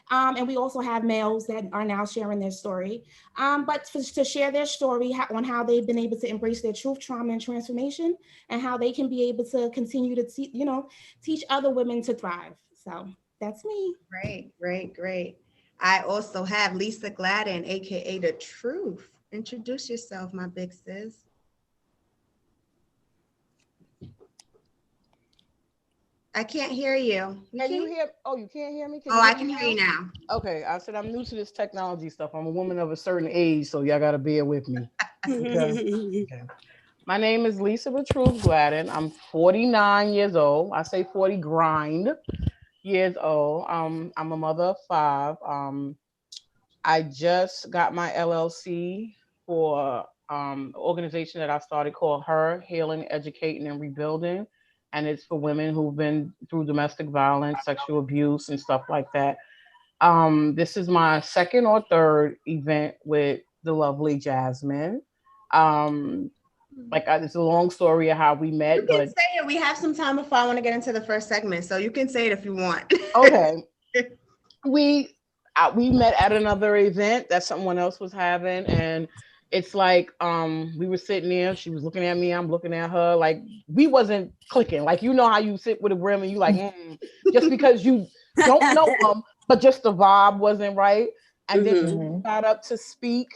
And we also have males that are now sharing their story, to share their story on how they've been able to embrace their truth, trauma, and transformation, and how they can be able to continue to teach other women to thrive. So that's me. Great, great, great. I also have Lisa Gladden, aka The Truth. Introduce yourself, my big sis. I can't hear you. You Can you can't? hear? Oh, you can't hear me? Can Oh, you I hear me can hear you now? now. Okay, I said I'm new to this technology stuff. I'm a woman of a certain age, so y'all gotta bear with me. Okay. Okay. My name is Lisa Truth Gladden. I'm 49 years old. I say 40 grind years old. I'm a mother of five. I just got my LLC for organization that I started called Her Healing, Educating, and Rebuilding, and it's for women who've been through domestic violence, sexual abuse, and stuff like that. This is my second or third event with the lovely Jasmine. Um, it's a long story of how we You met, can but say it. We have some time before I want to get into the first segment, so you can say it if you want. okay. We we met at another event that someone else was having, and it's like we were sitting there. She was looking at me. I'm looking at her. Like we wasn't clicking. Like you know how you sit with a brim and you like just because you don't know them, but just the vibe wasn't right. And then Mhm. she got up to speak,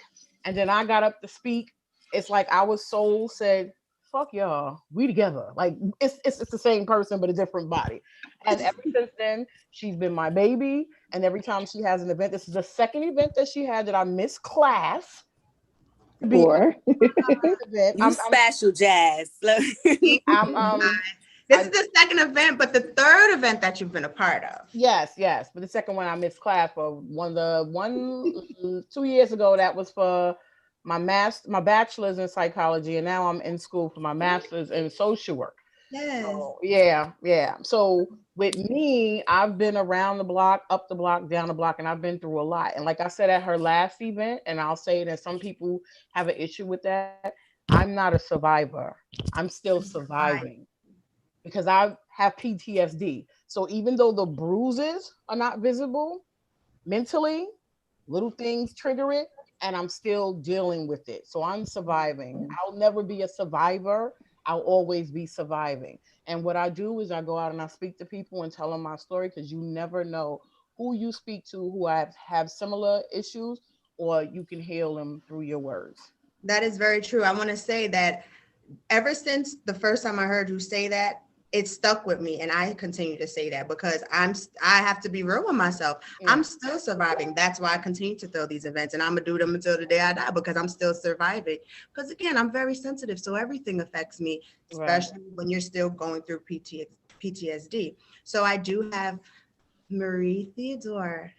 and then I got up to speak. It's like our soul said, "Fuck y'all, we together." Like it's the same person but a different body. And ever since then, she's been my baby. And every time she has an event, this is the second event that she had that I missed class to be at Or this event. you special, Jazz. Thank I'm you, guys. This is I the second event, but the third event that you've been a part of. yes, but the second one I missed class for one 2 years ago. That was for my bachelor's in psychology, and now I'm in school for my master's in social work. Yes. So yeah. So with me, I've been around the block, up the block, down the block, and I've been through a lot. And like I said at her last event, and I'll say that some people have an issue with that. I'm not a survivor. I'm still Right. surviving because I have PTSD. So even though the bruises are not visible mentally, little things trigger it, and I'm still dealing with it. So I'm surviving. I'll never be a survivor. I'll always be surviving. And what I do is I go out and I speak to people and tell them my story because you never know who you speak to who have similar issues, or you can heal them through your words. That is very true. I want to say that ever since the first time I heard you say that, it stuck with me, and I continue to say that because I have to be real with myself. I'm Yeah. still surviving. That's why I continue to throw these events, and I'm gonna do them until the day I die because I'm still surviving. Because again, I'm very sensitive, so everything affects me, Right. especially when you're still going through PTSD. So I do have Marie Theodore.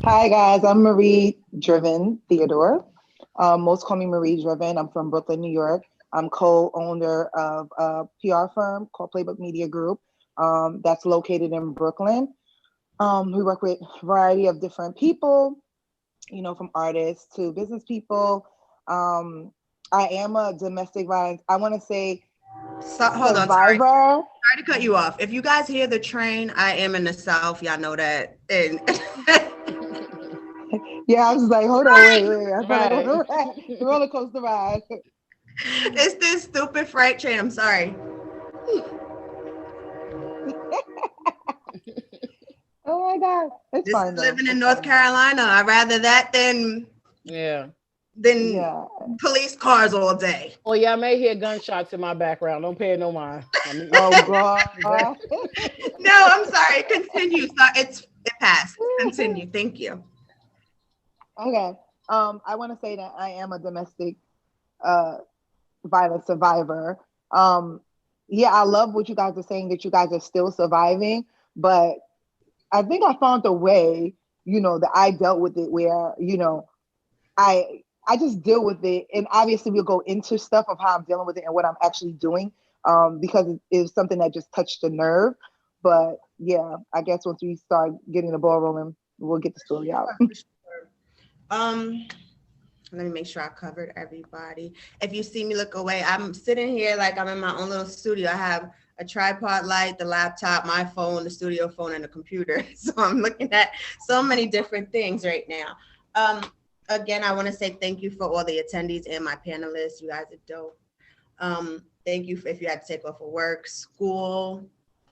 hi guys, I'm Marie Driven Theodore. Most call me Marie Driven. I'm from Brooklyn, New York. I'm co-owner of a PR firm called Playbook Media Group that's located in Brooklyn. We work with a variety of different people, from artists to business people. Um, I am a domestic violence, I want to say So hold on, sorry. survivor. Sorry to cut you off. If you guys hear the train, I am in the South. Y'all know that. And Yeah, I was just like, hold on, wait. I felt like on Right. the ride, the roller coaster ride. it's this stupid freight train. I'm sorry. Oh my God. It's This fine is though. living in It's North fine. Carolina. I'd rather that Yeah. than Yeah. police cars all day. Well, yeah, I may hear gunshots in my background. Don't pay it no mind. I mean, Oh God. No, I'm sorry. Continue. So it passed. Continue. Thank you. Okay. I want to say that I am a domestic uh violence survivor. Um, yeah, I love what you guys are saying that you guys are still surviving, but I think I found a way, that I dealt with it where, I just deal with it, and obviously we'll go into stuff of how I'm dealing with it and what I'm actually doing, because it was something that just touched the nerve. But yeah, I guess once we start getting the ball rolling, we'll get the story out. For sure. Let me make sure I covered everybody. If you see me look away, I'm sitting here like I'm in my own little studio. I have a tripod light, the laptop, my phone, the studio phone, and the computer. So I'm looking at so many different things right now. Again, I want to say thank you for all the attendees and my panelists. You guys are dope. Thank you if you had to take off of work, school,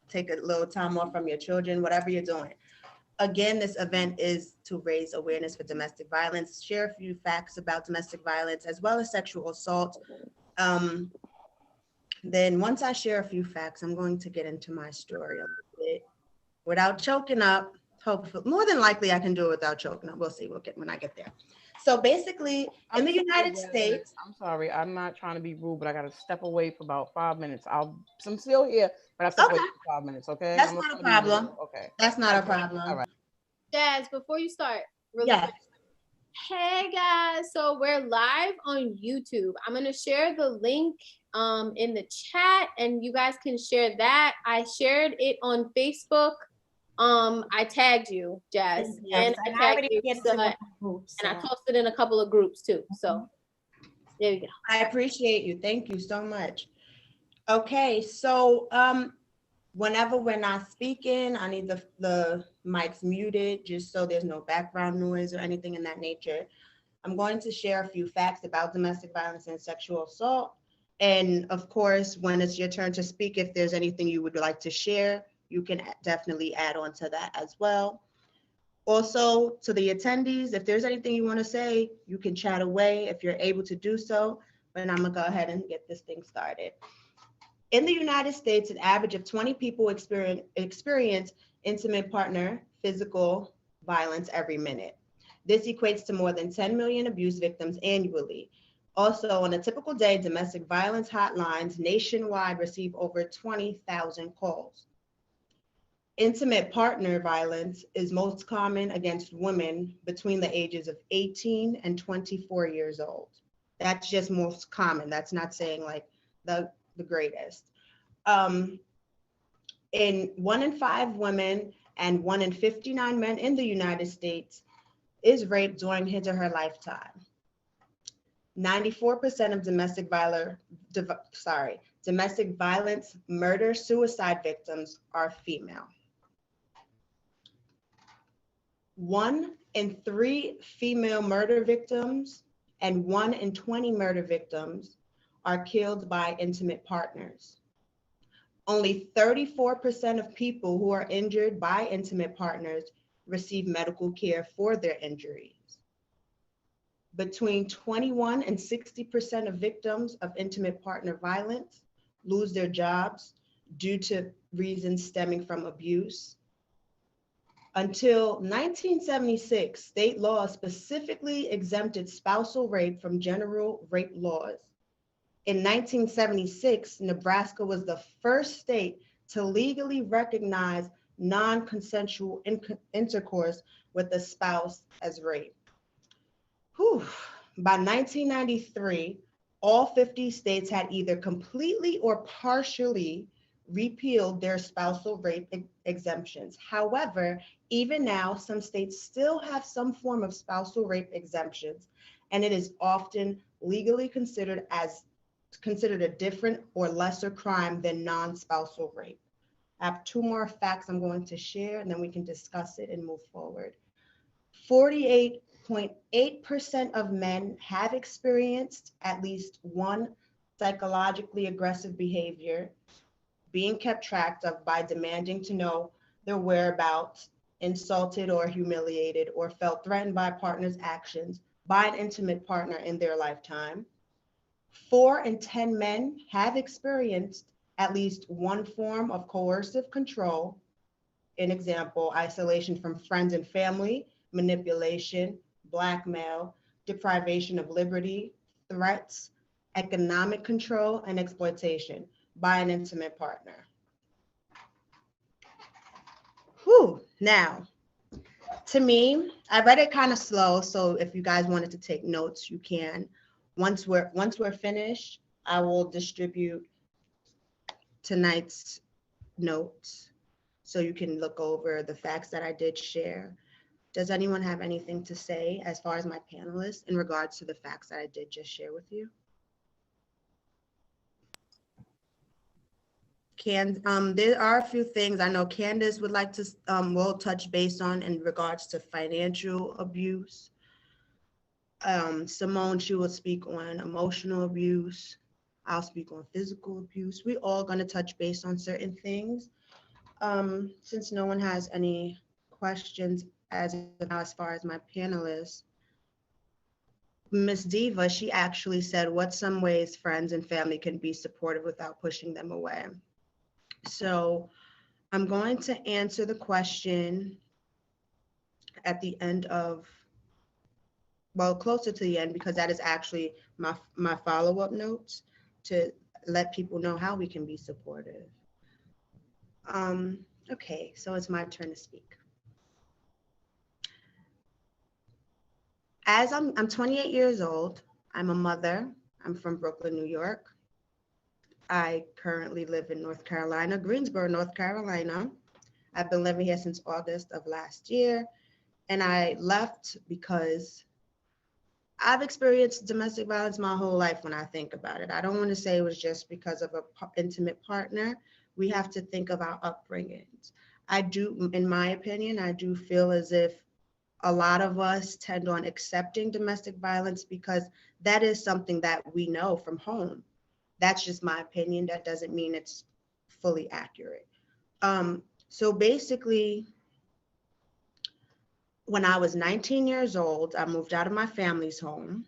take a little time off from your children, whatever you're doing. Again, this event is to raise awareness for domestic violence, share a few facts about domestic violence, as well as sexual assault. Then once I share a few facts, I'm going to get into my story a little bit without choking up. Hopefully, more than likely I can do it without choking up. We'll see, we'll get when I get there. So basically, in the United States. I'm sorry, I'm not trying to be rude, but I got to step away for about 5 minutes. I'm still here, but I step away for 5 minutes, okay? That's not a problem. Okay. That's not a problem. All right. Jazz, before you start, really Yes. quick. Hey guys, so we're live on YouTube. I'm gonna share the link in the chat, and you guys can share that. I shared it on Facebook. I tagged you, Jazz, Yes, and I tagged you, groups, and I posted in a couple of groups too. So there you go. I appreciate you. Thank you so much. Okay, so whenever we're not speaking, I need the mics muted just so there's no background noise or anything in that nature. I'm going to share a few facts about domestic violence and sexual assault. And of course, when it's your turn to speak, if there's anything you would like to share, you can definitely add on to that as well. Also, to the attendees, if there's anything you want to say, you can chat away if you're able to do so. But I'm going to go ahead and get this thing started. In the United States, an average of 20 people experience intimate partner physical violence every minute. This equates to more than 10 million abuse victims annually. Also, on a typical day, domestic violence hotlines nationwide receive over 20,000 calls. Intimate partner violence is most common against women between the ages of 18 and 24 years old. That's just most common. That's not saying like the greatest. In 1 in 5 women and 1 in 59 men in the United States is raped during his or her lifetime. 94% of domestic violence, murder, suicide victims are female. 1 in 3 female murder victims and 1 in 20 murder victims are killed by intimate partners. Only 34% of people who are injured by intimate partners receive medical care for their injuries. Between 21 and 60% of victims of intimate partner violence lose their jobs due to reasons stemming from abuse. Until 1976, state laws specifically exempted spousal rape from general rape laws. In 1976, Nebraska was the first state to legally recognize non-consensual intercourse with a spouse as rape. By 1993, all 50 states had either completely or partially repealed their spousal rape exemptions. However, even now, some states still have some form of spousal rape exemptions, and it is often legally considered a different or lesser crime than non-spousal rape. I have 2 more facts I'm going to share, and then we can discuss it and move forward. 48.8% of men have experienced at least one psychologically aggressive behavior being kept track of by demanding to know their whereabouts, insulted or humiliated, or felt threatened by a partner's actions by an intimate partner in their lifetime. 4 in 10 men have experienced at least one form of coercive control. An example, isolation from friends and family, manipulation, blackmail, deprivation of liberty, threats, economic control, and exploitation by an intimate partner. Now, to me, I read it kind of slow, so if you guys wanted to take notes, you can. Once we're finished, I will distribute tonight's notes so you can look over the facts that I did share. Does anyone have anything to say as far as my panelists in regards to the facts that I did just share with you? There are a few things I know Candace would like to will touch base on in regards to financial abuse. Simone, she will speak on emotional abuse. I'll speak on physical abuse. We all going to touch base on certain things. Since no one has any questions as far as my panelists, Miss Diva, she actually said, "What's some ways friends and family can be supportive without pushing them away?" So I'm going to answer the question at the end of, well, closer to the end, because that is actually my follow-up notes to let people know how we can be supportive. Okay, so it's my turn to speak. As I'm 28 years old, I'm a mother. I'm from Brooklyn, New York. I currently live in North Carolina, Greensboro, North Carolina. I've been living here since August of last year, and I left because I've experienced domestic violence my whole life when I think about it. I don't want to say it was just because of an intimate partner. We have to think of our upbringings. I do, in my opinion, I do feel as if a lot of us tend on accepting domestic violence because that is something that we know from home. That's just my opinion. That doesn't mean it's fully accurate. So basically, when I was 19 years old, I moved out of my family's home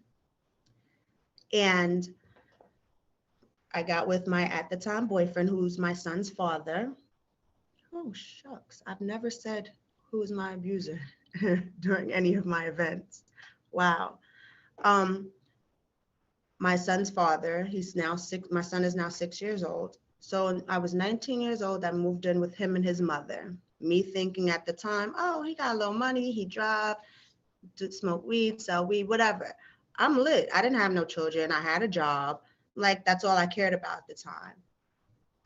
and I got with my at the time boyfriend, who's my son's father. Oh, shucks. I've never said who is my abuser during any of my events. Wow. My son's father, he's now 6, my son is now 6 years old. So I was 19 years old, I moved in with him and his mother. Me thinking at the time, oh, he got a little money, he drive, smoke weed, sell weed, whatever. I'm lit. I didn't have no children. I had a job. Like, that's all I cared about at the time.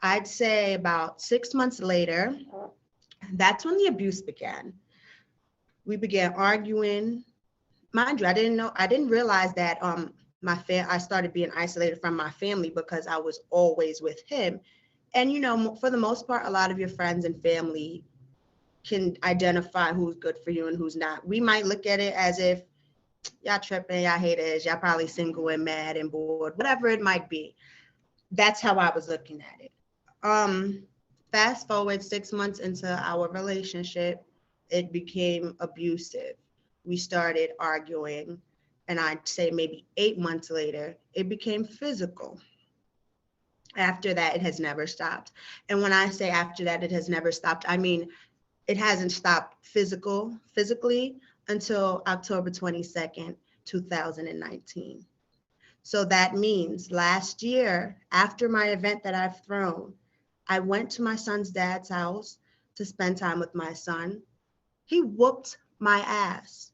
I'd say about 6 months later, that's when the abuse began. We began arguing. Mind you, I didn't realize that I started being isolated from my family because I was always with him. And, you know, for the most part, a lot of your friends and family can identify who's good for you and who's not. We might look at it as if y'all tripping, y'all haters, y'all probably single and mad and bored, whatever it might be. That's how I was looking at it. Fast forward 6 months into our relationship, it became abusive. We started arguing, and I'd say maybe 8 months later, it became physical. After that, it has never stopped. And when I say after that, it has never stopped, I mean, it hasn't stopped physically until October 22nd, 2019. So that means last year, after my event that I've thrown, I went to my son's dad's house to spend time with my son. He whooped my ass.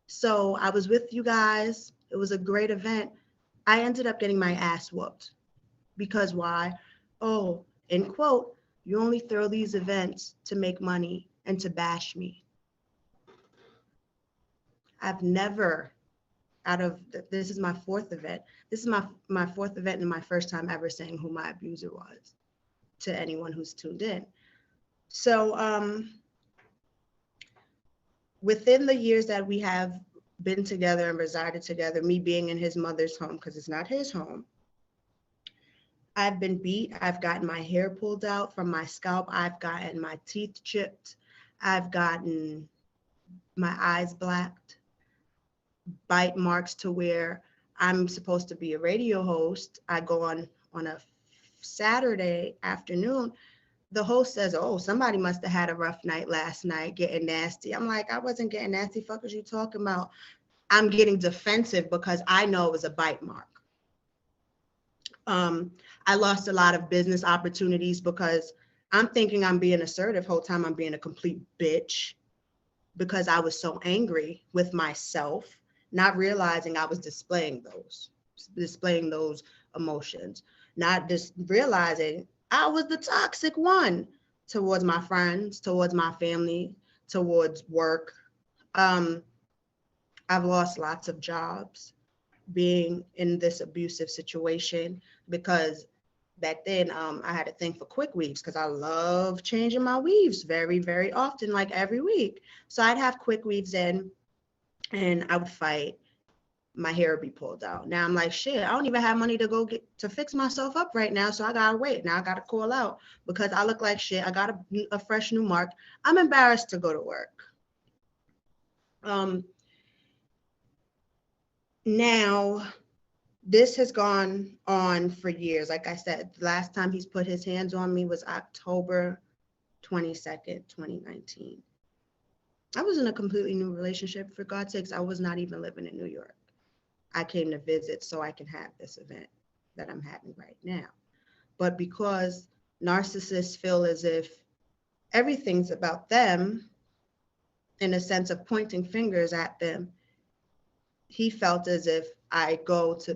So I was with you guys. It was a great event. I ended up getting my ass whooped. Because why? Oh, in quote, you only throw these events to make money and to bash me. I've never, this is my 4th event. This is my 4th event and my first time ever saying who my abuser was to anyone who's tuned in. So within the years that we have been together and resided together, me being in his mother's home, because it's not his home, I've been beat. I've gotten my hair pulled out from my scalp. I've gotten my teeth chipped. I've gotten my eyes blacked, bite marks to where I'm supposed to be a radio host. I go on a Saturday afternoon. The host says, oh, somebody must have had a rough night last night getting nasty. I'm like, I wasn't getting nasty. Fuck is you talking about? I'm getting defensive because I know it was a bite mark. I lost a lot of business opportunities because I'm thinking I'm being assertive. Whole time I'm being a complete bitch because I was so angry with myself, not realizing I was displaying those emotions, not just realizing I was the toxic one towards my friends, towards my family, towards work. I've lost lots of jobs being in this abusive situation because back then, I had a thing for quick weaves because I love changing my weaves very, very often, like every week. So I'd have quick weaves in and I would fight. My hair would be pulled out. Now I'm like, shit, I don't even have money to go get to fix myself up right now. So I gotta wait. Now I gotta call out because I look like shit. I got a fresh new mark. I'm embarrassed to go to work. Now this has gone on for years. Like I said, the last time he's put his hands on me was October 22nd, 2019. I was in a completely new relationship. For God's sakes, I was not even living in New York. I came to visit so I can have this event that I'm having right now. But because narcissists feel as if everything's about them, in a sense of pointing fingers at them, he felt as if I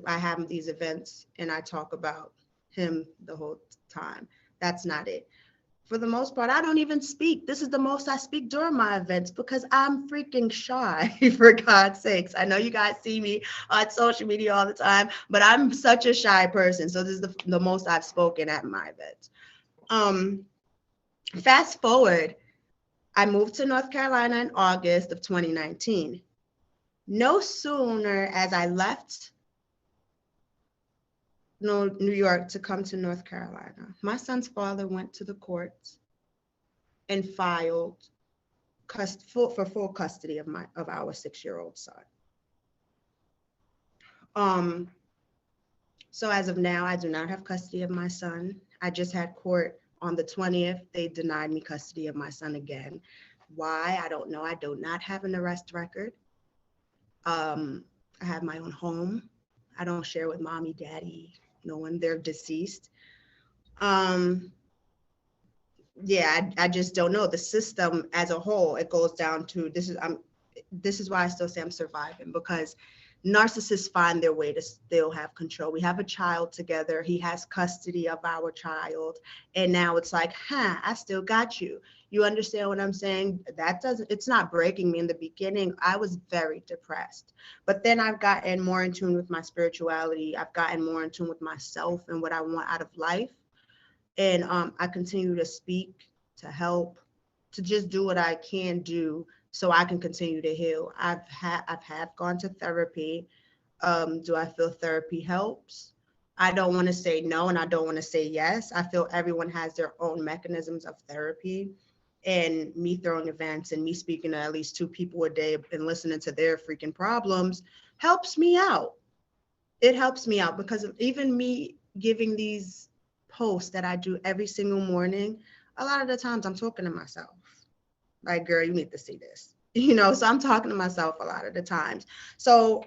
have these events and I talk about him the whole time. That's not it. For the most part, I don't even speak. This is the most I speak during my events because I'm freaking shy, for God's sakes. I know you guys see me on social media all the time, but I'm such a shy person. So this is the most I've spoken at my events. Fast forward, I moved to North Carolina in August of 2019. No sooner as I left New York to come to North Carolina, my son's father went to the courts and filed for full custody of our 6-year-old son. So as of now, I do not have custody of my son. I just had court on the 20th. They denied me custody of my son again. Why? I don't know. I do not have an arrest record. I have my own home. I don't share with mommy, daddy, no one. They're deceased. Yeah, I just don't know. The system as a whole, it goes down to this is why I still say I'm surviving, because narcissists find their way to still have control. We have a child together. He has custody of our child. And now it's like, I still got you. You understand what I'm saying? It's not breaking me. In the beginning, I was very depressed. But then I've gotten more in tune with my spirituality. I've gotten more in tune with myself and what I want out of life. And I continue to speak, to help, to just do what I can do so I can continue to heal. I've gone to therapy. Do I feel therapy helps? I don't want to say no, and I don't want to say yes. I feel everyone has their own mechanisms of therapy. And me throwing events and me speaking to at least 2 people a day and listening to their freaking problems helps me out. It helps me out because of even me giving these posts that I do every single morning, a lot of the times I'm talking to myself. Like, girl, you need to see this. So I'm talking to myself a lot of the times. So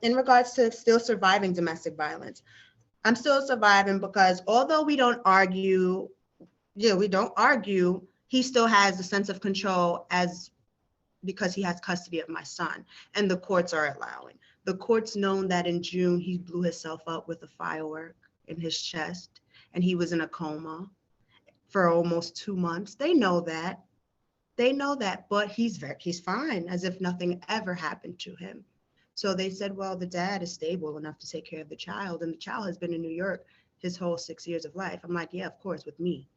in regards to still surviving domestic violence, I'm still surviving because although we don't argue, he still has a sense of control because he has custody of my son, and the courts are allowing. The courts known that in June, he blew himself up with a firework in his chest, and he was in a coma for almost 2 months. They know that, but he's fine, as if nothing ever happened to him. So they said, well, the dad is stable enough to take care of the child, and the child has been in New York his whole 6 years of life. I'm like, yeah, of course, with me.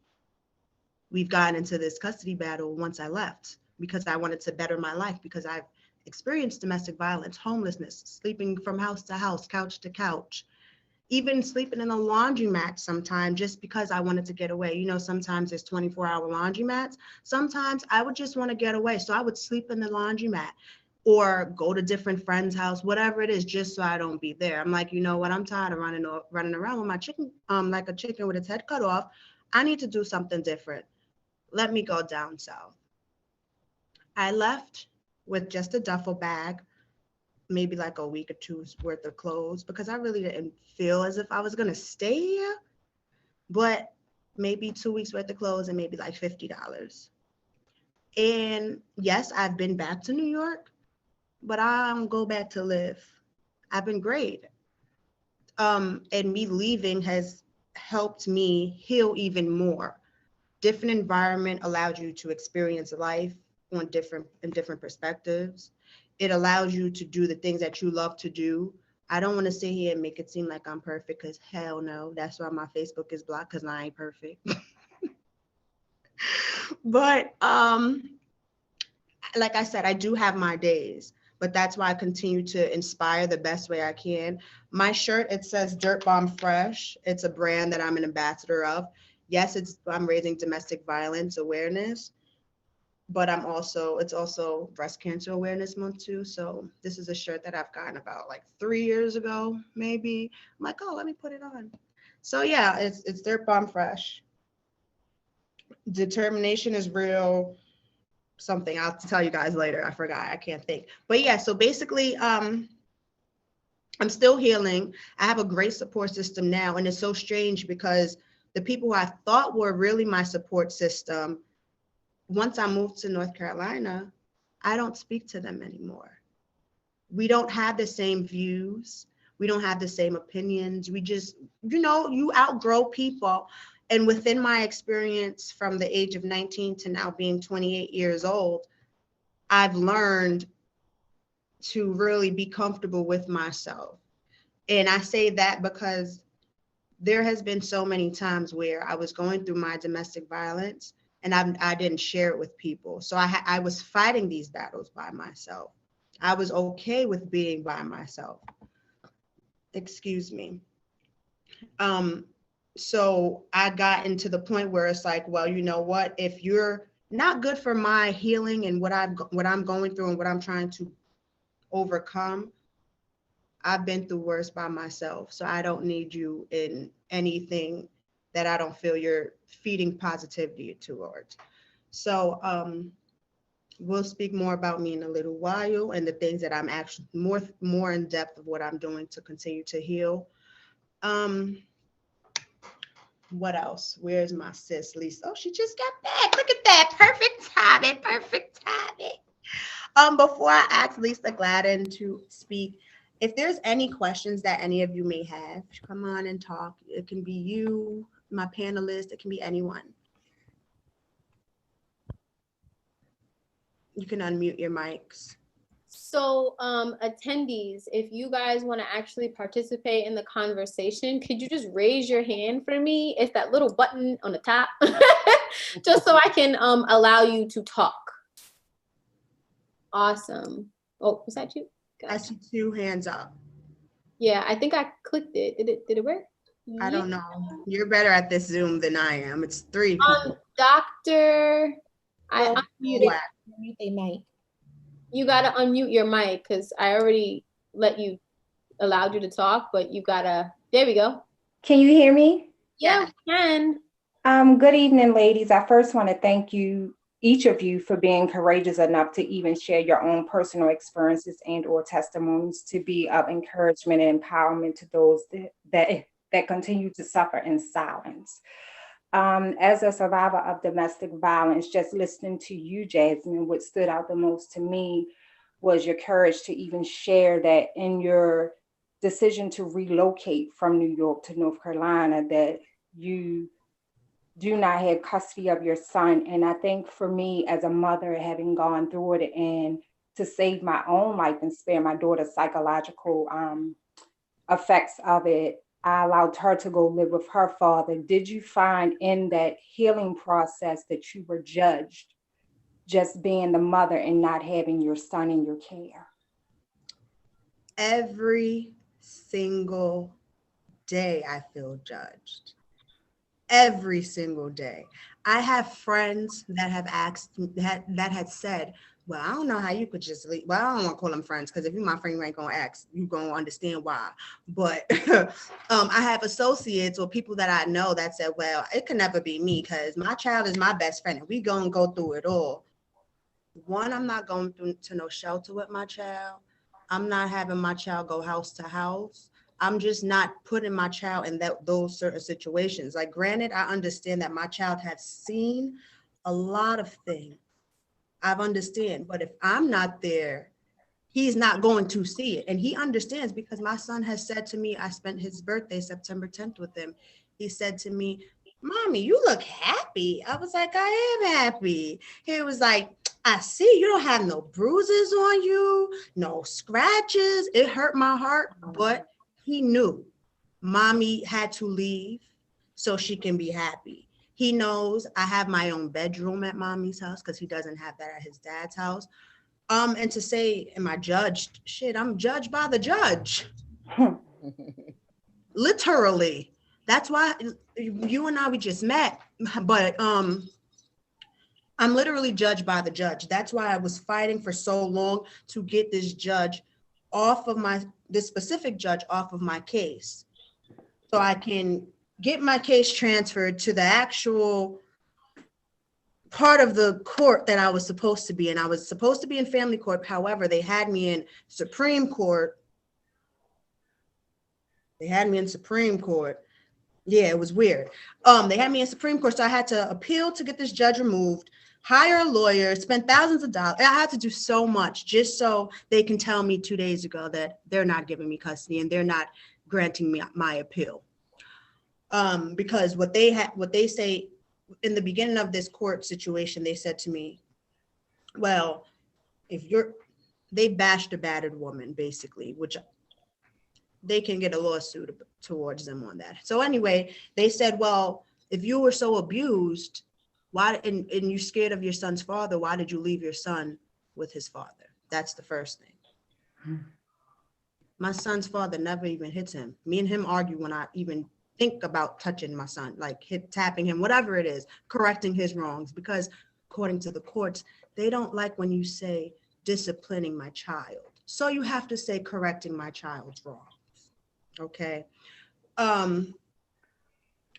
We've gotten into this custody battle once I left because I wanted to better my life, because I've experienced domestic violence, homelessness, sleeping from house to house, couch to couch, even sleeping in a laundromat sometimes just because I wanted to get away. Sometimes there's 24-hour laundromats. Sometimes I would just want to get away. So I would sleep in the laundromat or go to different friends' house, whatever it is, just so I don't be there. I'm like, you know what? I'm tired of running around with my chicken, like a chicken with its head cut off. I need to do something different. Let me go down south. I left with just a duffel bag, maybe like a week or two's worth of clothes, because I really didn't feel as if I was going to stay here, but maybe 2 weeks worth of clothes and maybe like $50. And yes, I've been back to New York, but I don't go back to live. I've been great. And me leaving has helped me heal even more. Different environment allowed you to experience life in different perspectives. It allows you to do the things that you love to do I don't want to sit here and make it seem like I'm perfect, because hell no. That's why my Facebook is blocked, because I ain't perfect. But like I said, I do have my days, but that's why I continue to inspire the best way I can. My shirt, it says Dirt Bomb Fresh. It's a brand that I'm an ambassador of. Yes, I'm raising domestic violence awareness, but it's also breast cancer awareness month too. So this is a shirt that I've gotten about like 3 years ago, maybe. I'm like, oh, let me put it on. So yeah, it's Dirt Bomb Fresh. Determination is real. Something I'll tell you guys later. I forgot. I can't think. But yeah, so basically, I'm still healing. I have a great support system now, and it's so strange because the people who I thought were really my support system, once I moved to North Carolina, I don't speak to them anymore. We don't have the same views. We don't have the same opinions. We just, you outgrow people. And within my experience from the age of 19 to now being 28 years old, I've learned to really be comfortable with myself. And I say that because there has been so many times where I was going through my domestic violence and I didn't share it with people. So I was fighting these battles by myself. I was okay with being by myself. Excuse me. So I got into the point where it's like, well, you know what? If you're not good for my healing and what I'm going through and what I'm trying to overcome, I've been through worse by myself. So I don't need you in anything that I don't feel you're feeding positivity towards. So we'll speak more about me in a little while and the things that I'm actually more in depth of what I'm doing to continue to heal. What else? Where's my sis, Lisa? Oh, she just got back. Look at that. Perfect timing. Perfect timing. Before I ask Lisa Gladden to speak, if there's any questions that any of you may have, come on and talk. It can be you, my panelist. It can be anyone. You can unmute your mics. So attendees, if you guys want to actually participate in the conversation, could you just raise your hand for me? It's that little button on the top, just so I can allow you to talk. Awesome. Oh, was that you? Gotcha. I see 2 hands up. Yeah, I think I clicked it. Did it work? I don't know. You're better at this Zoom than I am. It's 3 people. Doctor, I unmuted. Mute their mic. You gotta unmute your mic because I already allowed you to talk, but you gotta. There we go. Can you hear me? Yeah, we can. Good evening, ladies. I first want to thank you, each of you, for being courageous enough to even share your own personal experiences and or testimonies to be of encouragement and empowerment to those that continue to suffer in silence. As a survivor of domestic violence, just listening to you, Jasmine, what stood out the most to me was your courage to even share that in your decision to relocate from New York to North Carolina, that you do not have custody of your son. And I think for me as a mother, having gone through it and to save my own life and spare my daughter's psychological effects of it, I allowed her to go live with her father. Did you find in that healing process that you were judged just being the mother and not having your son in your care? Every single day I feel judged. Every single day. I have friends that have asked, that had said, well, I don't know how you could just leave. Well, I don't want to call them friends because if you're my friend, you ain't going to ask. You're going to understand why. But I have associates or people that I know that said, well, it can never be me because my child is my best friend and we going to go through it all. One, I'm not going to no shelter with my child. I'm not having my child go house to house. I'm just not putting my child in those certain situations. Like, granted, I understand that my child has seen a lot of things. I've understand, but if I'm not there, he's not going to see it. And he understands because my son has said to me, I spent his birthday, September 10th with him. He said to me, Mommy, you look happy. I was like, I am happy. He was like, I see you don't have no bruises on you, no scratches. It hurt my heart, but he knew mommy had to leave so she can be happy. He knows I have my own bedroom at mommy's house because he doesn't have that at his dad's house. And to say, am I judged? Shit, I'm judged by the judge. Literally. That's why you and I, we just met, but I'm literally judged by the judge. That's why I was fighting for so long to get this judge off of this specific judge off of my case, so I can get my case transferred to the actual part of the court that I was supposed to be in. I was supposed to be in family court. However, they had me in Supreme Court. Yeah, it was weird. They had me in Supreme Court, so I had to appeal to get this judge removed, hire a lawyer, spend thousands of dollars. I had to do so much just so they can tell me 2 days ago that they're not giving me custody and they're not granting me my appeal. Because what they say in the beginning of this court situation, they said to me, well, they bashed a battered woman, basically, which they can get a lawsuit towards them on that. So anyway, they said, well, if you were so abused, why, and you're scared of your son's father, why did you leave your son with his father? That's the first thing. My son's father never even hits him. Me and him argue when I even think about touching my son, like tapping him, whatever it is, correcting his wrongs, because according to the courts, they don't like when you say disciplining my child. So you have to say correcting my child's wrongs. Okay.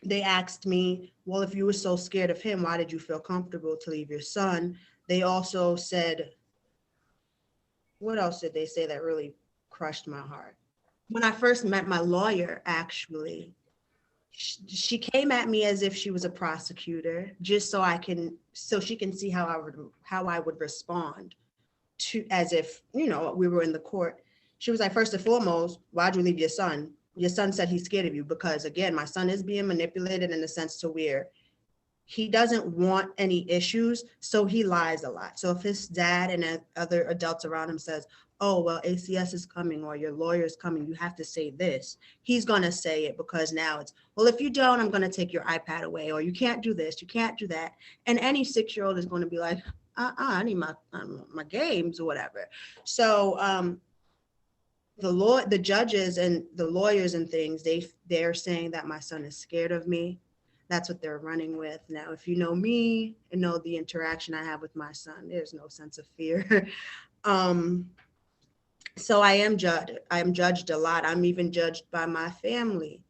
They asked me, well, if you were so scared of him, why did you feel comfortable to leave your son? They also said, what else did they say that really crushed my heart? When I first met my lawyer, actually, she came at me as if she was a prosecutor, just so she can see how I would respond to, as if, we were in the court. She was like, first and foremost, why'd you leave your son? Your son said he's scared of you because, again, my son is being manipulated in the sense to where he doesn't want any issues, so he lies a lot. So if his dad and other adults around him says, oh, well, ACS is coming or your lawyer is coming, you have to say this, he's going to say it because now it's, well, if you don't, I'm going to take your iPad away, or you can't do this, you can't do that. And any 6-year-old is going to be like, I need my games or whatever. So the judges and the lawyers and things, they're saying that my son is scared of me. That's what they're running with. Now, if you know me and know the interaction I have with my son, there's no sense of fear. So I am judged a lot. I'm even judged by my family.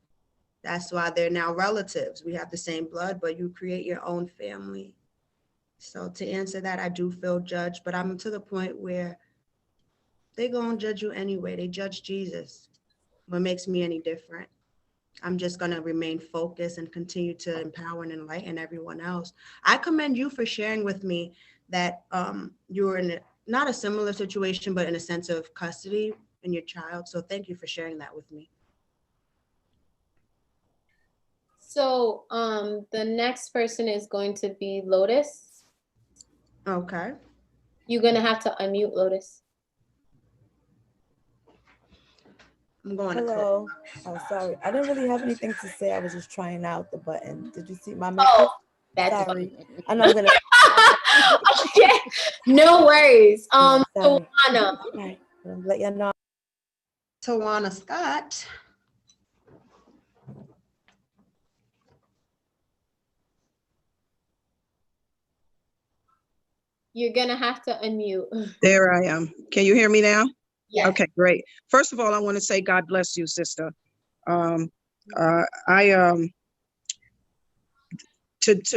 That's why they're now relatives. We have the same blood, but you create your own family. So to answer that, I do feel judged, but I'm to the point where they're going to judge you anyway. They judge Jesus. What makes me any different? I'm just going to remain focused and continue to empower and enlighten everyone else. I commend you for sharing with me that you were in not a similar situation, but in a sense of custody in your child. So thank you for sharing that with me. So the next person is going to be Lotus. Okay. You're going to have to unmute, Lotus. I'm going Hello. Oh, sorry. I didn't really have anything to say. I was just trying out the button. Did you see my message? Oh, that's sorry. I know I'm gonna. Okay. No worries. Sorry. Tawana. Right. Let you know. Tawana Scott. You're gonna have to unmute. There I am. Can you hear me now? Yes. Okay, great. First of all, I want to say God bless you, sister. To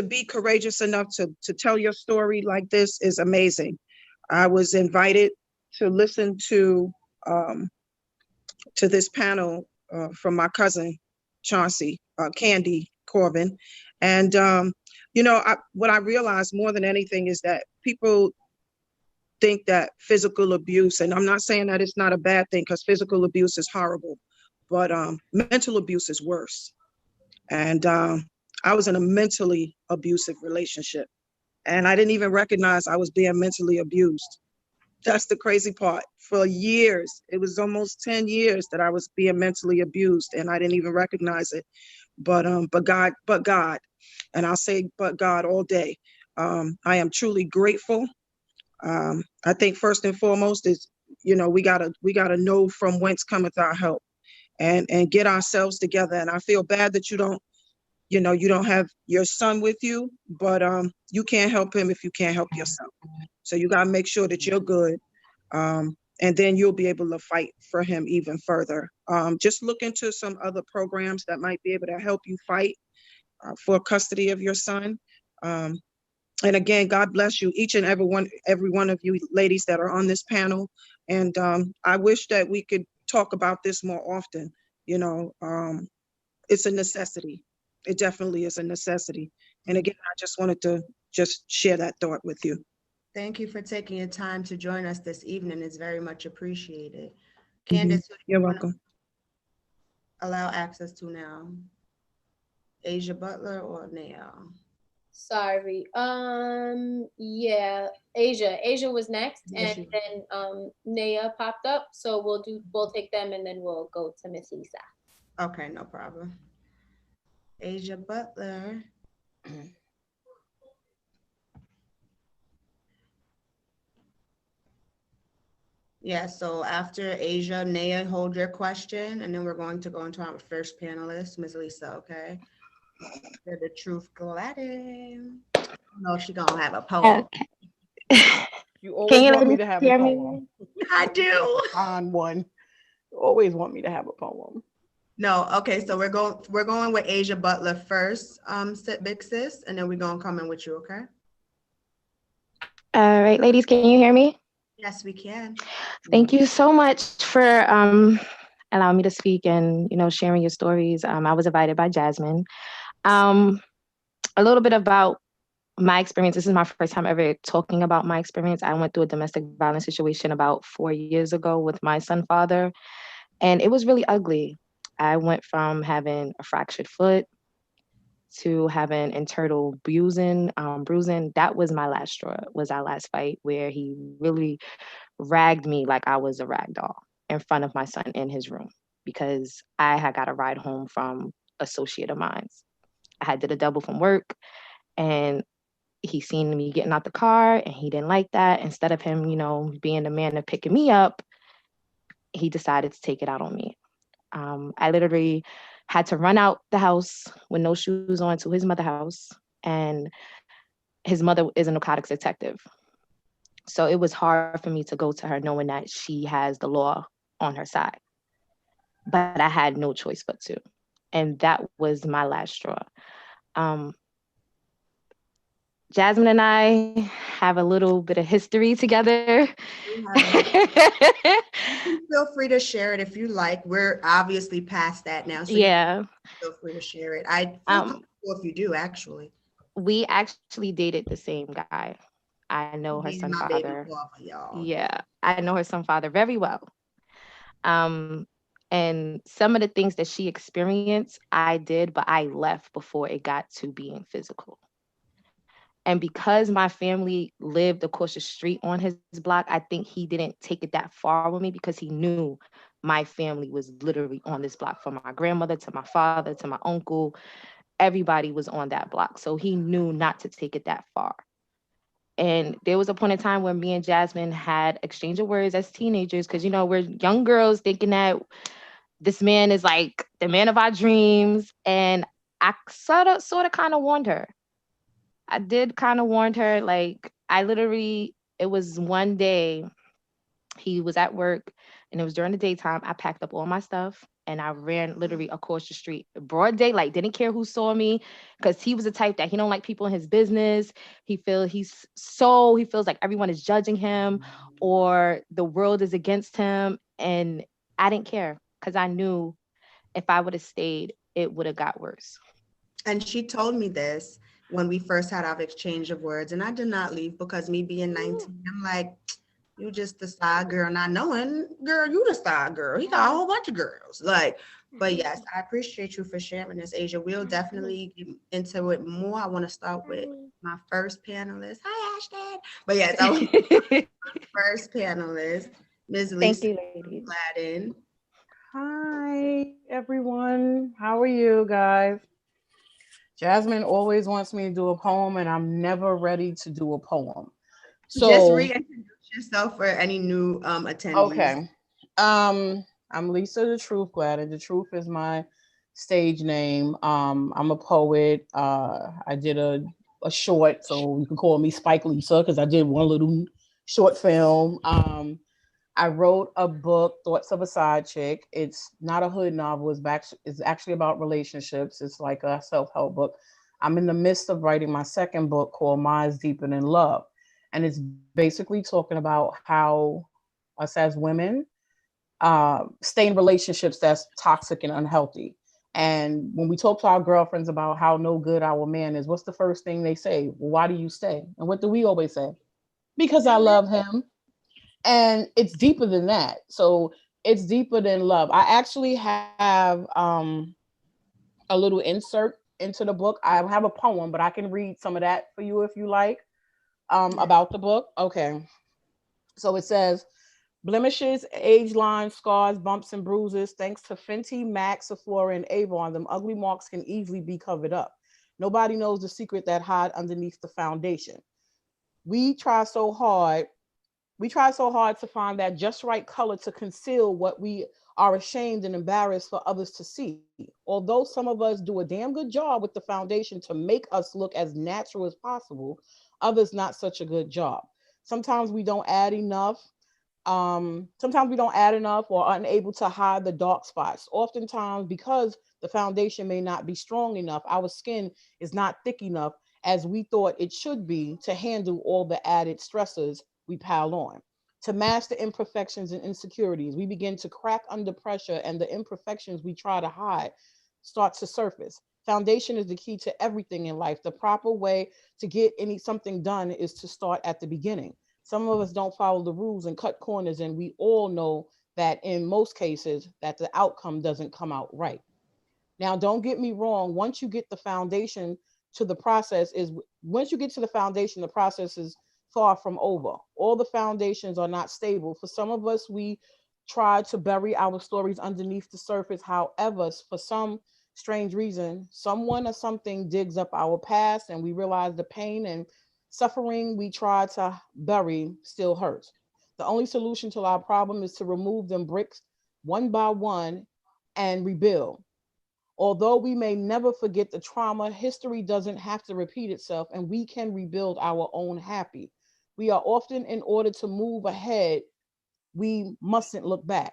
be courageous enough to tell your story like this is amazing. I was invited to listen to this panel from my cousin Chauncey, Candy Corbin, and what I realized more than anything is that people think that physical abuse, and I'm not saying that it's not a bad thing, because physical abuse is horrible, but mental abuse is worse. And I was in a mentally abusive relationship. And I didn't even recognize I was being mentally abused. That's the crazy part. For years, it was almost 10 years that I was being mentally abused and I didn't even recognize it. But God, and I'll say but God all day. I am truly grateful. I think first and foremost is, we gotta know from whence cometh our help, and get ourselves together. And I feel bad that you don't have your son with you, but you can't help him if you can't help yourself. So you gotta make sure that you're good. And then you'll be able to fight for him even further. Just look into some other programs that might be able to help you fight for custody of your son. And again, God bless you, each and every one of you ladies that are on this panel. And I wish that we could talk about this more often. It's a necessity. It definitely is a necessity. And again, I just wanted to just share that thought with you. Thank you for taking your time to join us this evening. It's very much appreciated. Candace, who do you You're wanna welcome. allow access to now? Asia Butler or Naya? Sorry. Yeah, Asia was next, Yes, and then Naya popped up. So we'll take them, and then we'll go to Miss Lisa. Okay, no problem. Asia Butler. Yeah, so after Asia, Naya, hold your question, and then we're going to go into our first panelist, Ms. Lisa, okay? They're the truth Gladden. I don't know if she's gonna have a poem. Okay. You always want me to have a hear poem. me? I do. On one. You always want me to have a poem. No, okay, so we're going with Asia Butler first, big sis, and then we're gonna come in with you, okay? All right, ladies, can you hear me? Yes, we can. Thank you so much for allowing me to speak and sharing your stories. I was invited by Jasmine. A little bit about my experience. This is my first time ever talking about my experience. I went through a domestic violence situation about 4 years ago with my son's father, and it was really ugly. I went from having a fractured foot to having internal bruising. That was my last straw, was our last fight, where he really ragged me like I was a rag doll in front of my son in his room because I had got a ride home from associate of mine. I had did a double from work, and he seen me getting out the car and he didn't like that. Instead of him, being the man of picking me up, he decided to take it out on me. I literally had to run out the house with no shoes on to his mother's house, and his mother is a narcotics detective. So it was hard for me to go to her knowing that she has the law on her side. But I had no choice but to. And that was my last straw. Jasmine and I have a little bit of history together. Feel free to share it if you like. We're obviously past that now. So yeah. Feel free to share it. I feel comfortable if you do, actually. We actually dated the same guy. I know her He's son my baby father. father, y'all. Yeah, I know her son father very well. And some of the things that she experienced, I did, but I left before it got to being physical. And because my family lived across the street on his block, I think he didn't take it that far with me because he knew my family was literally on this block, from my grandmother to my father to my uncle. Everybody was on that block. So he knew not to take it that far. And there was a point in time where me and Jasmine had exchange of words as teenagers, because, we're young girls thinking that this man is like the man of our dreams. And I sort of kind of warned her. I did kind of warn her, like, it was one day he was at work and it was during the daytime. I packed up all my stuff and I ran literally across the street, broad daylight, didn't care who saw me, because he was the type that he don't like people in his business. He feels like everyone is judging him or the world is against him. And I didn't care because I knew if I would have stayed, it would have got worse. And she told me this when we first had our exchange of words, and I did not leave because me being 19, I'm like, you just the side girl, not knowing, girl, you the side girl. He got a whole bunch of girls. Like, But yes, I appreciate you for sharing this, Asia. We'll definitely get into it more. I want to start with my first panelist. Hi, Ashton. But yes, I was first panelist, Ms. Thank Lisa you, ladies. Gladden. Hi, everyone. How are you guys? Jasmine always wants me to do a poem, and I'm never ready to do a poem. Just So, reintroduce yourself for any new attendees. okay. I'm Lisa the Truth Gladden. The Truth is my stage name. I'm a poet. I did a short, so you can call me Spike Lisa because I did one little short film. I wrote a book, Thoughts of a Side Chick. It's not a hood novel. It's actually about relationships. It's like a self-help book. I'm in the midst of writing my second book called Minds Deeper Than Love. And it's basically talking about how us as women stay in relationships that's toxic and unhealthy. And when we talk to our girlfriends about how no good our man is, what's the first thing they say? Well, why do you stay? And what do we always say? Because I love him. And it's deeper than that. So it's deeper than love. I actually have a little insert into the book. I have a poem, but I can read some of that for you if you like, about the book. Okay. So it says, blemishes, age lines, scars, bumps, and bruises. Thanks to Fenty, Mac, Sephora, and Avon, them ugly marks can easily be covered up. Nobody knows the secret that hide underneath the foundation. We try so hard We try so hard to find that just right color to conceal what we are ashamed and embarrassed for others to see. Although some of us do a damn good job with the foundation to make us look as natural as possible, others not such a good job. Sometimes we don't add enough. Sometimes we don't add enough or are unable to hide the dark spots. Oftentimes, because the foundation may not be strong enough, our skin is not thick enough as we thought it should be to handle all the added stressors we pile on. To mask the imperfections and insecurities, we begin to crack under pressure, and the imperfections we try to hide start to surface. Foundation is the key to everything in life. The proper way to get something done is to start at the beginning. Some of us don't follow the rules and cut corners, and we all know that in most cases that the outcome doesn't come out right. Now, don't get me wrong. Once you get to the foundation, the process is far from over. All the foundations are not stable. For some of us, we try to bury our stories underneath the surface. However, for some strange reason, someone or something digs up our past, and we realize the pain and suffering we try to bury still hurts. The only solution to our problem is to remove them bricks one by one and rebuild. Although we may never forget the trauma, history doesn't have to repeat itself, and we can rebuild our own happy. We are often, in order to move ahead, we mustn't look back.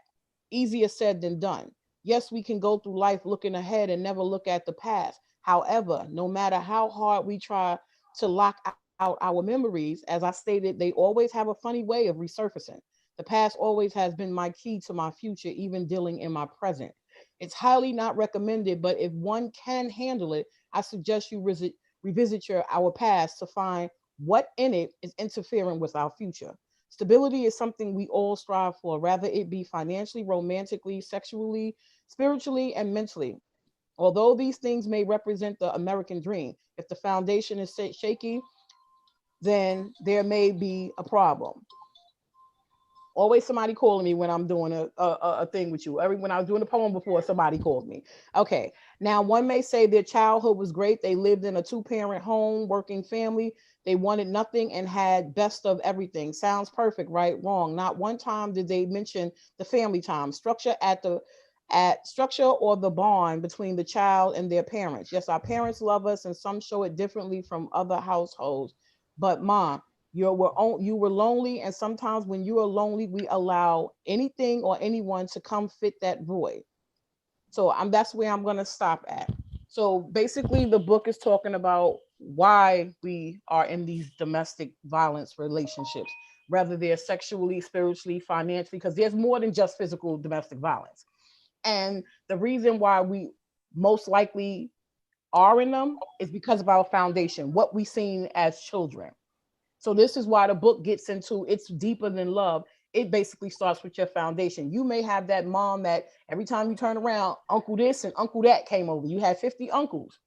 Easier said than done. Yes, we can go through life looking ahead and never look at the past. However, no matter how hard we try to lock out our memories, as I stated, they always have a funny way of resurfacing. The past always has been my key to my future, even dealing in my present. It's highly not recommended, but if one can handle it, I suggest you revisit our past to find what in it is interfering with our future. Stability is something we all strive for, rather it be financially, romantically, sexually, spiritually, and mentally. Although these things may represent the American dream, if the foundation is shaky, then there may be a problem. Always somebody calling me when I'm doing a thing with you. When I was doing a poem before, somebody called me. Okay. Now, one may say their childhood was great. They lived in a two-parent home, working family. They wanted nothing and had best of everything. Sounds perfect, right? Wrong. Not one time did they mention the family time, structure or the bond between the child and their parents. Yes, our parents love us, and some show it differently from other households. But mom, you were lonely, and sometimes when you are lonely, we allow anything or anyone to come fit that void. So that's where I'm going to stop at. So basically, the book is talking about why we are in these domestic violence relationships, whether they're sexually, spiritually, financially, because there's more than just physical domestic violence. And the reason why we most likely are in them is because of our foundation, what we seen as children. So this is why the book gets into it's deeper than love. it basically starts with your foundation. You may have that mom that every time you turn around, uncle this and uncle that came over. You had 50 uncles.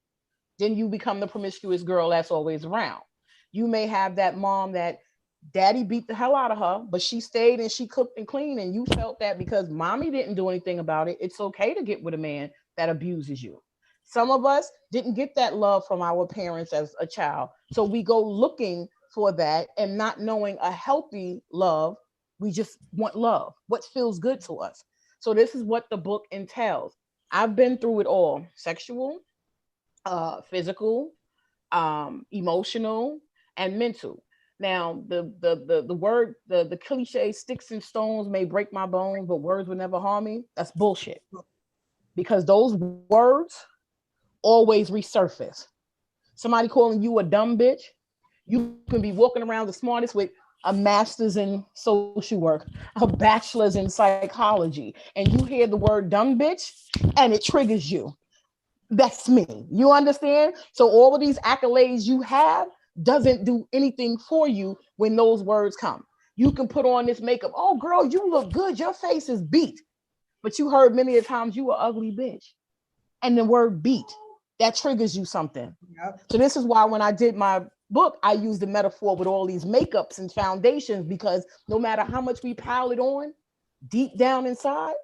Then you become the promiscuous girl that's always around. You may have that mom that daddy beat the hell out of her, but she stayed and she cooked and cleaned, and you felt that because mommy didn't do anything about it, it's okay to get with a man that abuses you. Some of us didn't get that love from our parents as a child. So we go looking for that and not knowing a healthy love. We just want love, what feels good to us. So this is what the book entails. I've been through it all: sexual, physical, emotional, and mental. Now, the word, the cliche, sticks and stones may break my bones, but words will never harm me. That's bullshit. Because those words always resurface. Somebody calling you a dumb bitch, you can be walking around the smartest with a master's in social work, a bachelor's in psychology, and you hear the word dumb bitch and it triggers you. That's me. You understand? So all of these accolades you have doesn't do anything for you when those words come. You can put on this makeup. Oh, girl, you look good. Your face is beat. But you heard many a times you an ugly bitch. And the word beat, that triggers you something. Yep. So this is why when I did my book, I used the metaphor with all these makeups and foundations, because no matter how much we pile it on, deep down inside,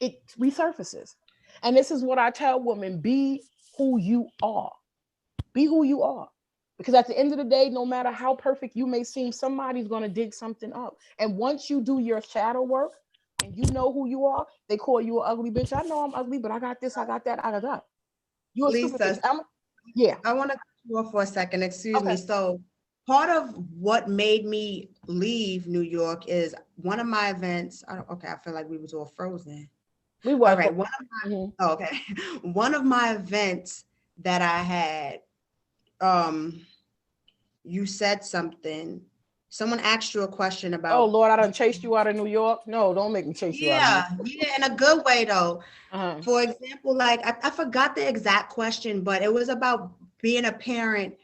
it resurfaces. And this is what I tell women: be who you are. Be who you are. Because at the end of the day, no matter how perfect you may seem, somebody's going to dig something up. And once you do your shadow work and you know who you are, they call you an ugly bitch. I know I'm ugly, but I got this, I got that, I got that. You're a stupid Lisa, bitch. Yeah. I want to cut you off for a second. Excuse Okay. me. So part of what made me leave New York is one of my events. Okay, I feel like we was all frozen. We were. All right. Okay. One of my events that I had, you said something. Someone asked you a question about. Oh Lord, I done chased you out of New York. No, don't make me chase you out of New York. Yeah, in a good way though. Uh-huh. For example, like I forgot the exact question, but it was about being a parent,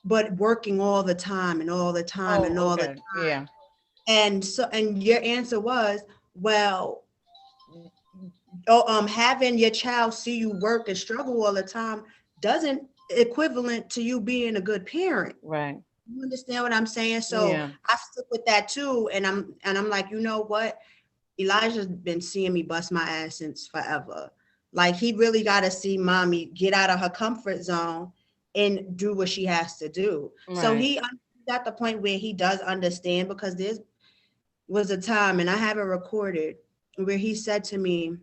but working all the time and all the time and all the time. Yeah. And your answer was, well, having your child see you work and struggle all the time doesn't equivalent to you being a good parent. Right. You understand what I'm saying? So Yeah. I stuck with that too. And I'm like, you know what? Elijah's been seeing me bust my ass since forever. Like, he really got to see mommy get out of her comfort zone and do what she has to do. Right. So he's at the point where he does understand, because there was a time, and I have it recorded, where he said to me,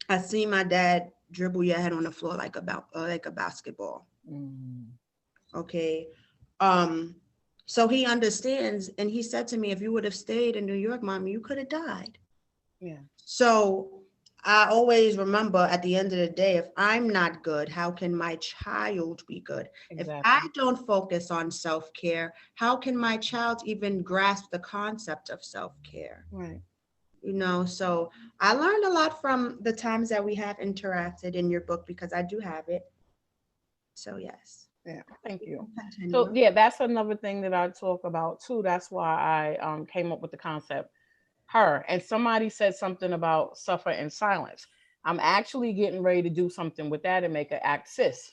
I seen my dad dribble your head on the floor like a basketball. Mm. Okay. So he understands, and he said to me, if you would have stayed in New York, mommy, you could have died. Yeah. So I always remember, at the end of the day, if I'm not good, how can my child be good? Exactly. If I don't focus on self-care, how can my child even grasp the concept of self-care? Right. You know, so I learned a lot from the times that we have interacted in your book, because I do have it. So yes. Yeah, thank you. Continue. So yeah, that's another thing that I talk about too. That's why I came up with the concept, her. And somebody said something about suffer in silence. I'm actually getting ready to do something with that and make an act sis.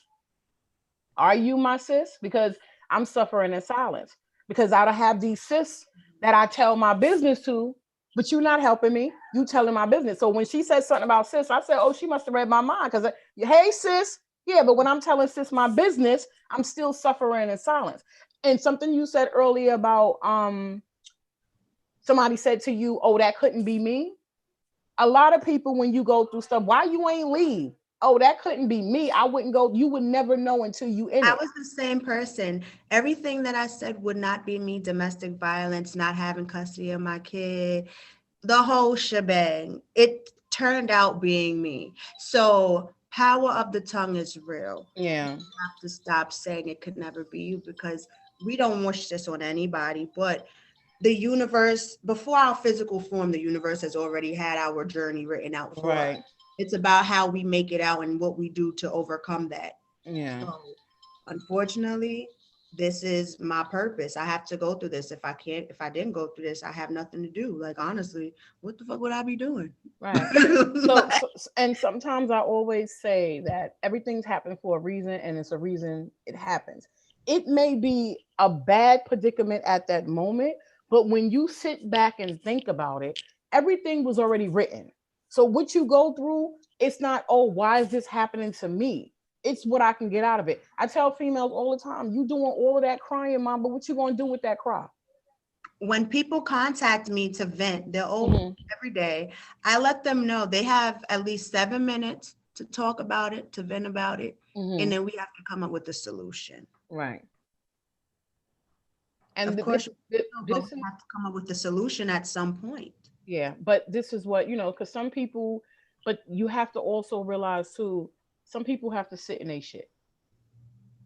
Are you my sis? Because I'm suffering in silence. Because I don't have these sis that I tell my business to, but you're not helping me. You telling my business. So when she said something about sis, I said, oh, she must have read my mind. Because, hey, sis. Yeah, but when I'm telling sis my business, I'm still suffering in silence. And something you said earlier about somebody said to you, oh, that couldn't be me. A lot of people, when you go through stuff, why you ain't leave? Oh, that couldn't be me. I wouldn't go. You would never know until you in it. I was the same person. Everything that I said would not be me. Domestic violence, not having custody of my kid, the whole shebang. It turned out being me. So power of the tongue is real. Yeah. You have to stop saying it could never be you, because we don't wish this on anybody. But the universe, before our physical form, the universe has already had our journey written out for us. It's about how we make it out and what we do to overcome that. Yeah. So, unfortunately, this is my purpose. I have to go through this. If I didn't go through this, I have nothing to do. Like, honestly, what the fuck would I be doing? Right. And sometimes I always say that everything's happening for a reason, and it's a reason it happens. It may be a bad predicament at that moment, but when you sit back and think about it, everything was already written. So what you go through, it's not, oh, why is this happening to me? It's what I can get out of it. I tell females all the time, you doing all of that crying, mom, but what you gonna do with that cry? When people contact me to vent, they're all every day. I let them know they have at least 7 minutes to talk about it, to vent about it, and then we have to come up with a solution. Right. And of course, this we have to come up with a solution at some point. Yeah, but this is what, because some people, but you have to also realize too, some people have to sit in their shit.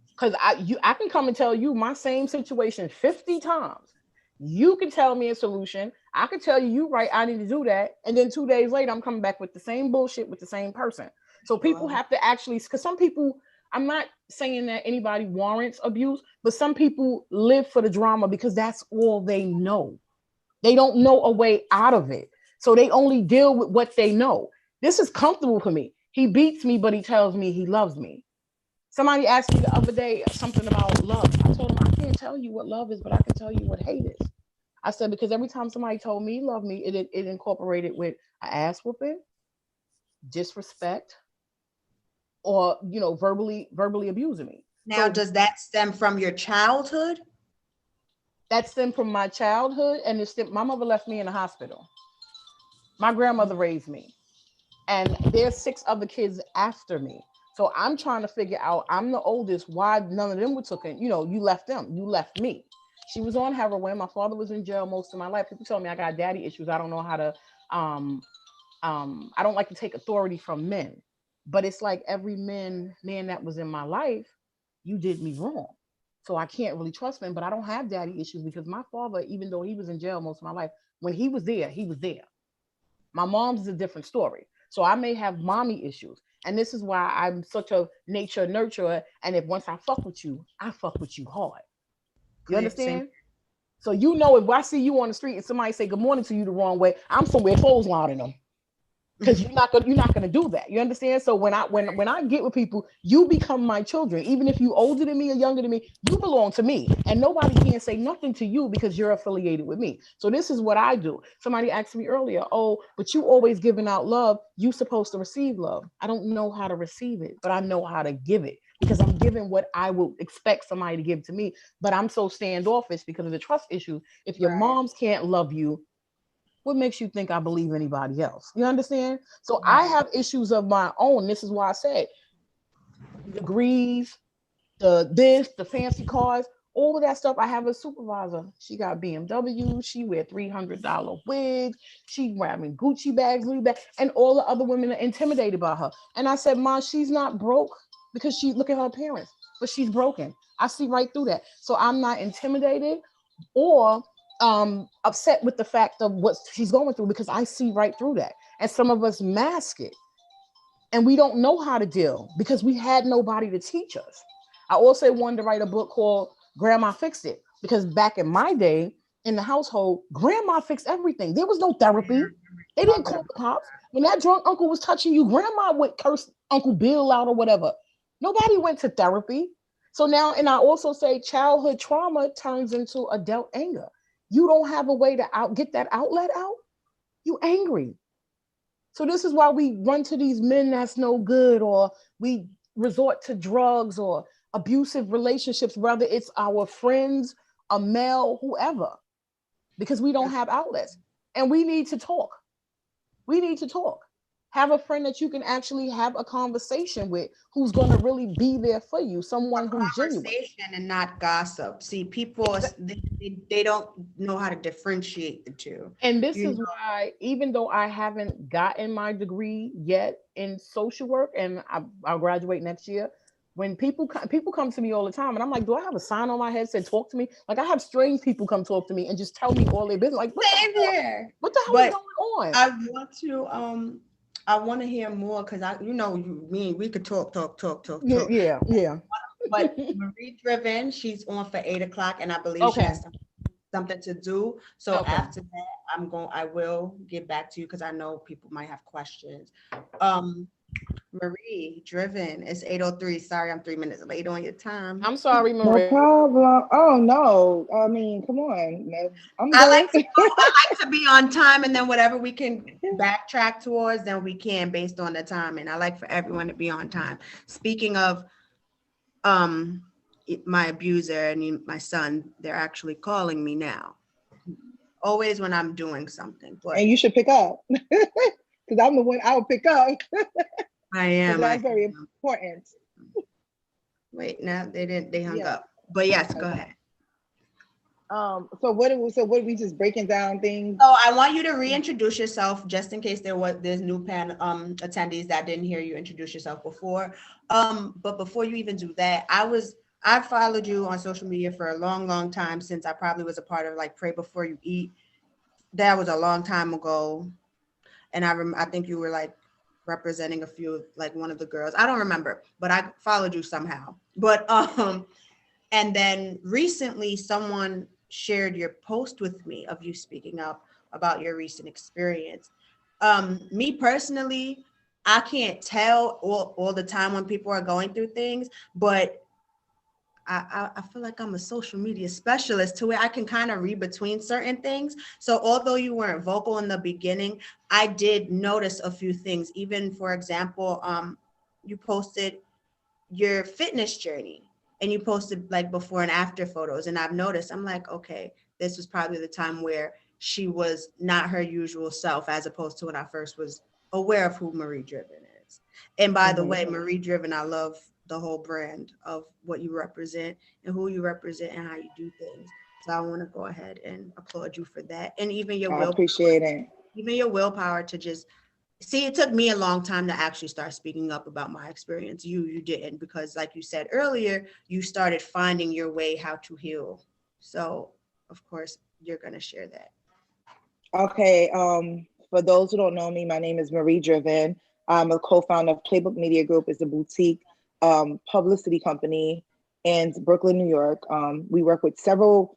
Because I can come and tell you my same situation 50 times. You can tell me a solution. I can tell you, you right, I need to do that. And then 2 days later, I'm coming back with the same bullshit with the same person. So people have to actually, because some people, I'm not saying that anybody warrants abuse, but some people live for the drama because that's all they know. They don't know a way out of it. So they only deal with what they know. This is comfortable for me. He beats me, but he tells me he loves me. Somebody asked me the other day something about love. I told him, I can't tell you what love is, but I can tell you what hate is. I said, because every time somebody told me love me, it incorporated with an ass whooping, disrespect, or, verbally abusing me. Now, does that stem from your childhood? That stemmed from my childhood, and my mother left me in the hospital. My grandmother raised me, and there's 6 other kids after me. So I'm trying to figure out, I'm the oldest, why none of them were taken. You left them, you left me. She was on heroin. My father was in jail most of my life. People tell me I got daddy issues. I don't know how to, I don't like to take authority from men, but it's like every man that was in my life, you did me wrong. So I can't really trust men, but I don't have daddy issues because my father, even though he was in jail most of my life, when he was there, he was there. My mom's is a different story. So I may have mommy issues. And this is why I'm such a nature nurturer. And if once I fuck with you, I fuck with you hard. You understand? So if I see you on the street and somebody say good morning to you the wrong way, I'm somewhere clotheslining them. Because you're not gonna do that. You understand? So when I get with people, you become my children. Even if you older than me or younger than me, you belong to me. And nobody can say nothing to you because you're affiliated with me. So this is what I do. Somebody asked me earlier, oh, but you always giving out love. You supposed to receive love. I don't know how to receive it, but I know how to give it because I'm giving what I would expect somebody to give to me. But I'm so standoffish because of the trust issue. If your moms can't love you, what makes you think I believe anybody else? You understand? So I have issues of my own. This is why I said degrees, the fancy cars, all of that stuff. I have a supervisor. She got BMW. She wear $300 wigs. She wearing Gucci bags, Louis bags, and all the other women are intimidated by her. And I said, Ma, she's not broke because she look at her parents, but she's broken. I see right through that. So I'm not intimidated or upset with the fact of what she's going through because I see right through that. And some of us mask it and we don't know how to deal because we had nobody to teach us. I also wanted to write a book called Grandma Fixed It because back in my day in the household, grandma fixed everything. There was no therapy. They didn't call the cops. When that drunk uncle was touching you, grandma would curse Uncle Bill out or whatever. Nobody went to therapy. So now, and I also say childhood trauma turns into adult anger. You don't have a way to get that outlet out. You angry. So this is why we run to these men that's no good, or we resort to drugs or abusive relationships, whether it's our friends, a male, whoever, because we don't have outlets. And we need to talk. We need to talk. Have a friend that you can actually have a conversation with who's going to really be there for you. Someone who's genuine. Conversation and not gossip. See, people, they don't know how to differentiate the two. And this is why, even though I haven't gotten my degree yet in social work, and I'll graduate next year, when people come to me all the time, and I'm like, do I have a sign on my head that said talk to me? Like I have strange people come talk to me and just tell me all their business. Like, what the hell is going on? I want to hear more because we could talk. Yeah. But Marie Driven, she's on for 8 o'clock, and I believe she has something to do. So after that, I will get back to you because I know people might have questions. Marie Driven, it's 8:03. Sorry, I'm 3 minutes late on your time. I'm sorry, No Marie. problem. Oh no. I mean, come on. I'm good. I like to be on time, and then whatever we can backtrack towards, then we can based on the time. And I like for everyone to be on time. Speaking of my abuser and my son, they're actually calling me now. Always when I'm doing something. But and you should pick up. Because I'm the one I'll pick up. I am. That's very important. Wait, now they hung up. But yes, go ahead. So what are we just breaking down things? So I want you to reintroduce yourself just in case there's new attendees that didn't hear you introduce yourself before. But before you even do that, I followed you on social media for a long, long time, since I probably was a part of like Pray Before You Eat. That was a long time ago. And I think you were like representing a few, like one of the girls. I don't remember, but I followed you somehow. But and then recently someone shared your post with me of you speaking up about your recent experience. Me personally, I can't tell all the time when people are going through things, but I feel like I'm a social media specialist to where I can kind of read between certain things. So although you weren't vocal in the beginning, I did notice a few things. Even, for example, you posted your fitness journey and you posted like before and after photos. And I've noticed, I'm like, okay, this was probably the time where she was not her usual self, as opposed to when I first was aware of who Marie Driven is. And by the way, Marie Driven, I love the whole brand of what you represent and who you represent and how you do things. So I want to go ahead and applaud you for that. And even your willpower. Appreciate it. Even your willpower to just see, it took me a long time to actually start speaking up about my experience. You didn't, because like you said earlier, you started finding your way how to heal. So of course you're going to share that. Okay. For those who don't know me, my name is Marie Driven. I'm a co-founder of Playbook Media Group. It's a boutique publicity company in Brooklyn, New York. We work with several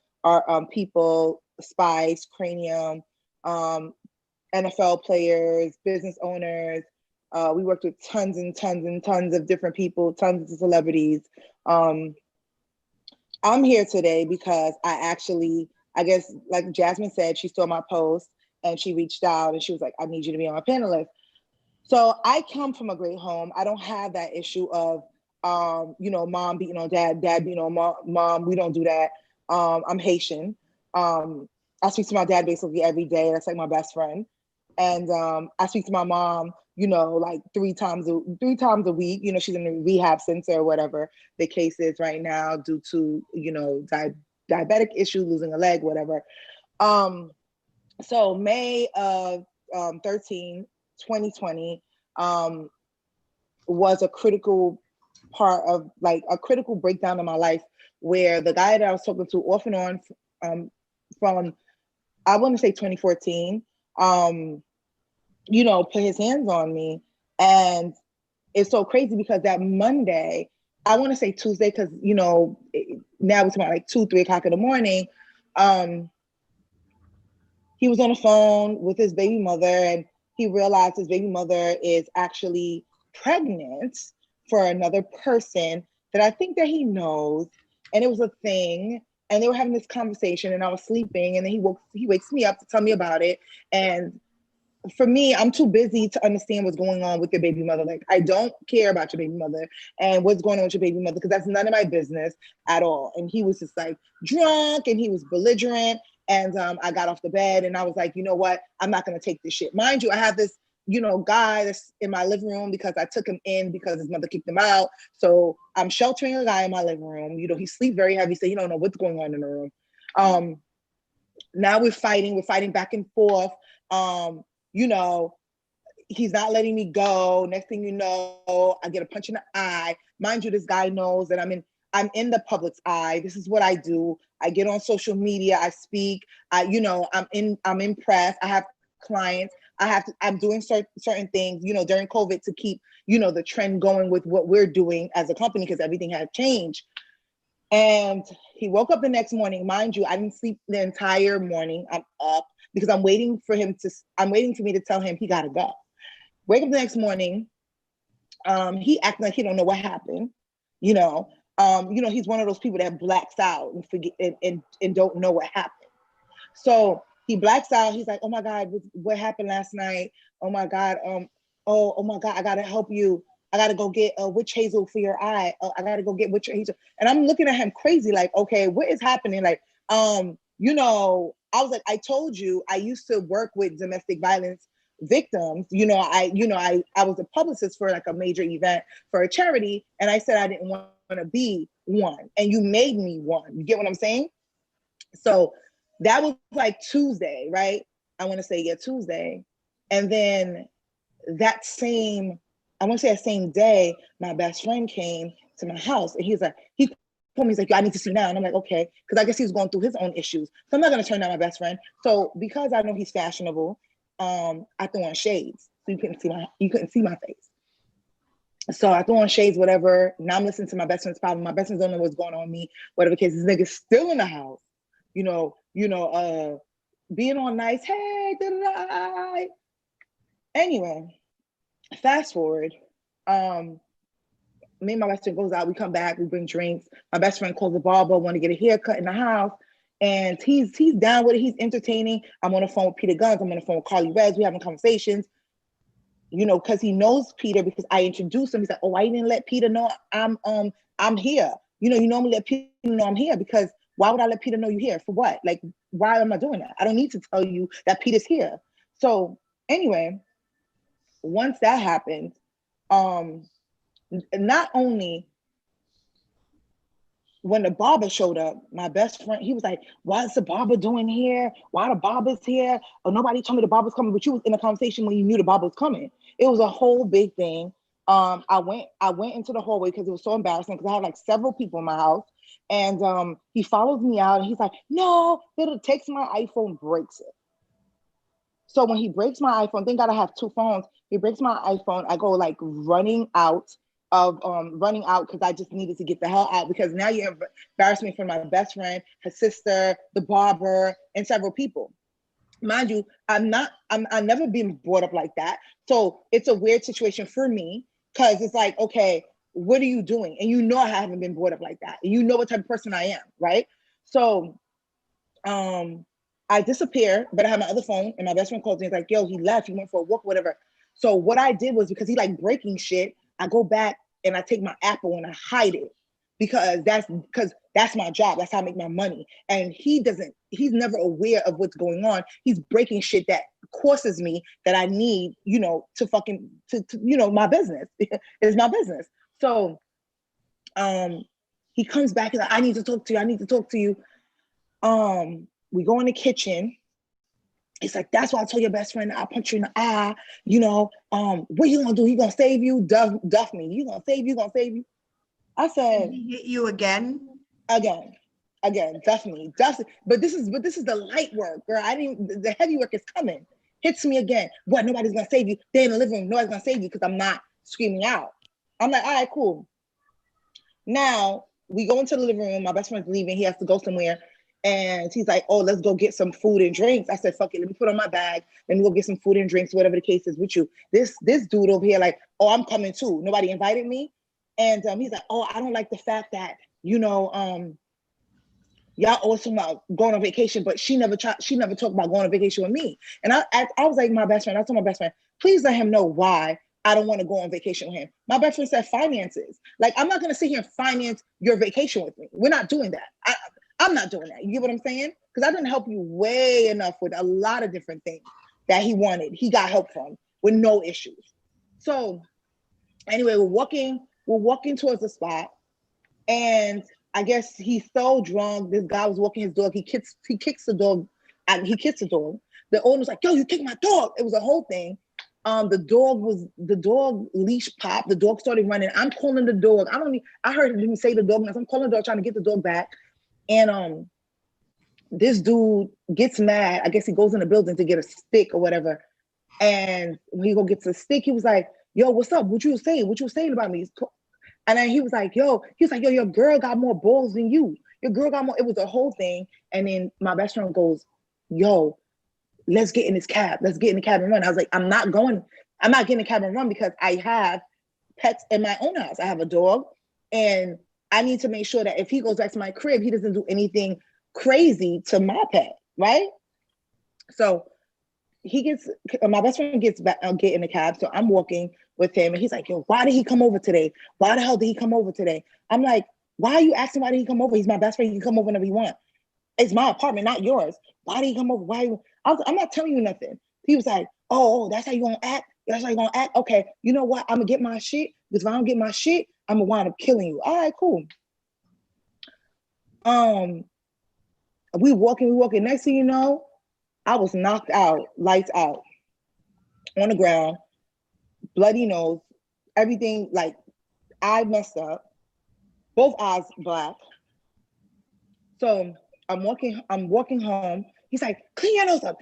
people, spies, Cranium, NFL players, business owners. We worked with tons and tons and tons of different people, tons of celebrities. I'm here today because I guess like Jasmine said, she saw my post and she reached out and she was like, I need you to be on my panel list. So I come from a great home. I don't have that issue of, mom beating on dad, dad beating on mom. We don't do that. I'm Haitian. I speak to my dad basically every day. That's like my best friend. And I speak to my mom, like three times a week. She's in a rehab center or whatever the case is right now due to, diabetic issue, losing a leg, whatever. So May of 2020 was a critical part of like a critical breakdown in my life, where the guy that I was talking to off and on from I want to say 2014, put his hands on me. And it's so crazy because that Monday, I want to say Tuesday, because now it's about like 2-3 o'clock in the morning. He was on the phone with his baby mother, and he realized his baby mother is actually pregnant for another person that I think that he knows. And it was a thing. And they were having this conversation and I was sleeping, and then he wakes me up to tell me about it. And for me, I'm too busy to understand what's going on with your baby mother. Like, I don't care about your baby mother and what's going on with your baby mother, because that's none of my business at all. And he was just like drunk and he was belligerent. And I got off the bed and I was like, you know what? I'm not going to take this shit. Mind you, I have this, guy that's in my living room because I took him in because his mother kicked him out. So I'm sheltering a guy in my living room. He sleeps very heavy, so you don't know what's going on in the room. Now we're fighting back and forth. He's not letting me go. Next thing you know, I get a punch in the eye. Mind you, this guy knows that I'm in the public's eye. This is what I do. I get on social media. I speak. I'm in press. I have clients. I'm doing certain things, you know, during COVID to keep, you know, the trend going with what we're doing as a company because everything had changed. And he woke up the next morning. Mind you, I didn't sleep the entire morning. I'm up because I'm waiting for me to tell him he gotta go. Wake up the next morning. He acting like he don't know what happened. You know, he's one of those people that blacks out and forget and don't know what happened. So he blacks out. He's like, oh my God, what happened last night? Oh my God. Oh my God, I gotta help you. I gotta go get witch hazel for your eye. I gotta go get witch hazel. And I'm looking at him crazy, like, okay, what is happening? Like, you know, I was like, I told you, I used to work with domestic violence victims. I was a publicist for like a major event for a charity, and I said I didn't want to be one, and you made me one. You get what I'm saying? So that was like Tuesday, right? I want to say, yeah, Tuesday. And then that same day, my best friend came to my house, and he told me, he's like, I need to see now. And I'm like, okay, because I guess he was going through his own issues. So I'm not going to turn down my best friend. So because I know he's fashionable, I threw on shades, so you couldn't see my face. So I threw on shades, whatever. Now I'm listening to my best friend's problem. My best friend don't know what's going on with me, whatever the case. This nigga's still in the house, being all nice. Hey, da-da-da. Anyway, fast forward. Me and my best friend goes out. We come back. We bring drinks. My best friend calls the barber. Want to get a haircut in the house. And he's down with it. He's entertaining. I'm on the phone with Peter Guns. I'm on the phone with Carly Reds. We having conversations, because he knows Peter because I introduced him. He's like, oh, I didn't let Peter know I'm here. You normally let Peter know I'm here because why would I let Peter know you're here? For what? Like, why am I doing that? I don't need to tell you that Peter's here. So anyway, once that happened, not only when the barber showed up, my best friend, he was like, what's the barber doing here? Why the barber's here? Oh, nobody told me the barber's coming, but you was in a conversation when you knew the barber was coming. It was a whole big thing. I went into the hallway because it was so embarrassing because I had like several people in my house. And he follows me out and he's like, no, it takes my iPhone, breaks it. So when he breaks my iPhone, thank God I have two phones. He breaks my iPhone. I go like running out because I just needed to get the hell out because now you embarrassed me in front of my best friend, her sister, the barber, and several people. Mind you, I've never been brought up like that. So it's a weird situation for me because it's like, okay, what are you doing? And I haven't been brought up like that. And what type of person I am, right? So I disappear, but I have my other phone and my best friend calls me. He's like, yo, he left, he went for a walk, whatever. So what I did was because he like breaking shit, I go back and I take my Apple and I hide it because that's my job. That's how I make my money. And he's never aware of what's going on. He's breaking shit that costs me that I need, to my business. It's my business. So he comes back and like, I need to talk to you. We go in the kitchen. It's like, that's why I told your best friend I'll punch you in the eye. What you gonna do? He gonna save you? Duff me. You gonna save you? I said, did he hit you again? Again, duff me. But this is the light work, girl. The heavy work is coming. Hits me again. What? Nobody's gonna save you. They're in the living room. Nobody's gonna save you because I'm not screaming out. I'm like, all right, cool. Now we go into the living room. My best friend's leaving. He has to go somewhere. And he's like, oh, let's go get some food and drinks. I said, fuck it, let me put on my bag. Let me go get some food and drinks, whatever the case is with you. This dude over here, like, oh, I'm coming too. Nobody invited me. And he's like, oh, I don't like the fact that, y'all always talking about going on vacation, but she never talked about going on vacation with me. And I was like, I told my best friend, please let him know why I don't want to go on vacation with him. My best friend said finances. Like, I'm not going to sit here and finance your vacation with me. We're not doing that. I'm not doing that. You get what I'm saying? Because I didn't help you way enough with a lot of different things that he wanted. He got help from with no issues. So anyway, we're walking towards the spot. And I guess he's so drunk. This guy was walking his dog. He kicks the dog. He kicks the dog. The owner was like, yo, you kicked my dog. It was a whole thing. The dog leash popped. The dog started running. I'm calling the dog. I heard him say the dog. I'm calling the dog, trying to get the dog back. And this dude gets mad. I guess he goes in the building to get a stick or whatever. And when he go gets a stick, he was like, yo, what's up? What you saying? What you saying about me? And then he was like, yo, your girl got more balls than you. Your girl got more. It was a whole thing. And then my best friend goes, yo, let's get in this cab. Let's get in the cab and run. I was like, I'm not getting in the cab and run because I have pets in my own house. I have a dog, and I need to make sure that if he goes back to my crib, he doesn't do anything crazy to my pet, right? So my best friend gets back, get in the cab. So I'm walking with him, and he's like, yo, why did he come over today? Why the hell did he come over today? I'm like, why are you asking why did he come over? He's my best friend. He can come over whenever he wants. It's my apartment, not yours. Why did he come over? I'm not telling you nothing. He was like, oh, that's how you gonna act? That's how you gonna act? Okay, you know what? I'm gonna get my shit, because if I don't get my shit, I'm gonna wind up killing you. All right, cool. We walking. Next thing you know, I was knocked out, lights out, on the ground, bloody nose, everything, like I messed up, both eyes black. So I'm walking home. He's like, clean your nose up.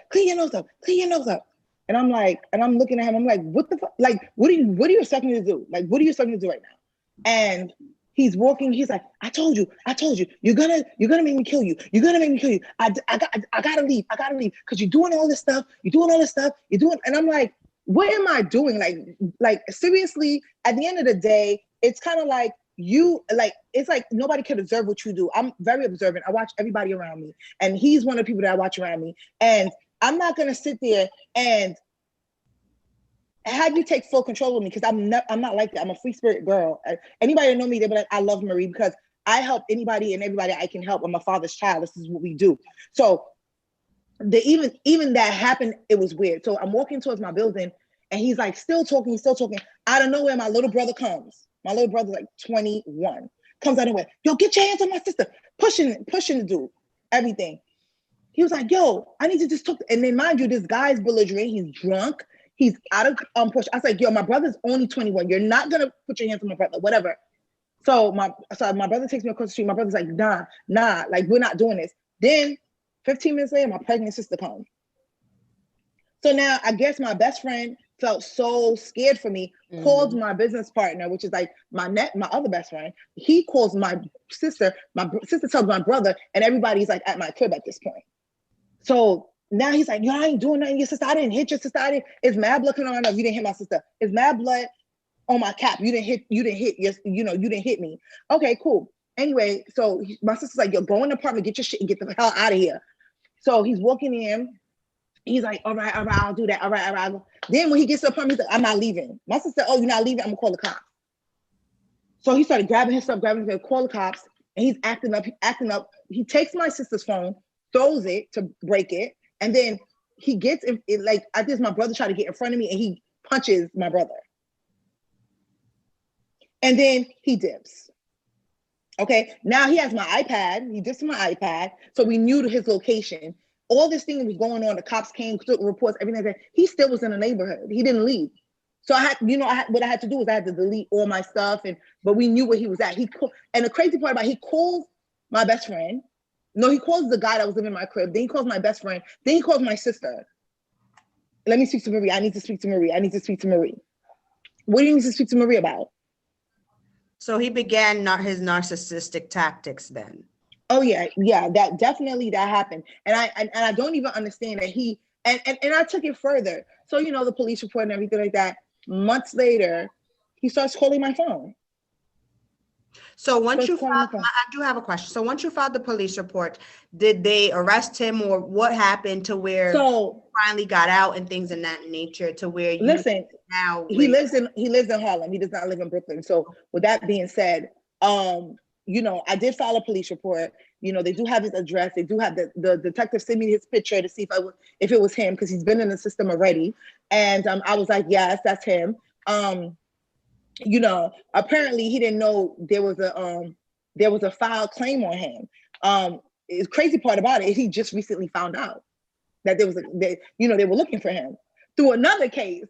And I'm like, I'm looking at him, I'm like, what the fuck? Like, what are you expecting me to do? Like, what are you expecting me to do right now? And he's walking, he's like, I told you, you're gonna make me kill you. I gotta leave, because you're doing all this stuff, and I'm like, what am I doing? Like seriously, at the end of the day, it's kind of like, it's like nobody can observe what you do. I'm very observant. I watch everybody around me, and he's one of the people that I watch around me. And I'm not gonna sit there and have you take full control of me, because I'm not like that. I'm a free spirit girl. Anybody that know me, they'll be like, I love Marie, because I help anybody and everybody I can help. I'm a father's child. This is what we do. So even that happened, it was weird. So I'm walking towards my building, and he's like still talking. Out of nowhere, my little brother comes. My little brother's like 21. Comes out of nowhere. Yo, get your hands on my sister. Pushing the dude. Everything. He was like, yo, I need to just talk. And then mind you, this guy's belligerent. He's drunk. He's out of push. I was like, yo, my brother's only 21. You're not gonna put your hands on my brother, whatever. So my brother takes me across the street. My brother's like, nah, like we're not doing this. Then 15 minutes later, my pregnant sister comes. So now I guess my best friend felt so scared for me, called my business partner, which is like my other best friend. He calls my sister tells my brother, and everybody's like at my crib at this point. So now he's like, yo, I ain't doing nothing. Your sister, I didn't hit your sister. It's mad blood coming on. No, you didn't hit my sister. It's mad blood on my cap. You didn't hit, you didn't hit me. Okay, cool. Anyway, so my sister's like, yo, go in the apartment, get your shit and get the hell out of here. So he's walking in. He's like, all right, I'll do that. All right. Then when he gets to the apartment, he's like, I'm not leaving. My sister said, oh, you're not leaving? I'm gonna call the cops. So he started grabbing his stuff, call the cops, and he's acting up. He takes my sister's phone, throws it to break it, and then he gets it, like, I guess my brother tried to get in front of me, and he punches my brother. And then he dips. Okay, now he has my iPad. He dips my iPad, so we knew his location. All this thing was going on. The cops came, took reports, everything like that. He still was in the neighborhood. He didn't leave. So what I had to do was I had to delete all my stuff, but we knew where he was at. And the crazy part about it, he calls my best friend. No, he calls the guy that was living in my crib. Then he calls my best friend. Then he calls my sister. Let me speak to Marie. I need to speak to Marie. What do you need to speak to Marie about? So he began his narcissistic tactics then. Oh yeah, that definitely happened, and I don't even understand that he and I took it further. So the police report and everything like that. Months later, he starts calling my phone. So once you filed, I do have a question. So once you filed the police report, did they arrest him, or what happened to where he finally got out and things in that nature to where you listen now? He lives in Harlem. He does not live in Brooklyn. So with that being said, I did file a police report. They do have his address. They do have the detective send me his picture to see if it was him, because he's been in the system already. And I was like, yes, that's him. Apparently he didn't know there was a filed claim on him. The crazy part about it is he just recently found out that they were looking for him through another case.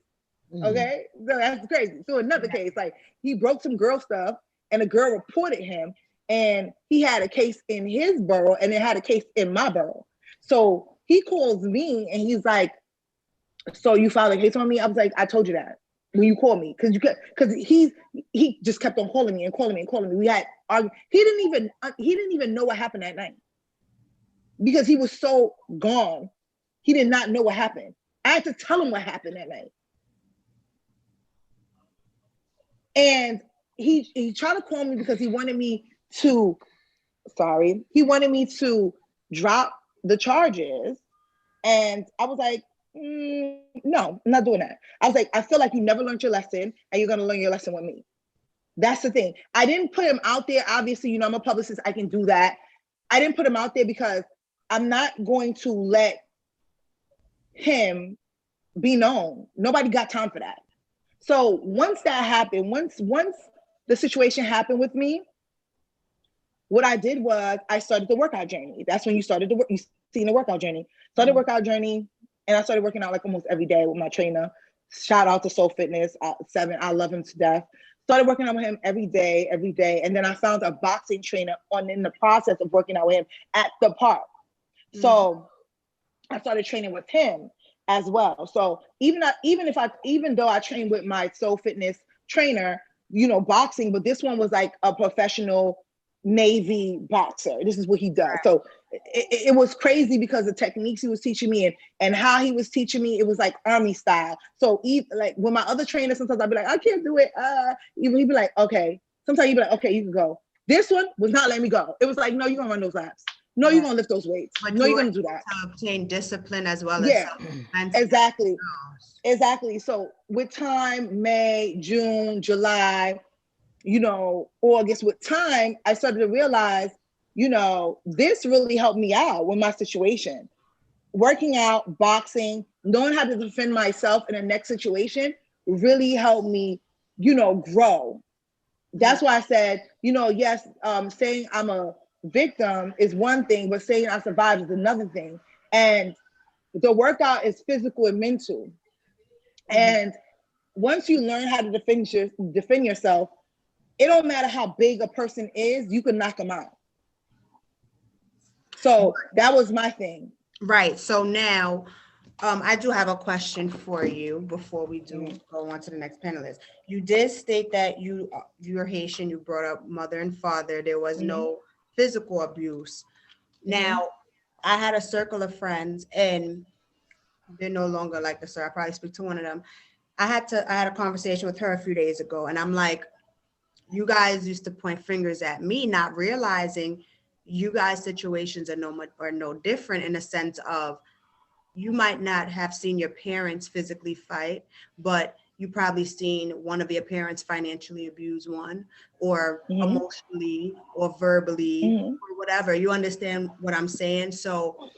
Okay, so that's crazy. Through another case, like he broke some girl stuff, and a girl reported him, and he had a case in his borough and it had a case in my borough. So he calls me and he's like, so you filed a case on me? I was like, I told you that when you called me, because he just kept on calling me and calling me and calling me. We had he didn't even know what happened that night because he was so gone. He did not know what happened. I had to tell him what happened that night. And he tried to call me because he wanted me to drop the charges. And I was like, no, I'm not doing that. I was like, I feel like you never learned your lesson and you're going to learn your lesson with me. That's the thing. I didn't put him out there. Obviously, you know, I'm a publicist. I can do that. I didn't put him out there because I'm not going to let him be known. Nobody got time for that. So once that happened, once the situation happened with me, what I did was I started the workout journey. That's when you started to work. You seen the workout journey. Started the workout journey, and I started working out like almost every day with my trainer. Shout out to Soul Fitness 7. I love him to death. Started working out with him every day, and then I found a boxing trainer in the process of working out with him at the park. So I started training with him as well. So even though I trained with my Soul Fitness trainer, you know, boxing, but this one was like a professional Navy boxer. This is what he does. So it was crazy because the techniques he was teaching me and how he was teaching me, it was like Army style. So like with my other trainer, sometimes I'd be like, I can't do it. He'd be like, okay. Sometimes he'd be like, okay, you can go. This one was not letting me go. It was like, no, you're gonna run those laps. No, you're gonna lift those weights. But no, you're gonna do that. To obtain discipline as well as exactly. So with time, May, June, July, you know, August, with time, I started to realize, you know, this really helped me out with my situation. Working out, boxing, knowing how to defend myself in the next situation really helped me, you know, grow. That's why I said, you know, yes, saying I'm a victim is one thing, but saying I survived is another thing. And the workout is physical and mental. And once you learn how to defend yourself, it don't matter how big a person is, you can knock them out. So that was my thing. Right. So now I do have a question for you before we do go on to the next panelist. You did state that you're Haitian, you brought up mother and father. There was no physical abuse. Now, I had a circle of friends and they're no longer like this, so I probably speak to one of them. I had a conversation with her a few days ago and I'm like, you guys used to point fingers at me, not realizing you guys' situations are no different in the sense of you might not have seen your parents physically fight, but you probably seen one of your parents financially abuse one or emotionally or verbally or whatever. You understand what I'm saying? So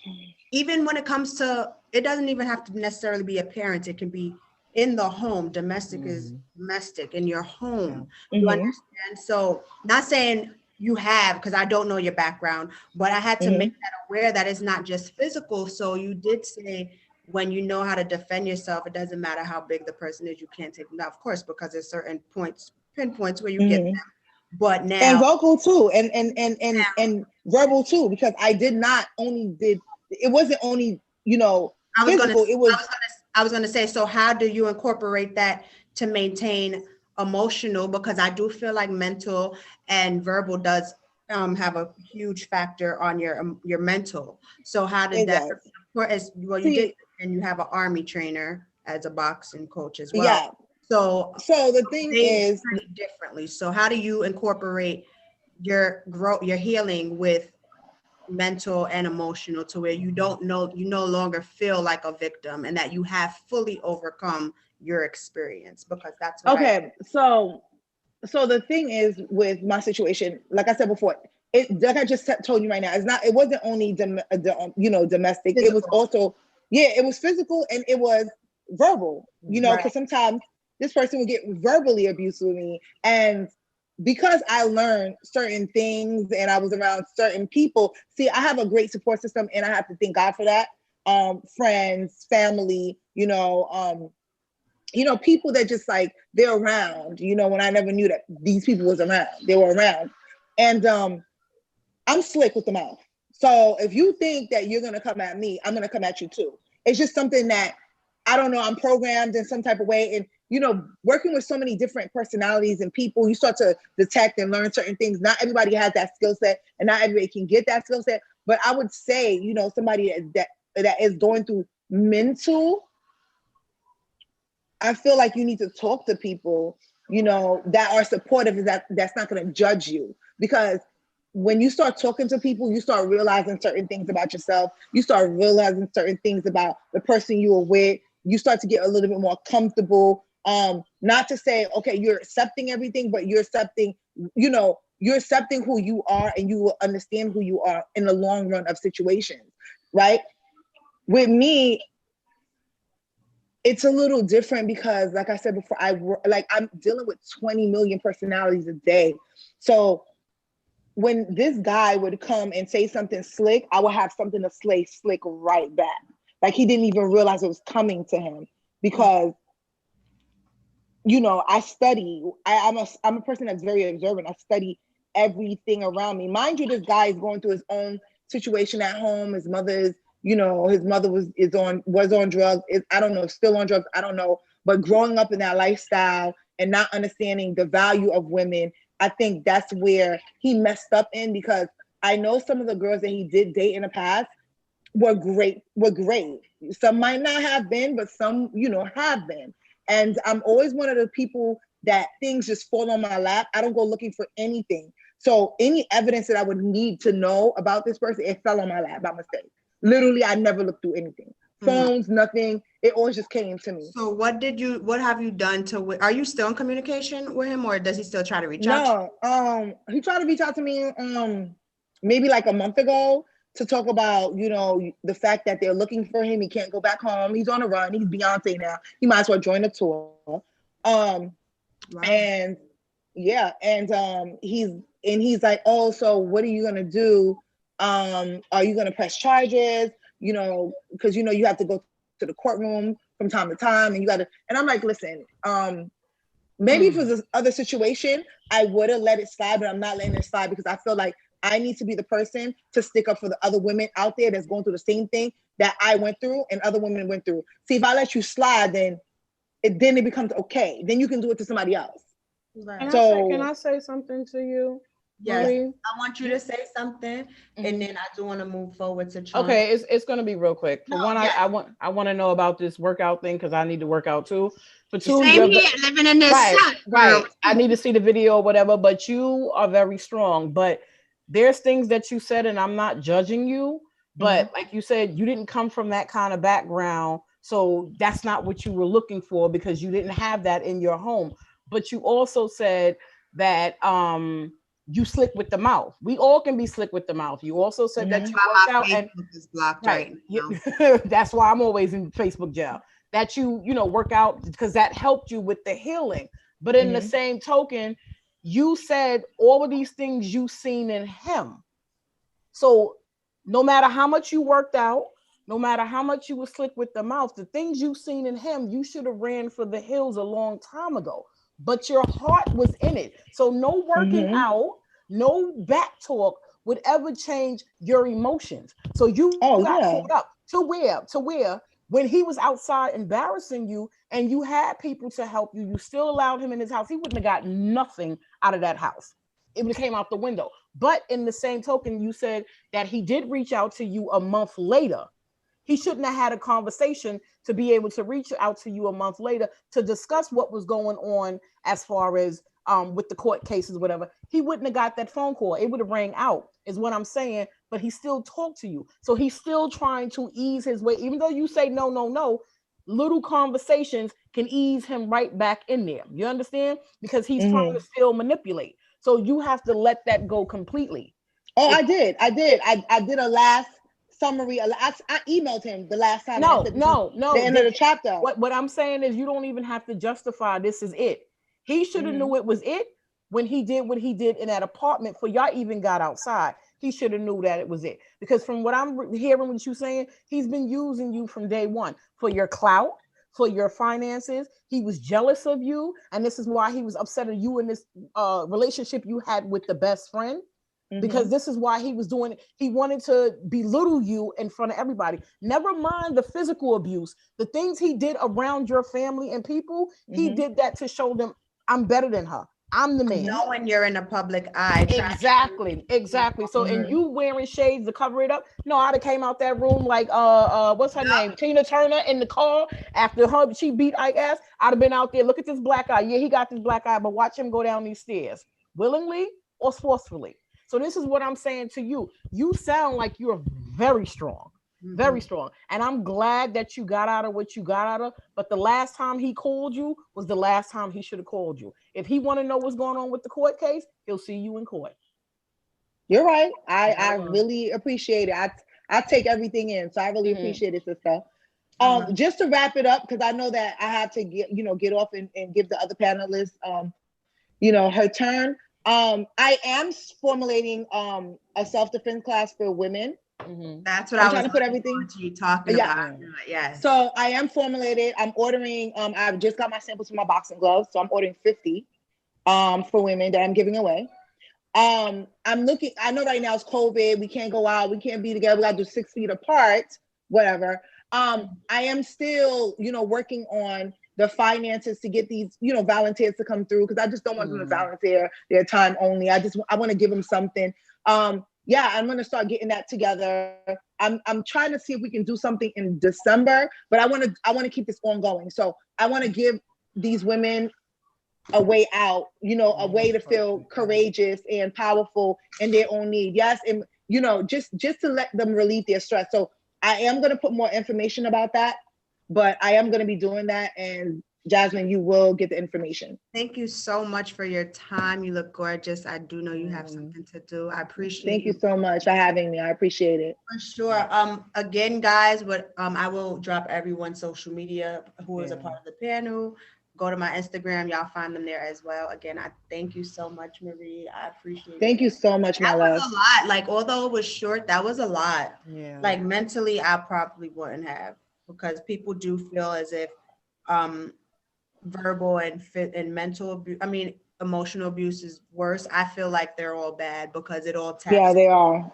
even when it comes to, it doesn't even have to necessarily be a parent. It can be in the home. Domestic is domestic in your home. You understand? So not saying you have, because I don't know your background, but I had to make that aware that it's not just physical. So you did say when you know how to defend yourself, it doesn't matter how big the person is, you can't take them down, of course, because there's certain pinpoints where you get them. But now and vocal too, and verbal too, because it wasn't only, you know, physical. I was gonna say, so how do you incorporate that to maintain emotional? Because I do feel like mental and verbal does have a huge factor on your mental. So how did that? Well, you did, and you have an Army trainer as a boxing coach as well. Yeah. So the thing is differently. So how do you incorporate your growth, your healing with mental and emotional to where you no longer feel like a victim and that you have fully overcome your experience? Because that's what so the thing is with my situation, like I said before, like I just told you right now, it wasn't only domestic. Physical. It was also it was physical and it was verbal, you know, because sometimes this person would get verbally abusive with me, and because I learned certain things and I was around certain people, see, I have a great support system and I have to thank God for that. Friends, family, people that just like, they're around, when I never knew that these people was around, they were around. And I'm slick with the mouth. So if you think that you're gonna come at me, I'm gonna come at you too. It's just something that I don't know, I'm programmed in some type of way. And working with so many different personalities and people, you start to detect and learn certain things. Not everybody has that skill set, and not everybody can get that skill set. But I would say, somebody that is going through mental, I feel like you need to talk to people, that are supportive, that's not going to judge you. Because when you start talking to people, you start realizing certain things about yourself. You start realizing certain things about the person you are with. You start to get a little bit more comfortable. Not to say, okay, you're accepting everything, but you're accepting, you're accepting who you are, and you will understand who you are in the long run of situations, right? With me, it's a little different because, like I said before, I'm dealing with 20 million personalities a day. So when this guy would come and say something slick, I would have something to say slick right back. Like he didn't even realize it was coming to him because, I study. I'm a person that's very observant. I study everything around me. Mind you, this guy is going through his own situation at home. His mother was on drugs. I don't know, still on drugs. I don't know. But growing up in that lifestyle and not understanding the value of women, I think that's where he messed up in, because I know some of the girls that he did date in the past were great. Some might not have been, but some, have been. And I'm always one of the people that things just fall on my lap. I don't go looking for anything. So any evidence that I would need to know about this person, it fell on my lap by mistake. Literally, I never looked through anything. Phones, nothing. It always just came to me. So what have you done are you still in communication with him, or does he still try to reach out? No, he tried to reach out to me maybe like a month ago to talk about, the fact that they're looking for him. He can't go back home. He's on a run. He's Beyonce now. He might as well join the tour. Wow. And yeah, and he's like, oh, so what are you gonna do? Are you gonna press charges? Because you have to go to the courtroom from time to time, and and I'm like, listen, maybe if it was this other situation, I would have let it slide, but I'm not letting it slide because I feel like I need to be the person to stick up for the other women out there that's going through the same thing that I went through and other women went through. See, if I let you slide, then it becomes okay. Then you can do it to somebody else. Right. Can I say something to you? Yes, Marie? I want you to say something, and then I do want to move forward to Chauncey. Okay, it's going to be real quick. For one, yes. I want to know about this workout thing because I need to work out too. For two, same here, living in this right. I need to see the video or whatever. But you are very strong. But there's things that you said, and I'm not judging you. But like you said, you didn't come from that kind of background, so that's not what you were looking for because you didn't have that in your home. But you also said that you slick with the mouth. We all can be slick with the mouth. You also said that you work out and is blocked right now. That's why I'm always in Facebook jail. That you work out because that helped you with the healing. But in the same token, you said all of these things you've seen in him. So no matter how much you worked out, no matter how much you were slick with the mouth, the things you've seen in him, you should have ran for the hills a long time ago. But your heart was in it. So no working out, no back talk would ever change your emotions. So you got caught up to where when he was outside embarrassing you and you had people to help you, you still allowed him in his house. He wouldn't have got nothing out of that house. It would have came out the window. But in the same token, you said that he did reach out to you a month later. He shouldn't have had a conversation to be able to reach out to you a month later to discuss what was going on as far as with the court cases, whatever. He wouldn't have got that phone call. It would have rang out, is what I'm saying. But he still talked to you. So he's still trying to ease his way. Even though you say no, little conversations can ease him right back in there. You understand? Because he's trying to still manipulate. So you have to let that go completely. Oh, I did a last summary. I emailed him the last time. No. The end of the chapter. What I'm saying is you don't even have to justify this is it. He should have knew it was it when he did what he did in that apartment before y'all even got outside. He should have knew that it was it. Because from what I'm hearing what you're saying, he's been using you from day one for your clout, for your finances. He was jealous of you, and this is why he was upset at you in this relationship you had with the best friend. Because this is why he was doing it. He wanted to belittle you in front of everybody. Never mind the physical abuse, the things he did around your family and people, he did that to show them, I'm better than her. I'm the man. Knowing you're in a public eye. Exactly. So, and you wearing shades to cover it up. No, I'd have came out that room like what's her name? Tina Turner in the car after her she beat Ike ass. I'd have been out there. Look at this black eye. Yeah, he got this black eye, but watch him go down these stairs willingly or forcefully. So this is what I'm saying to you. You sound like you're very strong, very strong. And I'm glad that you got out of what you got out of. But the last time he called you was the last time he should have called you. If he want to know what's going on with the court case, he'll see you in court. You're right. I really appreciate it. I take everything in. So I really appreciate it, sister. Just to wrap it up, because I know that I have to get off and give the other panelists her turn. I am formulating a self-defense class for women. That's what I'm trying to put everything you talking about. Yes. So I am formulated. I'm ordering. I've just got my samples for my boxing gloves, so I'm ordering 50 for women that I'm giving away. I'm looking. I know right now it's COVID. We can't go out. We can't be together. We got to do 6 feet apart. Whatever. I am still, working on the finances to get these, volunteers to come through, because I just don't want them to volunteer their time only. I want to give them something. I'm going to start getting that together. I'm trying to see if we can do something in December, but I want to keep this ongoing. So I want to give these women a way out, a way to feel courageous and powerful in their own need. Yes, and just to let them relieve their stress. So I am going to put more information about that. But I am going to be doing that, and Jasmine, you will get the information. Thank you so much for your time. You look gorgeous. I do know you have something to do. I appreciate Thank you so much for having me. I appreciate it. For sure. Again, guys, I will drop everyone's social media who is a part of the panel. Go to my Instagram. Y'all find them there as well. Again, I thank you so much, Marie. I appreciate it. Thank you so much, my love. That was a lot. Like, although it was short, that was a lot. Yeah. Like, mentally, I probably wouldn't have. Because people do feel as if verbal and mental abuse, emotional abuse is worse. I feel like they're all bad because it all taps. Yeah, they are.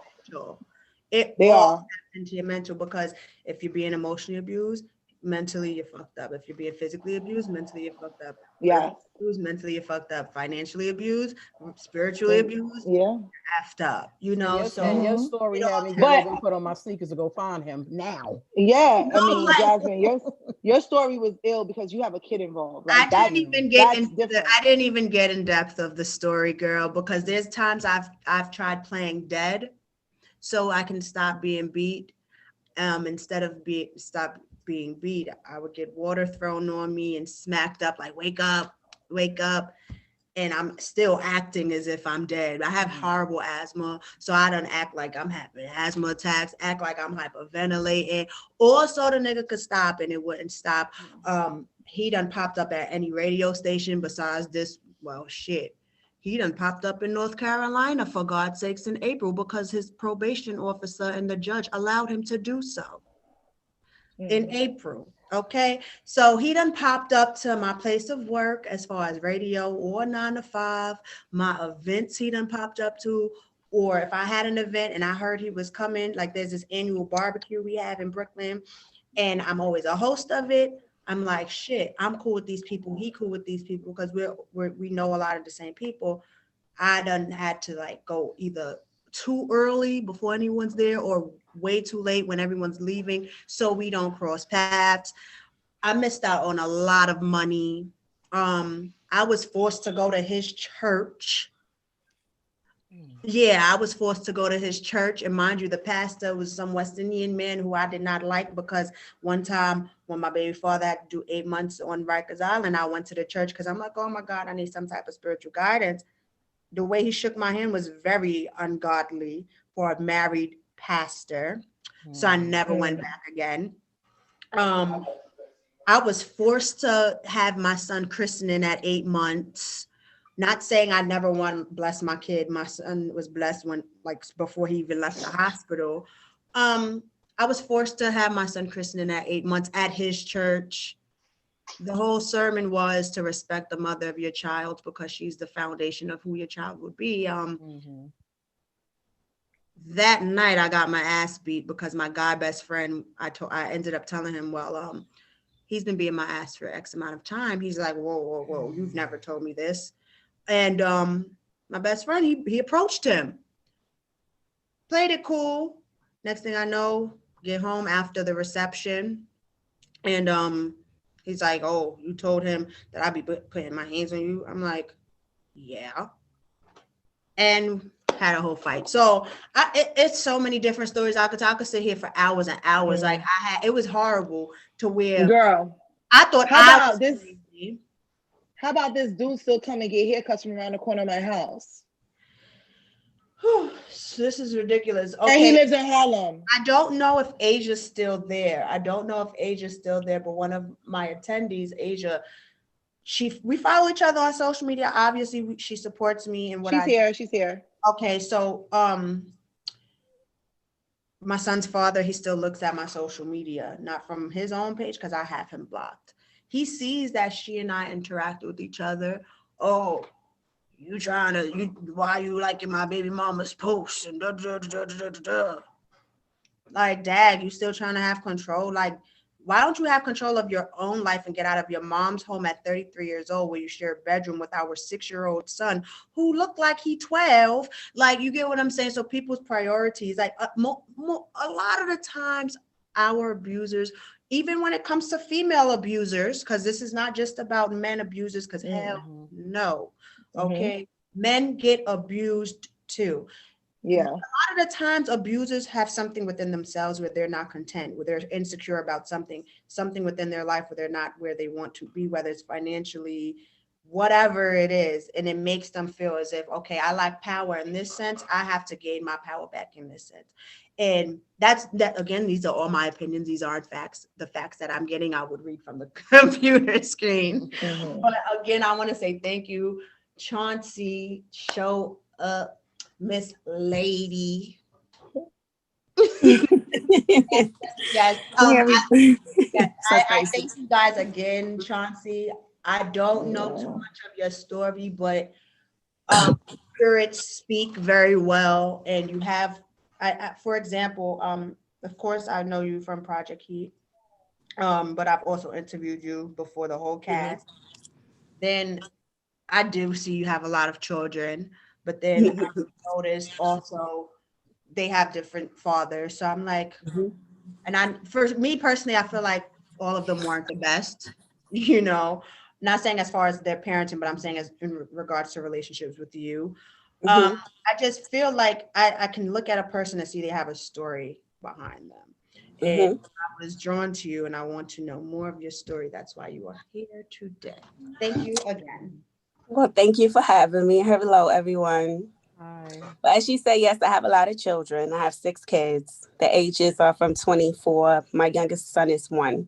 They all taps into your mental, because if you're being emotionally abused, mentally you're fucked up. If you're being physically abused, mentally you're fucked up. Yeah. Mentally you're fucked up. Financially abused, spiritually abused. Yeah. Effed up. And your story had me go put on my sneakers to go find him now. Yeah, Jasmine, your story was ill because you have a kid involved. Like, I didn't even get in depth of the story, girl, because there's times I've tried playing dead so I can stop being beat. Instead of stop being beat, I would get water thrown on me and smacked up, like, wake up. And I'm still acting as if I'm dead. I have horrible asthma, so I don't act like I'm having asthma attacks, act like I'm hyperventilating. Also, the nigga could stop and it wouldn't stop. He done popped up at any radio station besides this. Well, shit. He done popped up in North Carolina, for God's sakes, in April, because his probation officer and the judge allowed him to do so. In April. Okay, so he done popped up to my place of work as far as radio or 9 to 5, my events he done popped up to, or if I had an event and I heard he was coming, like there's this annual barbecue we have in Brooklyn, and I'm always a host of it. I'm like, shit, I'm cool with these people. He cool with these people because we know a lot of the same people. I done had to like go either too early before anyone's there or way too late when everyone's leaving so we don't cross paths. I missed out on a lot of money. I was forced to go to his church. Yeah, I was forced to go to his church. And mind you, the pastor was some West Indian man who I did not like, because one time when my baby father had to do 8 months on Rikers Island, I went to the church because I'm like, oh my God, I need some type of spiritual guidance. The way he shook my hand was very ungodly for a married pastor. So I never went back again. I was forced to have my son christening at 8 months. Not saying I never want to bless my kid. My son was blessed before he even left the hospital. I was forced to have my son christening at 8 months at his church. the whole sermon was to respect the mother of your child because she's the foundation of who your child would be. That night I got my ass beat because my guy best friend, I ended up telling him, well, he's been beating my ass for X amount of time. He's like, whoa, you've never told me this. And my best friend, he approached him, played it cool. Next thing I know, get home after the reception, and he's like, oh, you told him that I'd be putting my hands on you? I'm like, yeah. And had a whole fight. So it's so many different stories I could sit here for hours and hours. Like it was horrible to where, girl, I thought how about this dude still come and get haircuts from around the corner of my house? So this is ridiculous. Okay. And he lives in Harlem. I don't know if Asia's still there. But one of my attendees, Asia, we follow each other on social media. Obviously, she supports me and what She's here. Okay, so my son's father, he still looks at my social media, not from his own page because I have him blocked. He sees that she and I interact with each other. Oh, why you liking my baby mama's posts and like, dad, you still trying to have control? Like, why don't you have control of your own life and get out of your mom's home at 33 years old where you share a bedroom with our 6-year-old son who looked like he 12? Like, you get what I'm saying? So people's priorities, like a lot of the times our abusers, even when it comes to female abusers, because this is not just about men abusers, because hell no. Okay. Men get abused too. Yeah. A lot of the times abusers have something within themselves where they're not content, where they're insecure about something within their life where they're not where they want to be, whether it's financially, whatever it is. And it makes them feel as if, okay, I lack power in this sense. I have to gain my power back in this sense. And that again, these are all my opinions. These aren't facts. The facts that I'm getting, I would read from the computer screen. But again, I want to say thank you, Chauncey. Show up, Miss Lady. Yes. I thank you guys again, Chauncey. I don't know too much of your story, but spirits speak very well, and you have, for example, of course, I know you from Project Heat, but I've also interviewed you before the whole cast. Then I do see you have a lot of children, but then I noticed also they have different fathers. So I'm like, and for me personally, I feel like all of them weren't the best, not saying as far as their parenting, but I'm saying as in regards to relationships with you. I just feel like I can look at a person and see they have a story behind them. And I was drawn to you and I want to know more of your story. That's why you are here today. Thank you again. Well, thank you for having me. Hello, everyone. Hi. But as she said, yes, I have a lot of children. I have 6 kids. The ages are from 24. My youngest son is 1.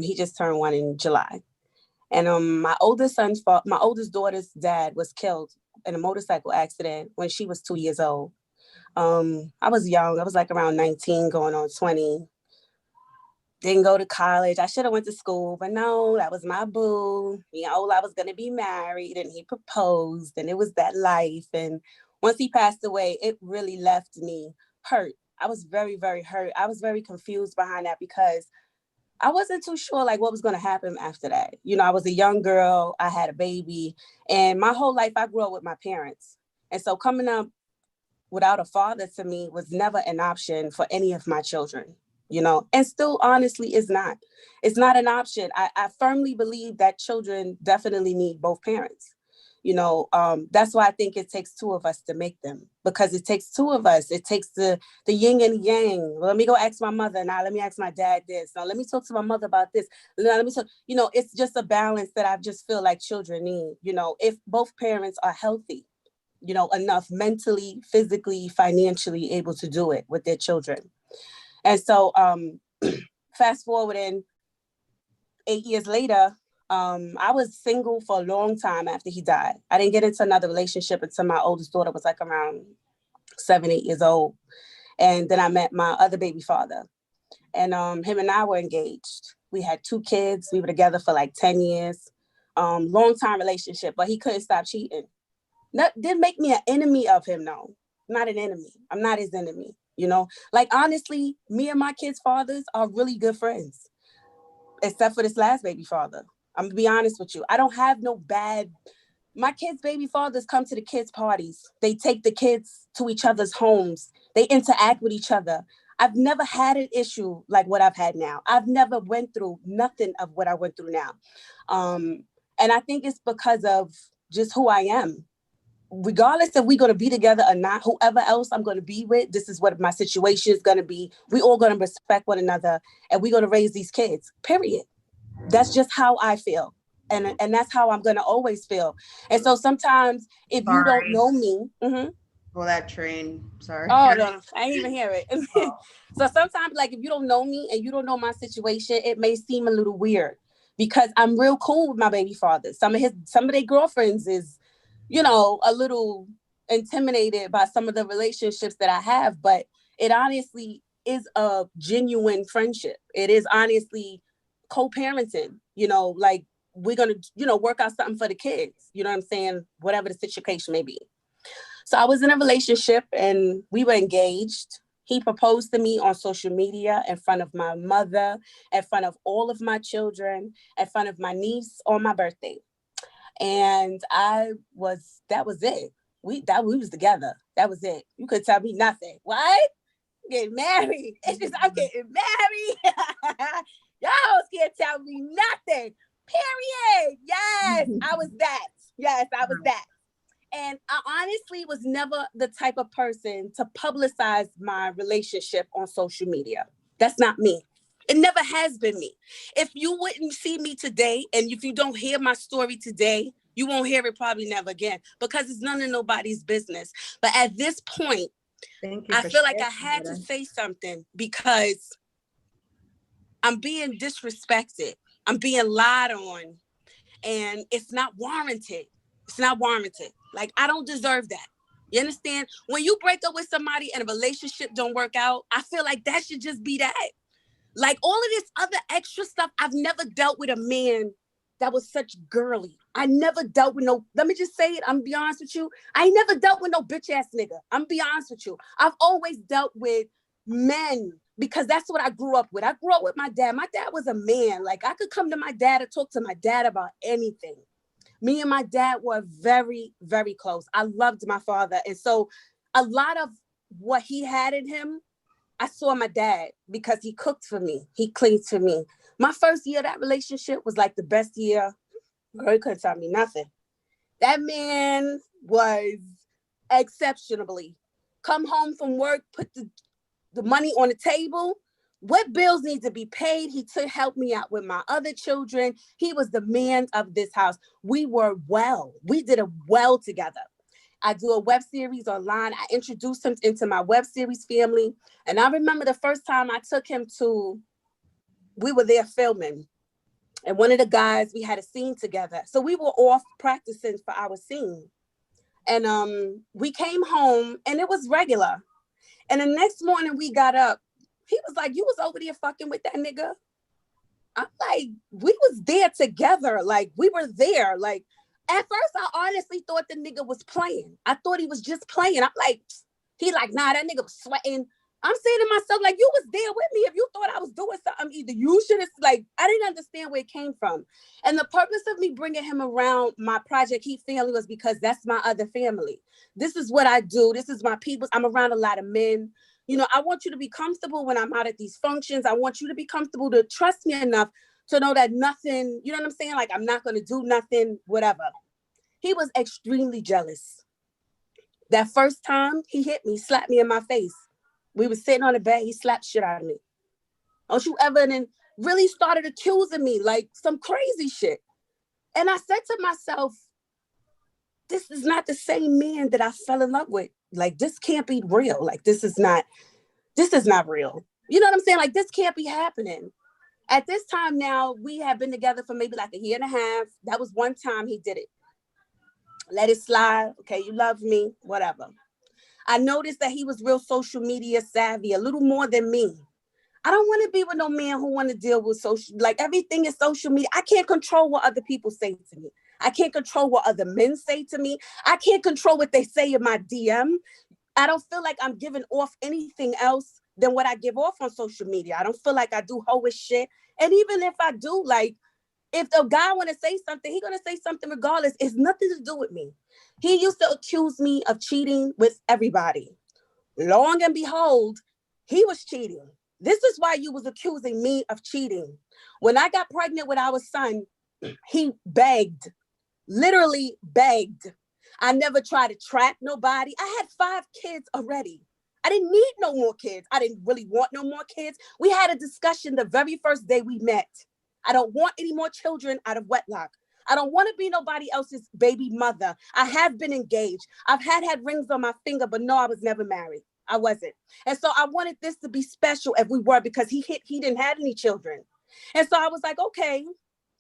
He just turned 1 in July. And my oldest daughter's dad was killed in a motorcycle accident when she was 2 years old. I was young. I was like around 19 going on 20. Didn't go to college. I should have went to school, but no, that was my boo. I was going to be married and he proposed and it was that life. And once he passed away, it really left me hurt. I was very, very hurt. I was very confused behind that because I wasn't too sure like what was going to happen after that. I was a young girl. I had a baby and my whole life I grew up with my parents. And so coming up without a father to me was never an option for any of my children. And still honestly is not. It's not an option. I firmly believe that children definitely need both parents. That's why I think it takes 2 of us to make them, because it takes 2 of us. It takes the yin and yang. Well, let me go ask my mother. Now let me ask my dad this. Now let me talk to my mother about this. Now let me talk, it's just a balance that I just feel like children need, if both parents are healthy, enough mentally, physically, financially able to do it with their children. And so fast forwarding 8 years later, I was single for a long time after he died. I didn't get into another relationship until my oldest daughter was like around 7, 8 years old. And then I met my other baby father. And him and I were engaged. We had 2 kids. We were together for like 10 years. Long time relationship, but he couldn't stop cheating. That didn't make me an enemy of him, no. Not an enemy. I'm not his enemy, you know? Like, honestly, me and my kids' fathers are really good friends, except for this last baby father. I'm gonna be honest with you. I don't have no bad... My kids' baby fathers come to the kids' parties. They take the kids to each other's homes. They interact with each other. I've never had an issue like what I've had now. I've never went through nothing of what I went through now. And I think it's because of just who I am. Regardless if we're going to be together or not, whoever else I'm going to be with, this is what my situation is going to be. We all going to respect one another, and we're going to raise these kids, period. That's just how I feel. And that's how I'm going to always feel. And so sometimes if you don't know me. Well, that train, sorry. Oh, no, I didn't even hear it. So sometimes, like, if you don't know me and you don't know my situation, it may seem a little weird because I'm real cool with my baby father. Some of their girlfriends is, you know, a little intimidated by some of the relationships that I have, but it honestly is a genuine friendship. It is honestly co-parenting, you know, like we're going to, you know, work out something for the kids, you know what I'm saying? Whatever the situation may be. So I was in a relationship and we were engaged. He proposed to me on social media in front of my mother, in front of all of my children, in front of my niece on my birthday. And that was it. We was together. That was it. You could tell me nothing. What? Getting married. It's just, I'm getting married. Y'all can't tell me nothing. Period. Yes, I was that. Yes, I was that. And I honestly was never the type of person to publicize my relationship on social media. That's not me. It never has been me. If you wouldn't see me today, and if you don't hear my story today, you won't hear it probably never again because it's none of nobody's business. But at this point, I feel like I had to say something because I'm being disrespected. I'm being lied on, and it's not warranted. It's not warranted. Like, I don't deserve that. You understand? When you break up with somebody and a relationship don't work out, I feel like that should just be that. Like, all of this other extra stuff, I've never dealt with a man that was such girly. I never dealt with no, let me just say it, I'm gonna be honest with you. I never dealt with no bitch ass nigga. I'm gonna be honest with you. I've always dealt with men because that's what I grew up with. I grew up with my dad. My dad was a man. Like, I could come to my dad and talk to my dad about anything. Me and my dad were very, very close. I loved my father. And so a lot of what he had in him, I saw my dad because he cooked for me. He cleaned for me. My first year of that relationship was like the best year. Girl, he couldn't tell me nothing. That man was exceptionally. Come home from work, put the money on the table. What bills need to be paid? He took help me out with my other children. He was the man of this house. We were well. We did it well together. I do a web series online. I introduced him into my web series family. And I remember the first time I took him we were there filming. And one of the guys, we had a scene together. So we were off practicing for our scene. And we came home and it was regular. And the next morning we got up. He was like, you was over there fucking with that nigga? I'm like, we was there together. Like, we were there. Like, at first, I honestly thought the nigga was playing. I thought he was just playing. I'm like, he like, nah, that nigga was sweating. I'm saying to myself, like, you was there with me. If you thought I was doing something, either you should have, like, I didn't understand where it came from. And the purpose of me bringing him around my Project Heat family was because that's my other family. This is what I do. This is my people. I'm around a lot of men. You know, I want you to be comfortable when I'm out at these functions. I want you to be comfortable to trust me enough to know that nothing, you know what I'm saying? Like, I'm not going to do nothing, whatever. He was extremely jealous. That first time he hit me, slapped me in my face. We were sitting on the bed. He slapped shit out of me. Don't you ever? And then really started accusing me like some crazy shit. And I said to myself, this is not the same man that I fell in love with. Like, this can't be real. Like, this is not real. You know what I'm saying? Like, this can't be happening. At this time now, we have been together for maybe like a year and a half. That was one time he did it. Let it slide. Okay, you love me, whatever. I noticed that he was real social media savvy, a little more than me. I don't want to be with no man who want to deal with social, like everything is social media. I can't control what other people say to me. I can't control what other men say to me. I can't control what they say in my DM. I don't feel like I'm giving off anything else than what I give off on social media. I don't feel like I do hoish shit. And even if I do, like, if the guy want to say something, he going to say something regardless. It's nothing to do with me. He used to accuse me of cheating with everybody. Long and behold, he was cheating. This is why you was accusing me of cheating. When I got pregnant with our son, he begged, literally begged. I never tried to trap nobody. I had 5 kids already. I didn't need no more kids. I didn't really want no more kids. We had a discussion the very first day we met. I don't want any more children out of wedlock. I don't want to be nobody else's baby mother. I have been engaged. I've had rings on my finger, but no, I was never married. I wasn't. And so I wanted this to be special if we were, because he didn't have any children. And so I was like, okay,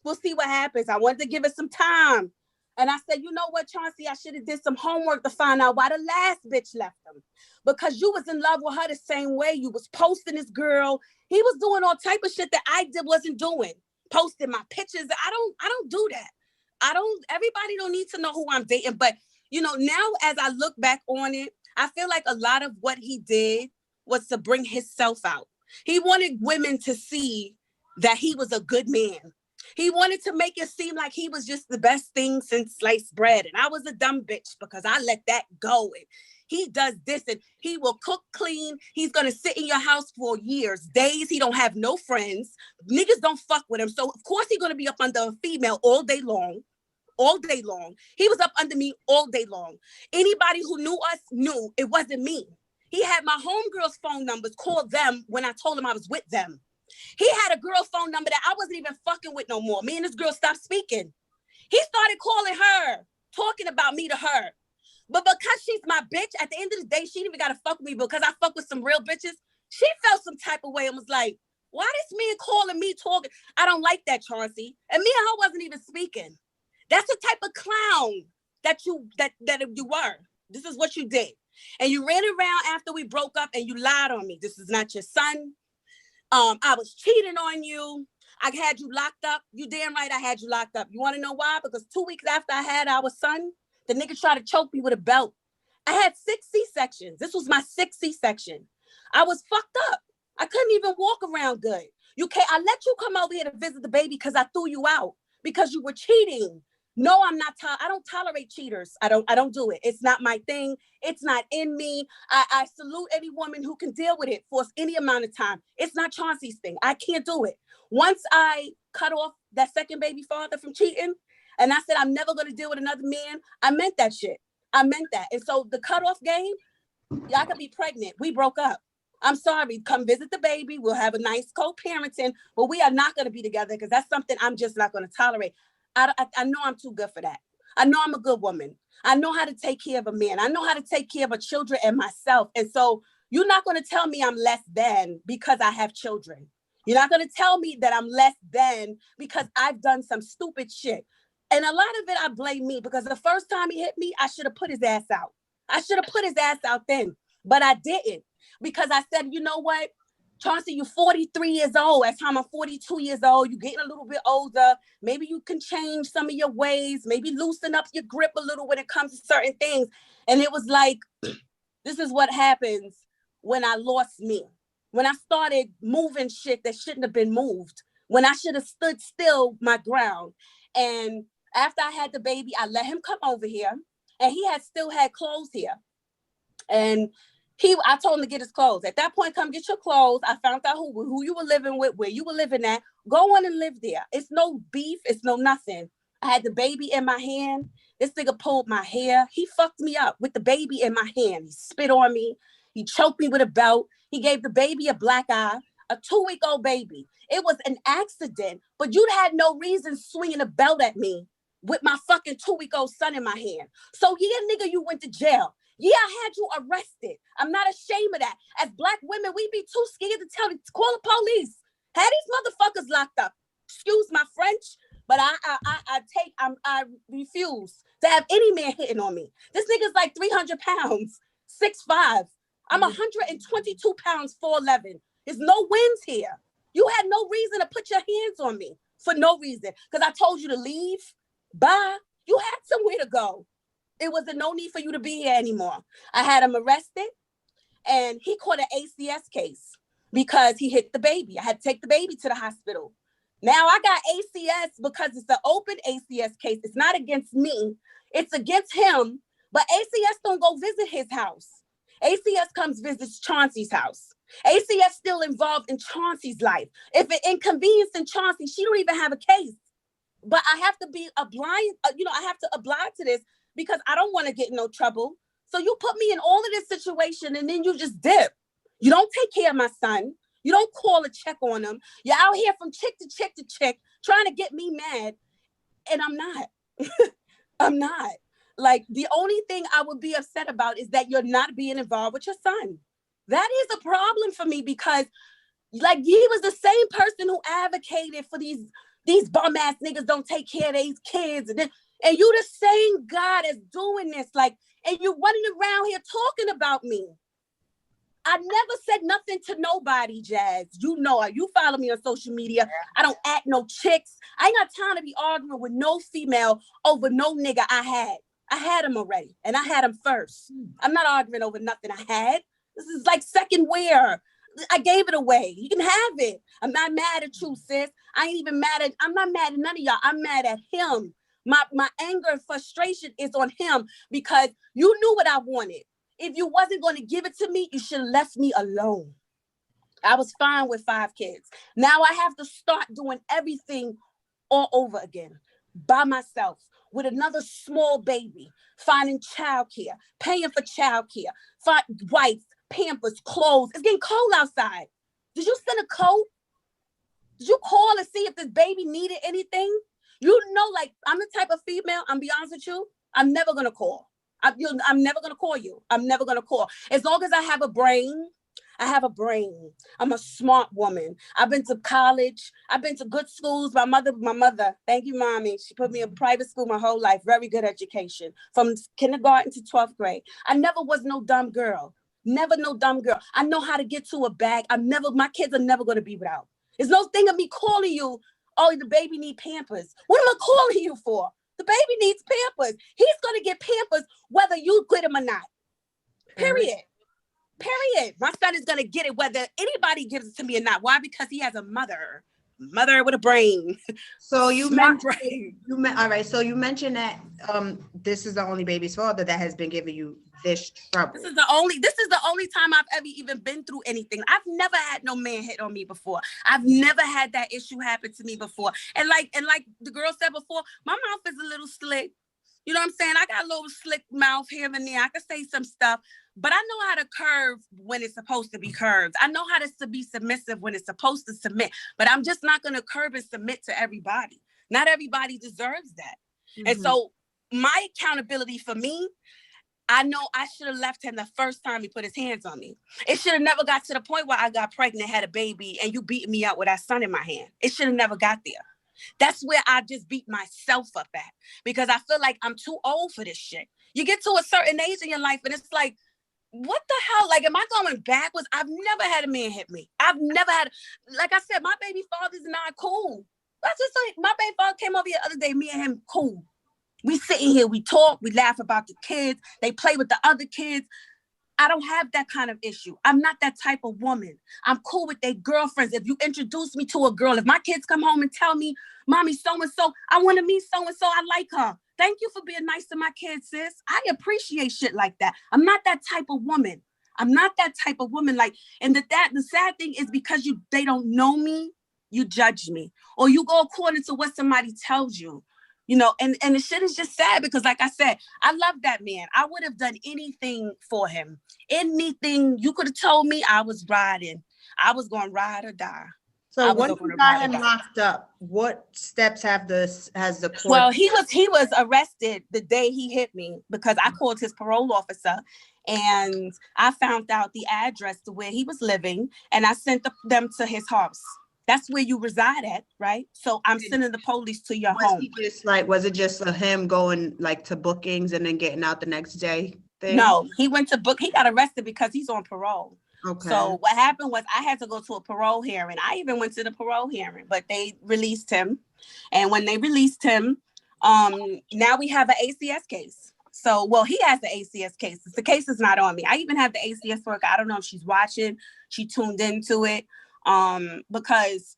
we'll see what happens. I wanted to give it some time. And I said, you know what, Chauncey, I should have did some homework to find out why the last bitch left him. Because you was in love with her the same way. You was posting this girl. He was doing all type of shit that I wasn't doing. Posting my pictures. I don't do that. Everybody don't need to know who I'm dating. But, you know, now as I look back on it, I feel like a lot of what he did was to bring himself out. He wanted women to see that he was a good man. He wanted to make it seem like he was just the best thing since sliced bread. And I was a dumb bitch because I let that go. And he does this and he will cook clean. He's going to sit in your house for years, days. He don't have no friends. Niggas don't fuck with him. So of course he's going to be up under a female all day long. All day long. He was up under me all day long. Anybody who knew us knew it wasn't me. He had my homegirls' phone numbers, called them when I told him I was with them. He had a girl phone number that I wasn't even fucking with no more. Me and this girl stopped speaking. He started calling her, talking about me to her. But because she's my bitch, at the end of the day, she didn't even gotta fuck with me because I fuck with some real bitches. She felt some type of way and was like, why this man calling me, talking? I don't like that, Chauncey. And me and her wasn't even speaking. That's the type of clown that you were. This is what you did. And you ran around after we broke up and you lied on me. This is not your son. I was cheating on you. I had you locked up. You damn right I had you locked up. You want to know why? Because 2 weeks after I had our son, the nigga tried to choke me with a belt. I had 6 C-sections. This was my 6th C-section. I was fucked up. I couldn't even walk around good. I let you come over here to visit the baby because I threw you out because you were cheating. No, I'm not. I don't tolerate cheaters. I don't do it. It's not my thing. It's not in me. I salute any woman who can deal with it for any amount of time. It's not Chauncey's thing. I can't do it. Once I cut off that second baby father from cheating, and I said I'm never going to deal with another man, I meant that shit. I meant that. And so the cutoff game, y'all could be pregnant. We broke up. I'm sorry. Come visit the baby. We'll have a nice co-parenting, but we are not going to be together because that's something I'm just not going to tolerate. I know I'm too good for that. I know I'm a good woman. I know how to take care of a man. I know how to take care of my children and myself. And so you're not going to tell me I'm less than because I have children. You're not going to tell me that I'm less than because I've done some stupid shit. And a lot of it, I blame me because the first time he hit me, I should have put his ass out. I should have put his ass out then, but I didn't because I said, you know what? Chauncey, you're 43 years old. At the time I'm 42 years old. You're getting a little bit older. Maybe you can change some of your ways. Maybe loosen up your grip a little when it comes to certain things. And it was like, this is what happens when I lost me. When I started moving shit that shouldn't have been moved. When I should have stood still my ground. And after I had the baby, I let him come over here. And he still had clothes here. And I told him to get his clothes. At that point, come get your clothes. I found out who you were living with, where you were living at. Go on and live there. It's no beef. It's no nothing. I had the baby in my hand. This nigga pulled my hair. He fucked me up with the baby in my hand. He spit on me. He choked me with a belt. He gave the baby a black eye, a 2-week-old baby. It was an accident, but you'd had no reason swinging a belt at me with my fucking 2-week-old son in my hand. So yeah, nigga, you went to jail. Yeah, I had you arrested. I'm not ashamed of that. As Black women, we be too scared to call the police. Have these motherfuckers locked up. Excuse my French, but I refuse to have any man hitting on me. This nigga's like 300 pounds, 6'5". I'm 122 pounds, 4'11". There's no wins here. You had no reason to put your hands on me for no reason. Because I told you to leave. Bye. You had somewhere to go. It was no need for you to be here anymore. I had him arrested, and he caught an ACS case because he hit the baby. I had to take the baby to the hospital. Now I got ACS because it's an open ACS case. It's not against me. It's against him. But ACS don't go visit his house. ACS comes visits Chauncey's house. ACS still involved in Chauncey's life. If it inconvenienced Chauncey, she don't even have a case. But I have to be obliged, I have to oblige to this because I don't want to get in no trouble. So you put me in all of this situation and then you just dip. You don't take care of my son. You don't call a check on him. You're out here from chick to chick to chick trying to get me mad. And I'm not. I'm not. Like, the only thing I would be upset about is that you're not being involved with your son. That is a problem for me because, like, he was the same person who advocated for these bum ass niggas don't take care of these kids. And you the same guy that's doing this. Like, and you running around here talking about me. I never said nothing to nobody, Jazz. You know, you follow me on social media. I don't act no chicks. I ain't got time to be arguing with no female over no nigga I had. I had him already, and I had him first. I'm not arguing over nothing I had. This is like second wear. I gave it away. You can have it. I'm not mad at you, sis. I'm not mad at none of y'all. I'm mad at him. My anger and frustration is on him because you knew what I wanted. If you wasn't going to give it to me, you should have left me alone. I was fine with 5 kids. Now I have to start doing everything all over again by myself with another small baby, finding childcare, paying for childcare, wipes, Pampers, clothes. It's getting cold outside. Did you send a coat? Did you call and see if this baby needed anything? You know, like, I'm the type of female, I'm be honest with you, I'm never going to call. I'm never going to call you. I'm never going to call. As long as I have a brain, I have a brain. I'm a smart woman. I've been to college. I've been to good schools. My mother, thank you, mommy. She put me in private school my whole life. Very good education from kindergarten to 12th grade. I never was no dumb girl. Never no dumb girl. I know how to get to a bag. My kids are never going to be without. There's no thing of me calling you, oh, the baby need Pampers. What am I calling you for? The baby needs Pampers. He's going to get Pampers whether you quit him or not. Period. Period. My son is going to get it whether anybody gives it to me or not. Why? Because he has a mother with a brain. So you mentioned, all right. So you mentioned that this is the only baby's father that has been giving you this trouble. This is the only time I've ever even been through anything. I've never had no man hit on me before. I've never had that issue happen to me before. And like the girl said before, my mouth is a little slick. You know what I'm saying? I got a little slick mouth here and there. I can say some stuff, but I know how to curve when it's supposed to be curved. I know how to be submissive when it's supposed to submit, but I'm just not going to curve and submit to everybody. Not everybody deserves that. Mm-hmm. And so my accountability for me, I know I should have left him the first time he put his hands on me. It should have never got to the point where I got pregnant, had a baby, and you beat me out with that son in my hand. It should have never got there. That's where I just beat myself up at because I feel like I'm too old for this shit. You get to a certain age in your life and it's like, what the hell? Like, am I going backwards? I've never had a man hit me. I've never had, like I said, my baby father's not cool. That's just like, my baby father came over here the other day, me and him, cool. We sitting here, we talk, we laugh about the kids. They play with the other kids. I don't have that kind of issue. I'm not that type of woman. I'm cool with their girlfriends. If you introduce me to a girl, if my kids come home and tell me, mommy, so-and-so, I want to meet so-and-so, I like her. Thank you for being nice to my kids, sis. I appreciate shit like that. I'm not that type of woman. I'm not that type of woman. Like, and the sad thing is because they don't know me, you judge me. Or you go according to what somebody tells you. You know, and the shit is just sad because, like I said, I love that man. I would have done anything for him. Anything you could have told me, I was riding. I was going to ride or die. So once you got him locked up, what steps has the court? Well, he was arrested the day he hit me because I called his parole officer and I found out the address to where he was living and I sent them to his house. That's where you reside at, right? So I'm sending the police to your home. Was it just him going like to bookings and then getting out the next day thing? No, he went to book. He got arrested because he's on parole. Okay. So what happened was I had to go to a parole hearing. I even went to the parole hearing, but they released him. And when they released him, now we have an ACS case. So, well, he has the ACS case. The case is not on me. I even have the ACS worker. I don't know if she's watching. She tuned into it because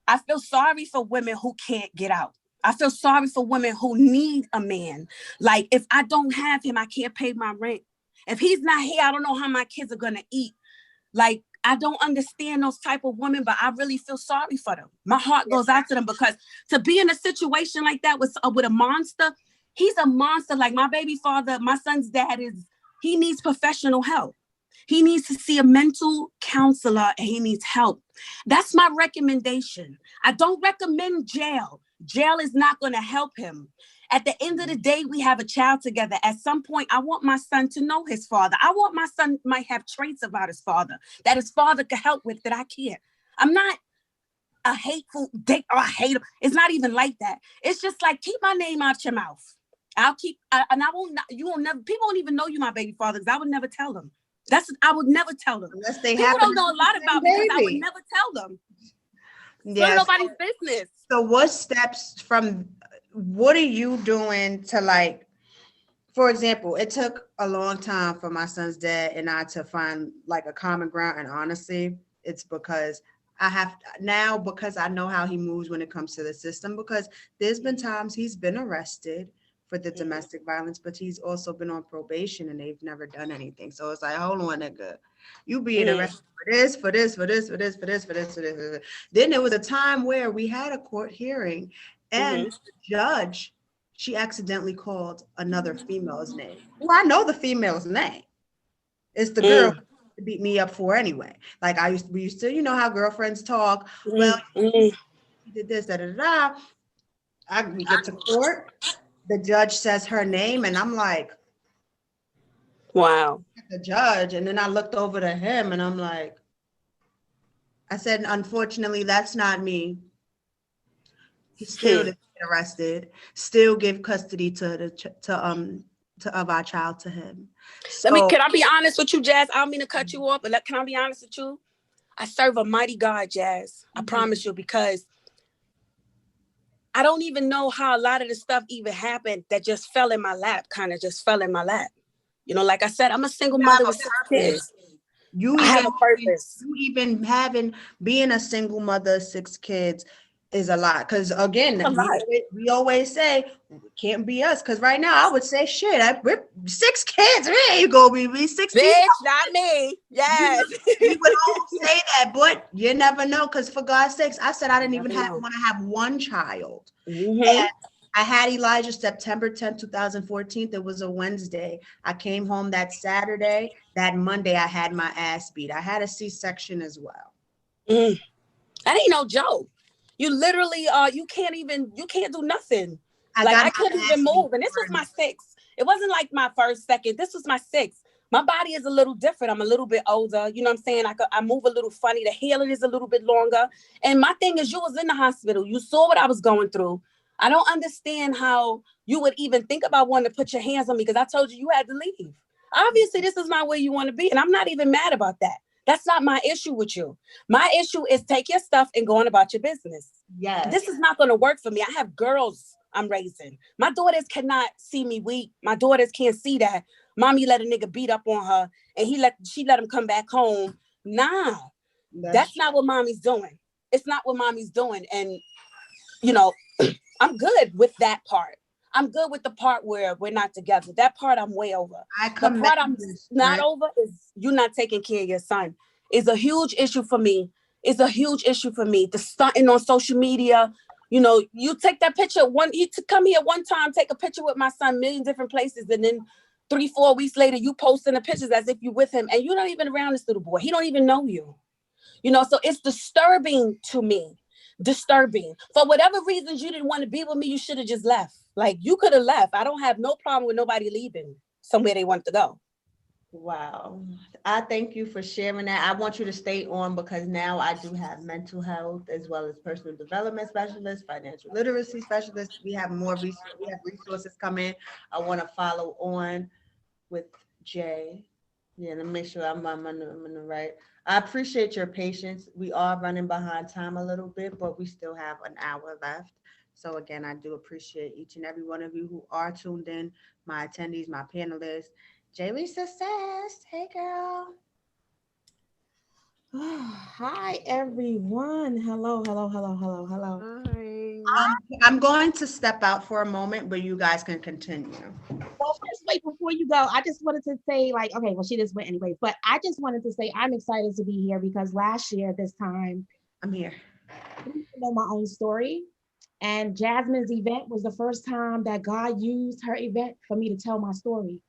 I feel sorry for women who can't get out. I feel sorry for women who need a man. Like, if I don't have him, I can't pay my rent. If he's not here, I don't know how my kids are going to eat. Like, I don't understand those type of women, but I really feel sorry for them. My heart goes out to them because to be in a situation like that with a monster, he's a monster. Like my baby father, my son's dad he needs professional help. He needs to see a mental counselor and he needs help. That's my recommendation. I don't recommend jail. Jail is not going to help him. At the end of the day, we have a child together. At some point, I want my son to know his father. I want my son might have traits about his father that his father could help with that I can't. I'm not a hateful date or I hate him. It's not even like that. It's just like, keep my name out your mouth. You will never, people won't even know you my baby father because I would never tell them. I would never tell them. Unless they people don't know a lot about me because I would never tell them. Yes. It's nobody's business. So what are you doing to, like, for example, it took a long time for my son's dad and I to find like a common ground. And honestly, it's because because I know how he moves when it comes to the system, because there's been times he's been arrested for the domestic violence, but he's also been on probation and they've never done anything. So it's like, hold on, nigga, you being arrested for this. Then there was a time where we had a court hearing and the judge, she accidentally called another female's name. Well, I know the female's name. It's the girl who beat me up for anyway. Like we used to, you know how girlfriends talk. Well, he did this, we get to court. The judge says her name and I'm like, wow. The judge. And then I looked over to him and I'm like, I said, unfortunately, that's not me. He still didn't get arrested, still give custody of our child to him. Can I be honest with you, Jazz? I don't mean to cut you off, but can I be honest with you? I serve a mighty God, Jazz. I promise you, because I don't even know how a lot of the stuff even happened that just fell in my lap, You know, like I said, I'm a single mother with 6 kids. Have a purpose. Being a single mother, 6 kids is a lot. Because again, we always say, it can't be us. Because right now I would say, shit, we're 6 kids. There you go, baby. 16. Bitch, not me. Yes. We would all say that, but you never know. Because for God's sakes, I said I didn't even want to have one child. And I had Elijah September 10th, 2014. It was a Wednesday. I came home that Saturday. That Monday, I had my ass beat. I had a C-section as well. That ain't no joke. You literally, you can't do nothing. I couldn't even move. And this was my 6th. It wasn't like my first, second. This was my 6th. My body is a little different. I'm a little bit older. You know what I'm saying? I move a little funny. The healing is a little bit longer. And my thing is, you was in the hospital. You saw what I was going through. I don't understand how you would even think about wanting to put your hands on me because I told you had to leave. Obviously, this is not where you want to be. And I'm not even mad about that. That's not my issue with you. My issue is take your stuff and go on about your business. Yes. This is not going to work for me. I have girls I'm raising. My daughters cannot see me weak. My daughters can't see that mommy let a nigga beat up on her and she let him come back home. Nah, that's not what mommy's doing. It's not what mommy's doing. And, you know, I'm good with that part. I'm good with the part where we're not together. That part I'm way over. The part I'm not over is you not taking care of your son. It's a huge issue for me. The stunting on social media. You know, you take that picture. You come here one time, take a picture with my son, million different places, and then 3-4 weeks later, you posting the pictures as if you're with him, and you're not even around this little boy. He don't even know you. You know, so it's disturbing to me. Disturbing. For whatever reasons you didn't want to be with me, you should have just left. Like, you could have left. I don't have no problem with nobody leaving somewhere they want to go. Wow. I thank you for sharing that. I want you to stay on because now I do have mental health as well as personal development specialists, financial literacy specialists. We have resources come in. I want to follow on with Jay. Yeah, let me make sure I'm in the right. I appreciate your patience. We are running behind time a little bit, but we still have an hour left. So again, I do appreciate each and every one of you who are tuned in, my attendees, my panelists. J. Lisa says, hey girl. Hi, everyone. Hello, hello, hello, hello, hello. Hi. I'm going to step out for a moment, but you guys can continue. Well, first, wait, before you go, I just wanted to say, like, okay, well, she just went anyway, but I just wanted to say I'm excited to be here because last year, this time, I'm here. I didn't know my own story. And Jasmine's event was the first time that God used her event for me to tell my story.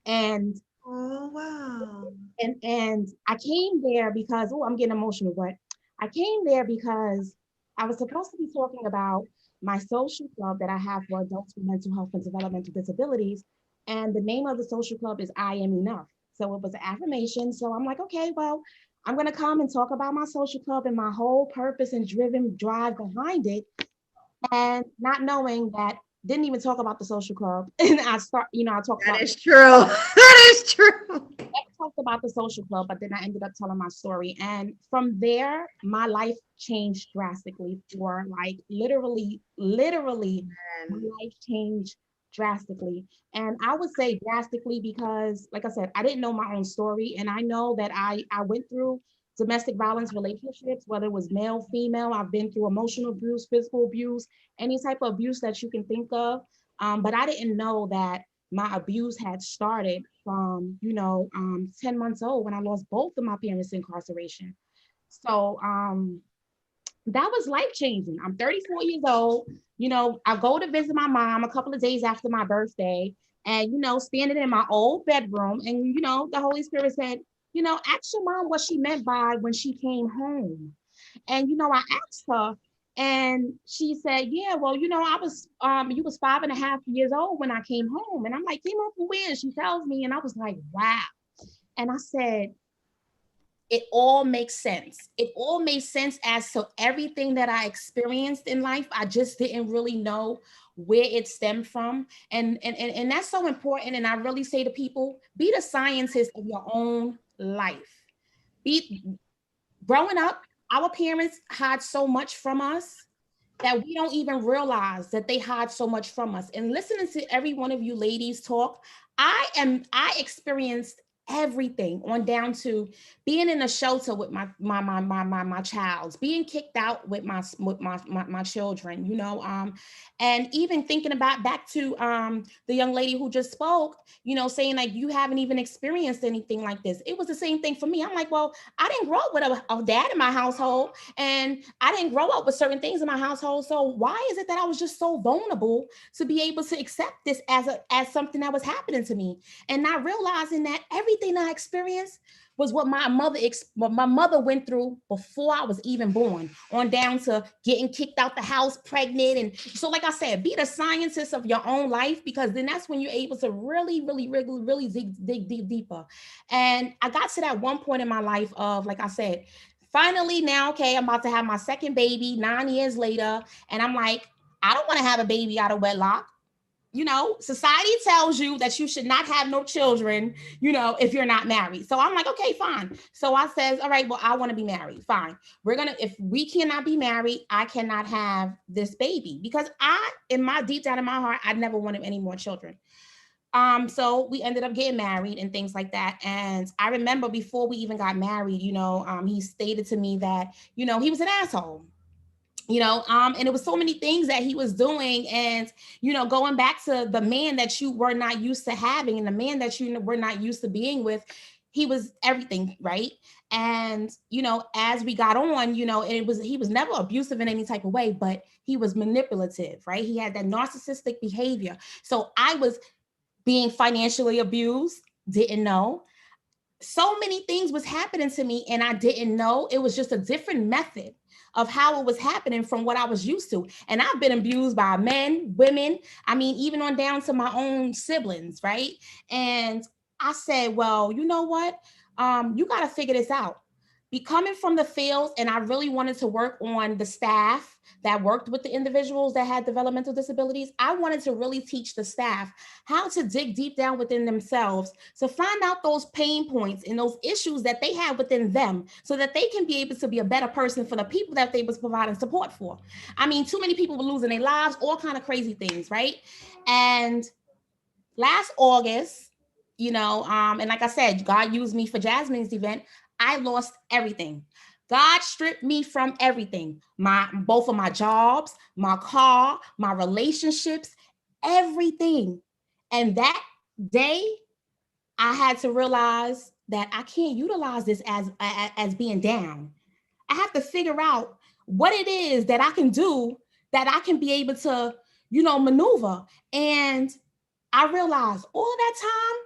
And Oh, wow. and I came there because I'm getting emotional, but I came there because I was supposed to be talking about my social club that I have for adults with mental health and developmental disabilities. And the name of the social club is I Am Enough. So it was an affirmation. So I'm like, okay, well, I'm going to come and talk about my social club and my whole purpose and driven drive behind it. And not knowing that, didn't even talk about the social club. And I talked That about is true. That is true. talked about the social club, but then I ended up telling my story. And from there, my life changed drastically for like literally, my And life changed drastically. And I would say drastically because, like I said, I didn't know my own story. And I know that I went through domestic violence relationships, whether it was male, female. I've been through emotional abuse, physical abuse, any type of abuse that you can think of. But I didn't know that my abuse had started from 10 months old when I lost both of my parents to incarceration. So that was life changing. I'm 34 years old. I go to visit my mom a couple of days after my birthday, and standing in my old bedroom, and the Holy Spirit said, ask your mom what she meant by when she came home. And I asked her, and she said, "Yeah, well, I was you was 5.5 years old when I came home." And I'm like, "Came home from where?" She tells me, and I was like, "Wow." And I said, it all makes sense. It all made sense as to everything that I experienced in life. I just didn't really know where it stemmed from. And that's so important. And I really say to people, be the scientist of your own life. Be growing up, our parents hide so much from us that we don't even realize that they hide so much from us. And listening to every one of you ladies talk, I experienced everything on down to being in a shelter with my child, being kicked out with my children, and even thinking about back to the young lady who just spoke, saying like you haven't even experienced anything like this. It was the same thing for me. I'm like, well, I didn't grow up with a dad in my household, and I didn't grow up with certain things in my household. So why is it that I was just so vulnerable to be able to accept this as something that was happening to me, and not realizing that everything I experienced was what my mother went through before I was even born, on down to getting kicked out the house, pregnant. And so, like I said, be the scientist of your own life, because then that's when you're able to really dig deeper. And I got to that one point in my life of, like I said, finally now, okay, I'm about to have my second baby 9 years later. And I'm like, I don't want to have a baby out of wedlock. Society tells you that you should not have no children, if you're not married. So I'm like, okay, fine. So I says, all right, well, I want to be married. Fine. If we cannot be married, I cannot have this baby, because deep down in my heart, I never wanted any more children. So we ended up getting married and things like that. And I remember before we even got married, he stated to me that, he was an asshole. And it was so many things that he was doing, and going back to the man that you were not used to having and the man that you were not used to being with, he was everything, right? And as we got on, he was never abusive in any type of way, but he was manipulative, right? He had that narcissistic behavior. So I was being financially abused, didn't know. So many things was happening to me, and I didn't know. It was just a different method of how it was happening from what I was used to. And I've been abused by men, women, I mean, even on down to my own siblings, right? And I said, well, you know what? You got to figure this out, coming from the field, and I really wanted to work on the staff that worked with the individuals that had developmental disabilities. I wanted to really teach the staff how to dig deep down within themselves to find out those pain points and those issues that they have within them so that they can be able to be a better person for the people that they was providing support for. I mean, too many people were losing their lives, all kind of crazy things, right? And last August, and like I said, God used me for Jasmine's event. I lost everything. God stripped me from everything. Both of my jobs, my car, my relationships, everything. And that day, I had to realize that I can't utilize this as being down. I have to figure out what it is that I can do that I can be able to, maneuver. And I realized all of that time,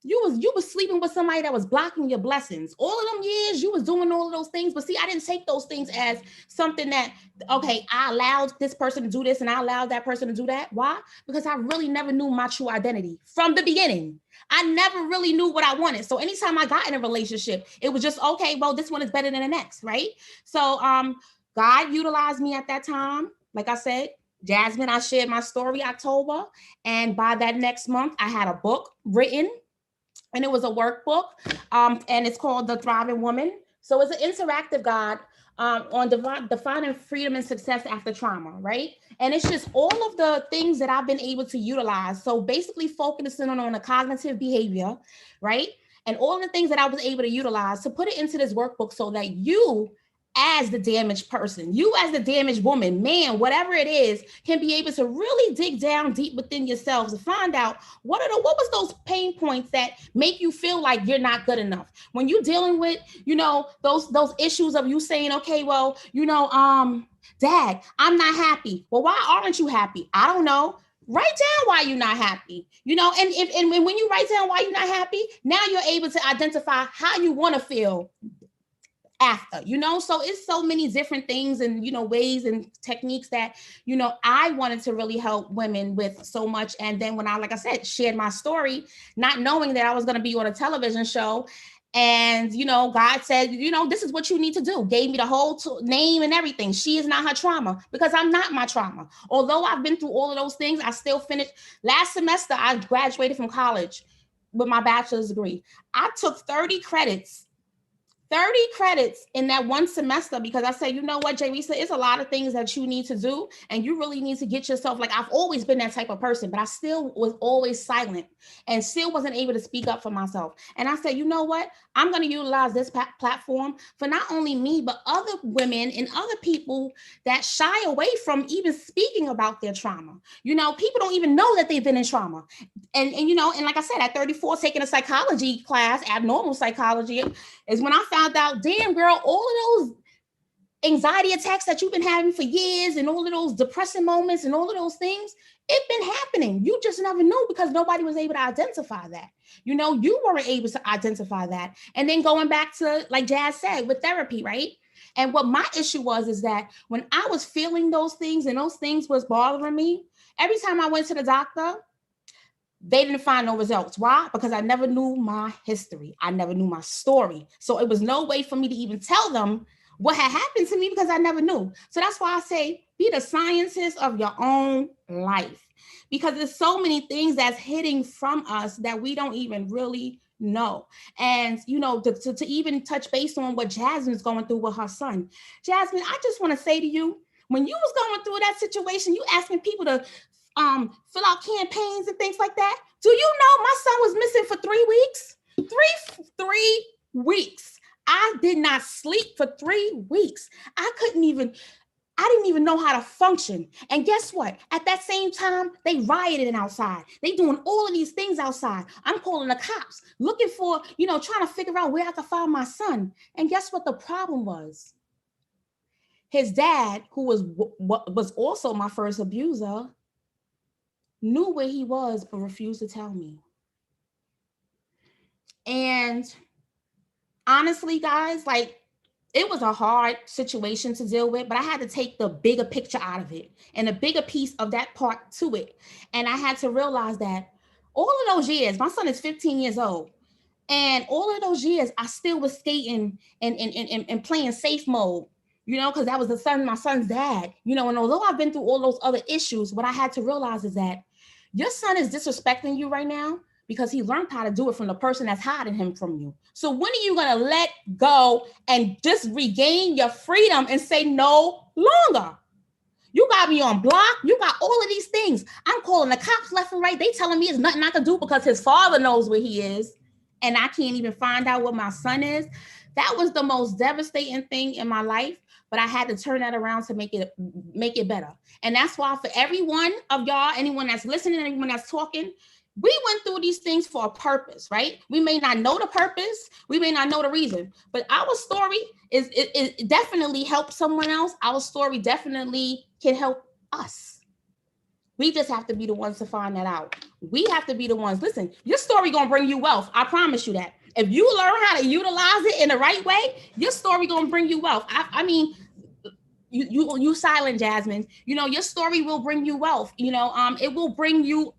you was sleeping with somebody that was blocking your blessings. All of them years you was doing all of those things, but see, I didn't take those things as something that, okay, I allowed this person to do this and I allowed that person to do that. Why? Because I really never knew my true identity from the beginning. I never really knew what I wanted. So anytime I got in a relationship, it was just, okay, well, this one is better than the next, right? So God utilized me at that time. Like I said, Jasmine, I shared my story October, and by that next month, I had a book written. And it was a workbook, and it's called The Thriving Woman. So it's an interactive guide on defining freedom and success after trauma, right? And it's just all of the things that I've been able to utilize. So basically focusing on a cognitive behavior, right? And all the things that I was able to utilize to put it into this workbook so that you, as the damaged person, you as the damaged woman, man, whatever it is, can be able to really dig down deep within yourselves to find out what was those pain points that make you feel like you're not good enough. When you're dealing with, those issues of you saying, okay, well, Dad, I'm not happy. Well, why aren't you happy? I don't know. Write down why you're not happy, and when you write down why you're not happy, now you're able to identify how you want to feel after, so it's so many different things and, ways and techniques that, I wanted to really help women with so much. And then when I, like I said, shared my story, not knowing that I was going to be on a television show, and, God said, this is what you need to do. Gave me the whole name and everything. She is not her trauma, because I'm not my trauma. Although I've been through all of those things, I still finished. Last semester, I graduated from college with my bachelor's degree. I took 30 credits in that one semester, because I said, you know what, Jarisa, it's a lot of things that you need to do, and you really need to get yourself, like, I've always been that type of person, but I still was always silent and still wasn't able to speak up for myself. And I said, you know what, I'm going to utilize this platform for not only me, but other women and other people that shy away from even speaking about their trauma. People don't even know that they've been in trauma. And like I said, at 34, taking a psychology class, abnormal psychology, is when I found out, damn girl, all of those anxiety attacks that you've been having for years and all of those depressing moments and all of those things, it's been happening. You just never knew because nobody was able to identify that. You weren't able to identify that. And then going back to, like Jazz said, with therapy, right? And what my issue was is that when I was feeling those things and those things was bothering me, every time I went to the doctor, they didn't find no results. Why? Because I never knew my history. I never knew my story. So it was no way for me to even tell them what had happened to me because I never knew. So that's why I say, be the scientist of your own life, because there's so many things that's hidden from us that we don't even really know. And, to even touch base on what Jasmine's going through with her son. Jasmine, I just want to say to you, when you was going through that situation, you asking people to fill out campaigns and things like that. Do you know my son was missing for 3 weeks? 3 weeks. I did not sleep for 3 weeks. I didn't even know how to function. And guess what? At that same time, they rioting outside. They doing all of these things outside. I'm calling the cops, looking for, trying to figure out where I can find my son. And guess what the problem was? His dad, who was also my first abuser, knew where he was, but refused to tell me. And honestly, guys, like, it was a hard situation to deal with, but I had to take the bigger picture out of it and a bigger piece of that part to it. And I had to realize that all of those years, my son is 15 years old. And all of those years, I still was skating and playing safe mode, you know, because that was my son's dad, you know. And although I've been through all those other issues, what I had to realize is that your son is disrespecting you right now because he learned how to do it from the person that's hiding him from you. So when are you going to let go and just regain your freedom and say no longer? You got me on block. You got all of these things. I'm calling the cops left and right. They telling me it's nothing I can do because his father knows where he is. And I can't even find out what my son is. That was the most devastating thing in my life. But I had to turn that around to make it better. And that's why for every one of y'all, anyone that's listening, anyone that's talking, we went through these things for a purpose, right? We may not know the purpose, we may not know the reason, but our story it definitely helps someone else. Our story definitely can help us. We just have to be the ones to find that out. We have to be the ones. Listen, your story gonna bring you wealth. I promise you that. If you learn how to utilize it in the right way, your story gonna bring you wealth. I mean, you silent, Jasmine. You know, your story will bring you wealth. You know, it will bring you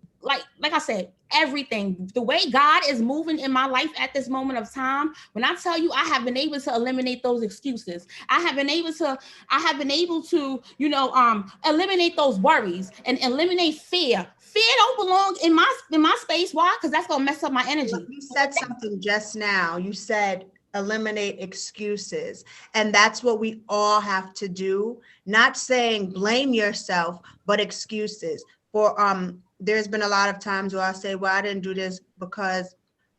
like I said, everything. The way God is moving in my life at this moment of time, when I tell you I have been able to eliminate those excuses, I have been able to, you know, eliminate those worries and eliminate fear. Fear don't belong in my space. Why? Because that's gonna mess up my energy. You said something just now. You said eliminate excuses. And that's what we all have to do. Not saying blame yourself, but excuses. For there's been a lot of times where I say, well, I didn't do this because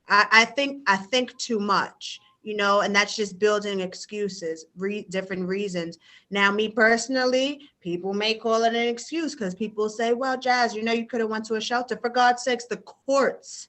I think too much, you know, and that's just building excuses, different reasons. Now, me personally, people may call it an excuse because people say, well, Jazz, you know, you could have went to a shelter. For God's sakes, the courts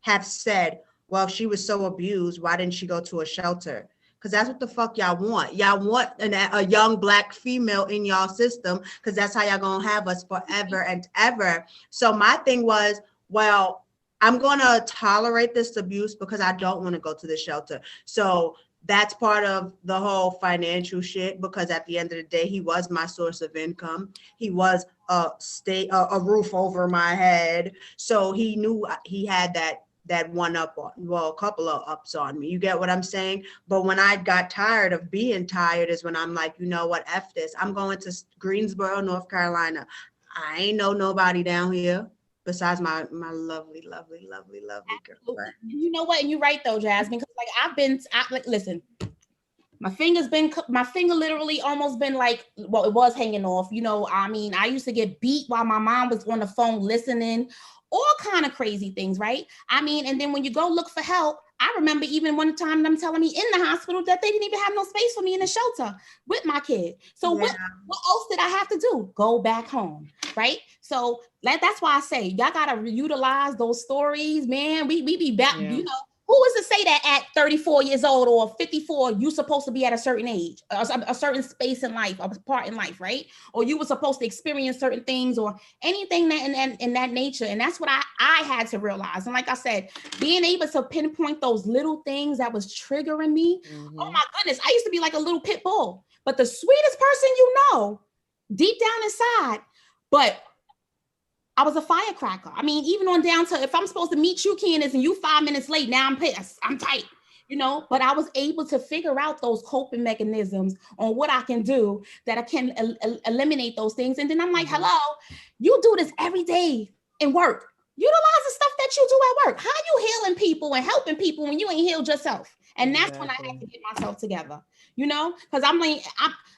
have said, well, she was so abused, why didn't she go to a shelter? Because that's what the fuck y'all want. Y'all want a young Black female in y'all system because that's how y'all gonna have us forever and ever. So my thing was, well, I'm gonna tolerate this abuse because I don't want to go to the shelter. So that's part of the whole financial shit, because at the end of the day, he was my source of income. He was a roof over my head. So he knew he had that one up on, well, a couple of ups on me. You get what I'm saying? But when I got tired of being tired is when I'm like, you know what, F this. I'm going to Greensboro, North Carolina. I ain't know nobody down here besides my lovely girlfriend. You know what? And you're right though, Jasmine, because like listen, my finger literally almost been like, well, it was hanging off. You know, I mean, I used to get beat while my mom was on the phone listening, all kind of crazy things, right? I mean, and then when you go look for help, I remember even one time them telling me in the hospital that they didn't even have no space for me in the shelter with my kid. So what else did I have to do? Go back home, right? So that's why I say y'all gotta utilize those stories, man. We be back, you know. Who is to say that at 34 years old or 54, you're supposed to be at a certain age, a certain space in life, a part in life, right? Or you were supposed to experience certain things or anything that in that nature. And that's what I had to realize. And like I said, being able to pinpoint those little things that was triggering me. Oh my goodness, I used to be like a little pit bull, but the sweetest person you know, deep down inside, but I was a firecracker. I mean, even on down to if I'm supposed to meet you, Candace, and you 5 minutes late, now I'm pissed. I'm tight, you know. But I was able to figure out those coping mechanisms on what I can do that I can eliminate those things. And then I'm like, hello, you do this every day in work. Utilize the stuff that you do at work. How you healing people and helping people when you ain't healed yourself? And that's when I had to get myself together, you know, because I'm like,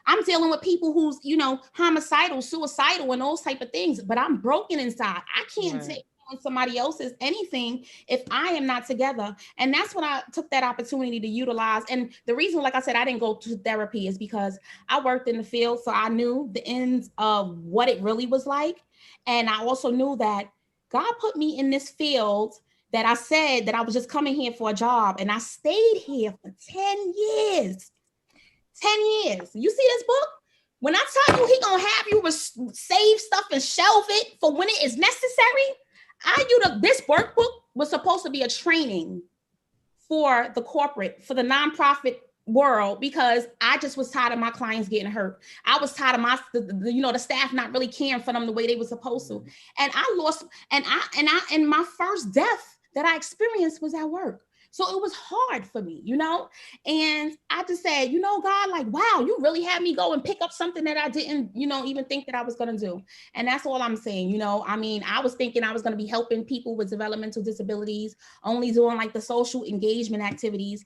I'm dealing with people who's, you know, homicidal, suicidal, and those type of things, but I'm broken inside. I can't take on somebody else's anything if I am not together. And that's when I took that opportunity to utilize. And the reason, like I said, I didn't go to therapy is because I worked in the field. So I knew the ends of what it really was like. And I also knew that God put me in this field that I said that I was just coming here for a job. And I stayed here for 10 years. 10 years. You see this book? When I tell you he gonna have you save stuff and shelve it for when it is necessary, this workbook was supposed to be a training for the corporate, for the nonprofit world, because I just was tired of my clients getting hurt. I was tired of the staff not really caring for them the way they were supposed to. And I lost, and my first death that I experienced was at work. So it was hard for me, and I just said, God, like, wow, you really had me go and pick up something that I didn't, even think that I was going to do. And that's all I'm saying. I mean, I was thinking I was going to be helping people with developmental disabilities, only doing like the social engagement activities.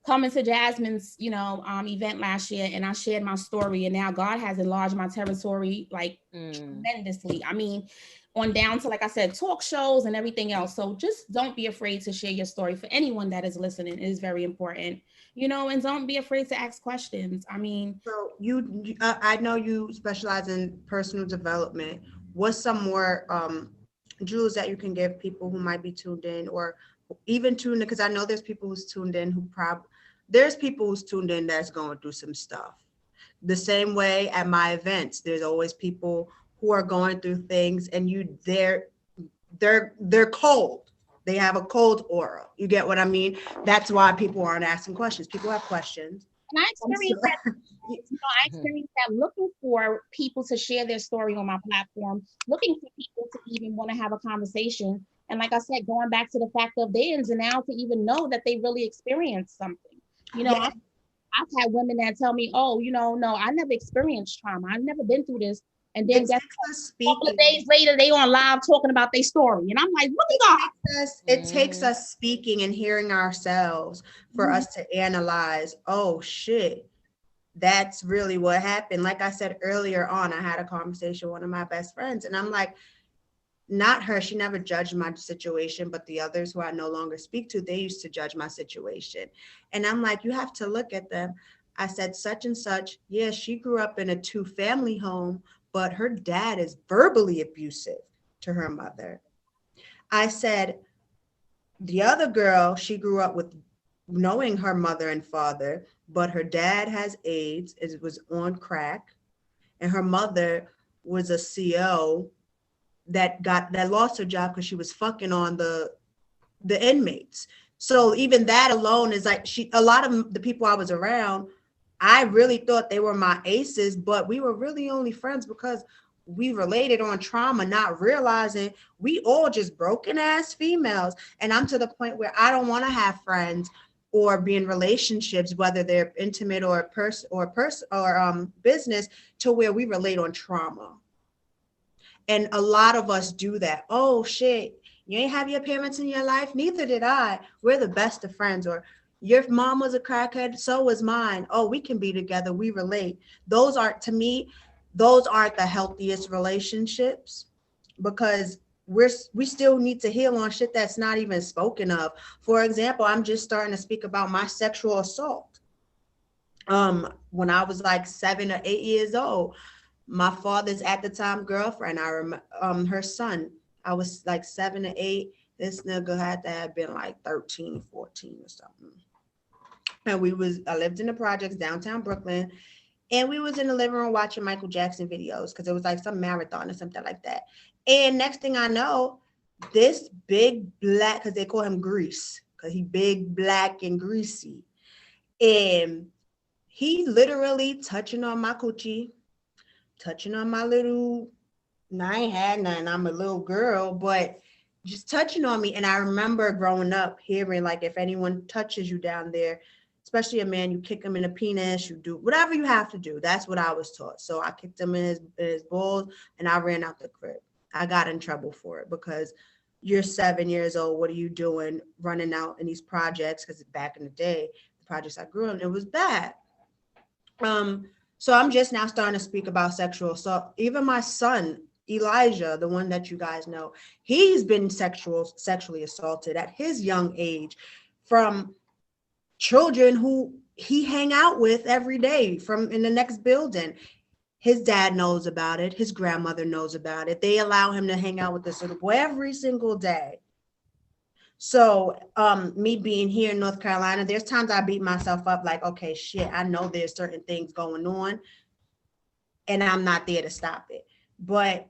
Coming to Jasmine's, event last year, and I shared my story, and now God has enlarged my territory like tremendously. I mean, on down to, like I said, talk shows and everything else. So just don't be afraid to share your story. For anyone that is listening, it is very important, and don't be afraid to ask questions. I mean, So I know you specialize in personal development. What's some more jewels that you can give people who might be tuned in, or even tuned in? Because I know there's people who's tuned in there's people who's tuned in that's going through some stuff. The same way at my events, there's always people who are going through things, and they're cold. They have a cold aura. You get what I mean? That's why people aren't asking questions. People have questions. And I experienced that looking for people to share their story on my platform, looking for people to even want to have a conversation. And like I said, going back to the fact of their ins and outs to even know that they really experienced something. I've had women that tell me, oh, no, I never experienced trauma. I've never been through this. And then a couple of days later, they on live talking about their story. And I'm like, what it takes us speaking and hearing ourselves for us to analyze, oh, shit, that's really what happened. Like I said earlier on, I had a conversation with one of my best friends, and I'm like, not her, she never judged my situation, but the others who I no longer speak to, they used to judge my situation. And I'm like, you have to look at them. I said, such and such, yeah, she grew up in a 2-family home, but her dad is verbally abusive to her mother. I said, the other girl, she grew up with knowing her mother and father, but her dad has AIDS, was on crack, and her mother was a CO that lost her job because she was fucking on the inmates. So even that alone is like, a lot of the people I was around, I really thought they were my aces, but we were really only friends because we related on trauma, not realizing we all just broken ass females. And I'm to the point where I don't want to have friends or be in relationships, whether they're intimate or business, to where we relate on trauma. And a lot of us do that. Oh shit, you ain't have your parents in your life? Neither did I. We're the best of friends. Or your mom was a crackhead, so was mine. Oh, we can be together, we relate. To me, those aren't the healthiest relationships, because we still need to heal on shit that's not even spoken of. For example, I'm just starting to speak about my sexual assault. When I was like 7 or 8 years old, my father's at the time girlfriend, I remember her son, I was like 7 or 8. This nigga had to have been like 13, 14 or something. And I lived in the projects downtown Brooklyn, and we was in the living room watching Michael Jackson videos, because it was like some marathon or something like that. And next thing I know, this big black, because they call him Grease, because he big, black, and greasy. And he literally touching on my coochie, touching on my little, I ain't had none, I'm a little girl, but just touching on me. And I remember growing up hearing, like, if anyone touches you down there, especially a man, you kick him in the penis, you do whatever you have to do. That's what I was taught. So I kicked him in his balls, and I ran out the crib. I got in trouble for it, because you're 7 years old. What are you doing running out in these projects? Because back in the day, the projects I grew in, it was bad. So I'm just now starting to speak about sexual assault. Even my son, Elijah, the one that you guys know, he's been sexually assaulted at his young age from children who he hang out with every day from in the next building. His dad knows about it. His grandmother knows about it. They allow him to hang out with this little boy every single day. So me being here in North Carolina, there's times I beat myself up like, okay, shit, I know there's certain things going on, and I'm not there to stop it. But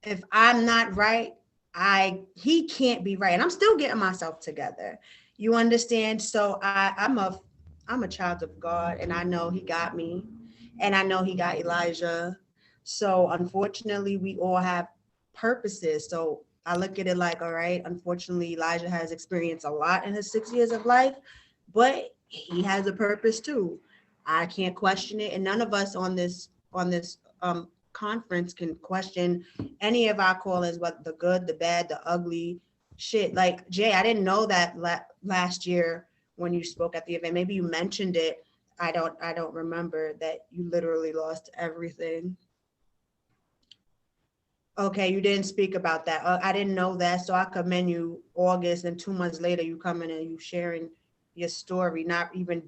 if I'm not right, he can't be right. And I'm still getting myself together. You understand? So I'm a child of God, and I know he got me, and I know he got Elijah. So unfortunately, we all have purposes. So I look at it like, all right, unfortunately, Elijah has experienced a lot in his 6 years of life, but he has a purpose too. I can't question it, and none of us on this conference can question any of our callings, what the good, the bad, the ugly shit. Like Jay, I didn't know that last year when you spoke at the event. Maybe you mentioned it. I don't remember that you literally lost everything. Okay, you didn't speak about that. I didn't know that, so I commend you. August and 2 months later, you coming and you sharing your story, not even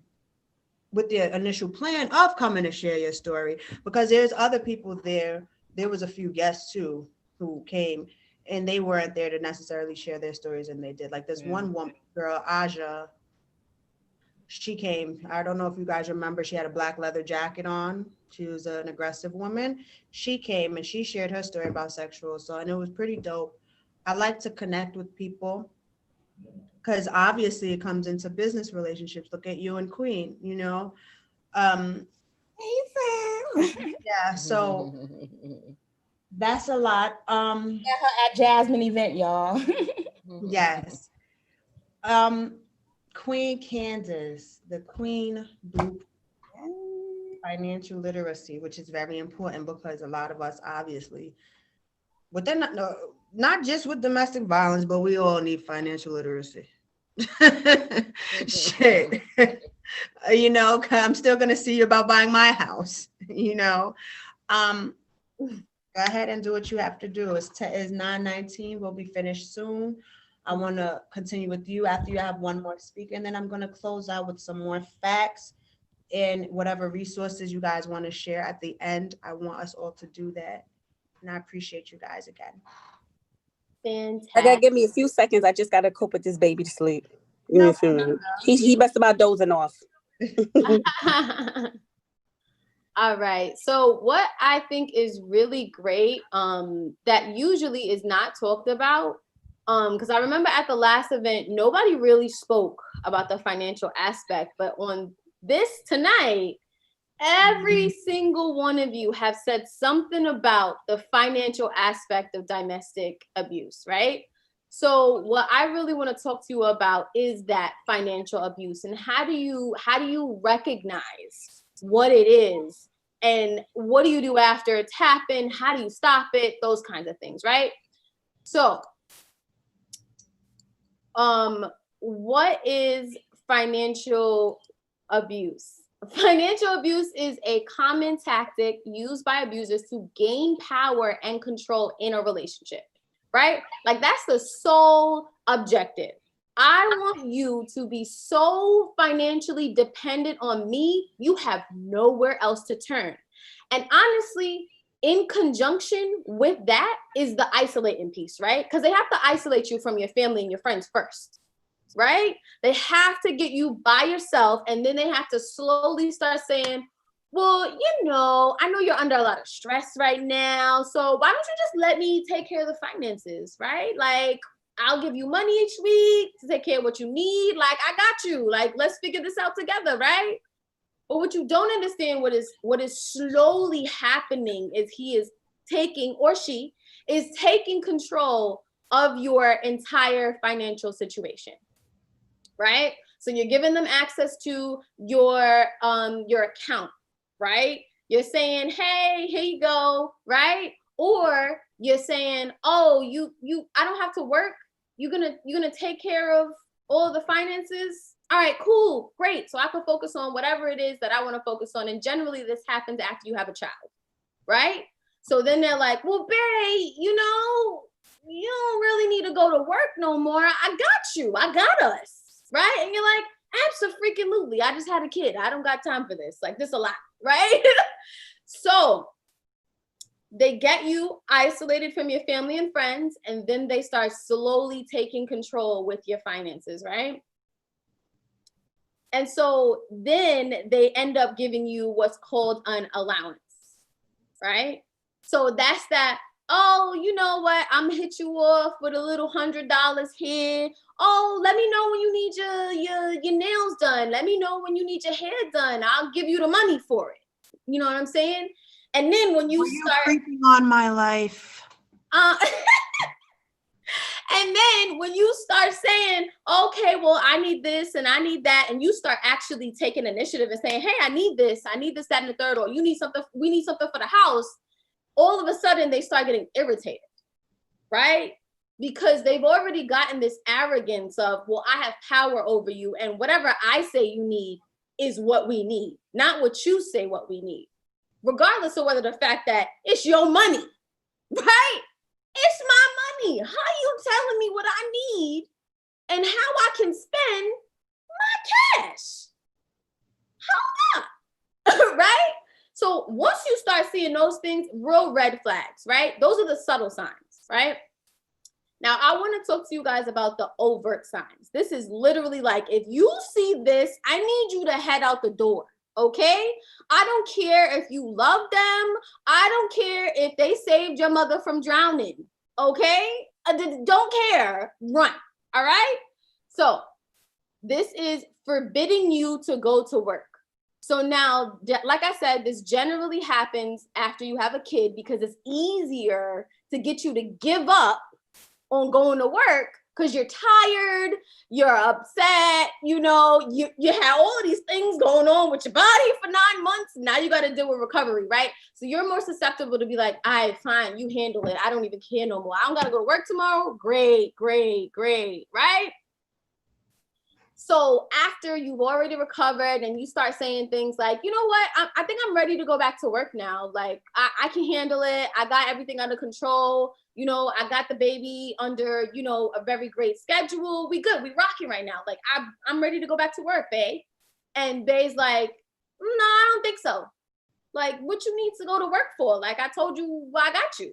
with the initial plan of coming to share your story, because there's other people there. There was a few guests too who came, and they weren't there to necessarily share their stories, and they did. Like this one woman, girl, Aja, she came. I don't know if you guys remember, she had a black leather jacket on. She was an aggressive woman. She came and she shared her story about sexual assault, and it was pretty dope. I like to connect with people because obviously it comes into business relationships. Look at you and Queen, you know. Hey, Sam. Yeah, so that's a lot. Met her at Jasmine event, y'all. Yes. Queen Candace, the Queen Blueprint, financial literacy, which is very important because a lot of us obviously, but they're not just with domestic violence, but we all need financial literacy. Shit. You know, 'cause I'm still gonna see you about buying my house, you know. Go ahead and do what you have to do. It's 9:19. We'll be finished soon. I want to continue with you after you have one more speaker, and then I'm going to close out with some more facts and whatever resources you guys want to share at the end. I want us all to do that, and I appreciate you guys again. Fantastic. I gotta give me a few seconds. I just gotta cope with this baby to sleep. Give me a few minutes. He must about dozing off. All right. So what I think is really great, that usually is not talked about, because I remember at the last event, nobody really spoke about the financial aspect, but on this tonight, every single one of you have said something about the financial aspect of domestic abuse, right? So what I really want to talk to you about is that financial abuse, and how do you recognize what it is, and what do you do after it's happened? How do you stop it? Those kinds of things, right? So, what is financial abuse? Financial abuse is a common tactic used by abusers to gain power and control in a relationship, right? Like that's the sole objective. I want you to be so financially dependent on me, you have nowhere else to turn. And honestly, in conjunction with that is the isolating piece, right? Because they have to isolate you from your family and your friends first, right? They have to get you by yourself, and then they have to slowly start saying, well, you know, I know you're under a lot of stress right now, so why don't you just let me take care of the finances, right? Like, I'll give you money each week to take care of what you need. Like, I got you. Like, let's figure this out together, right? But what you don't understand, what is slowly happening is he is taking, or she is taking control of your entire financial situation, right? So you're giving them access to your account, right? You're saying, hey, here you go, right? Or you're saying, oh, I don't have to work. You're gonna take care of all the finances. All right, cool, great. So I can focus on whatever it is that I want to focus on. And generally this happens after you have a child, right? So then they're like, well, babe, you know, you don't really need to go to work no more. I got you. I got us, right? And you're like, absolutely. I just had a kid. I don't got time for this. Like, this a lot, right? So they get you isolated from your family and friends, and then they start slowly taking control with your finances, right? And so then they end up giving you what's called an allowance, right? So that's that, oh, you know what? I'm gonna hit you off with a little $100 here. Oh, let me know when you need your nails done. Let me know when you need your hair done. I'll give you the money for it. You know what I'm saying? And then when you start creeping on my life. then when you start saying, okay, well, I need this and I need that, and you start actually taking initiative and saying, hey, I need this, that, and the third, or you need something, we need something for the house, all of a sudden they start getting irritated, right? Because they've already gotten this arrogance of, well, I have power over you, and whatever I say you need is what we need, not what you say what we need, regardless of whether the fact that it's your money, right? It's my money. How you telling me what I need and how I can spend my cash? How not? Right? So once you start seeing those things, real red flags, right? Those are the subtle signs, right? Now, I want to talk to you guys about the overt signs. This is literally like, if you see this, I need you to head out the door, okay? I don't care if you love them. I don't care if they saved your mother from drowning, okay? Don't care, run, all right? So this is forbidding you to go to work. So now, like I said, this generally happens after you have a kid because it's easier to get you to give up on going to work because you're tired, you're upset, you know, you have all of these things going on with your body for 9 months. Now you got to deal with recovery, right? So you're more susceptible to be like, all right, fine, you handle it. I don't even care no more. I don't got to go to work tomorrow. Great, great, great, right? So after you've already recovered and you start saying things like, you know what, I think I'm ready to go back to work now. Like, I can handle it. I got everything under control. You know, I got the baby under, you know, a very great schedule. We good. We rocking right now. Like, I'm ready to go back to work, babe. And babe's like, no, I don't think so. Like, what you need to go to work for? Like, I told you, well, I got you.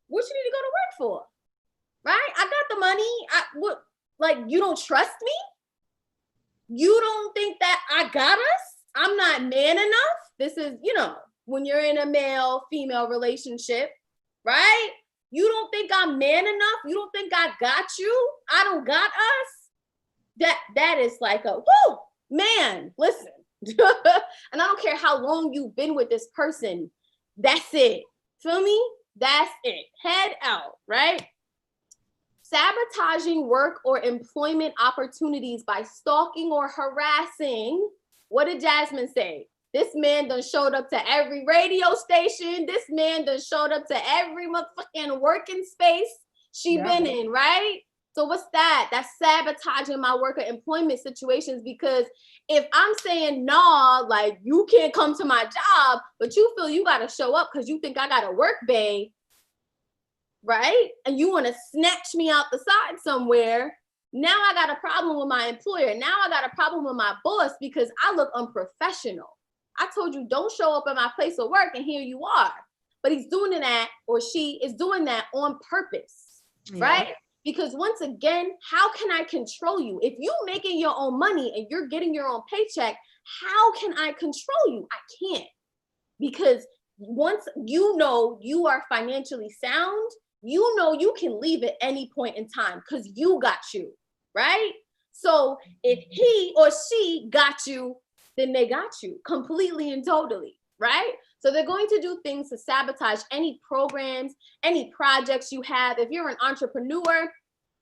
What you need to go to work for? Right? I got the money. Like, you don't trust me? You don't think that I got us? I'm not man enough? This is, you know, when you're in a male-female relationship, right? You don't think I'm man enough? You don't think I got you? I don't got us? That is like a, whoo, man, listen. And I don't care how long you've been with this person. That's it. Feel me? That's it. Head out, right? Sabotaging work or employment opportunities by stalking or harassing. What did Jasmine say? This man done showed up to every radio station. This man done showed up to every motherfucking working space she been in, right? So what's that? That's sabotaging my work or employment situations, because if I'm saying, no, like, you can't come to my job, but you feel you got to show up because you think I got to work, babe, right? And you want to snatch me out the side somewhere. Now I got a problem with my employer. Now I got a problem with my boss because I look unprofessional. I told you, don't show up at my place of work, and here you are. But he's doing that, or she is doing that on purpose, right? Because once again, how can I control you? If you're making your own money and you're getting your own paycheck, how can I control you? I can't. Because once you know you are financially sound, you know you can leave at any point in time because you got you, right? So if he or she got you, then they got you completely and totally, right? So they're going to do things to sabotage any programs, any projects you have. If you're an entrepreneur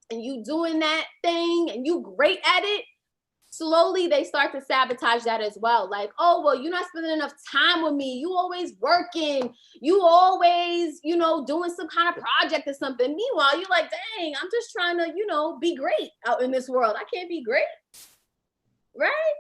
and you doing that thing and you great at it, slowly they start to sabotage that as well. Like, oh, well, you're not spending enough time with me. You always working. You always, you know, doing some kind of project or something. Meanwhile, you're like, dang, I'm just trying to, you know, be great out in this world. I can't be great, right?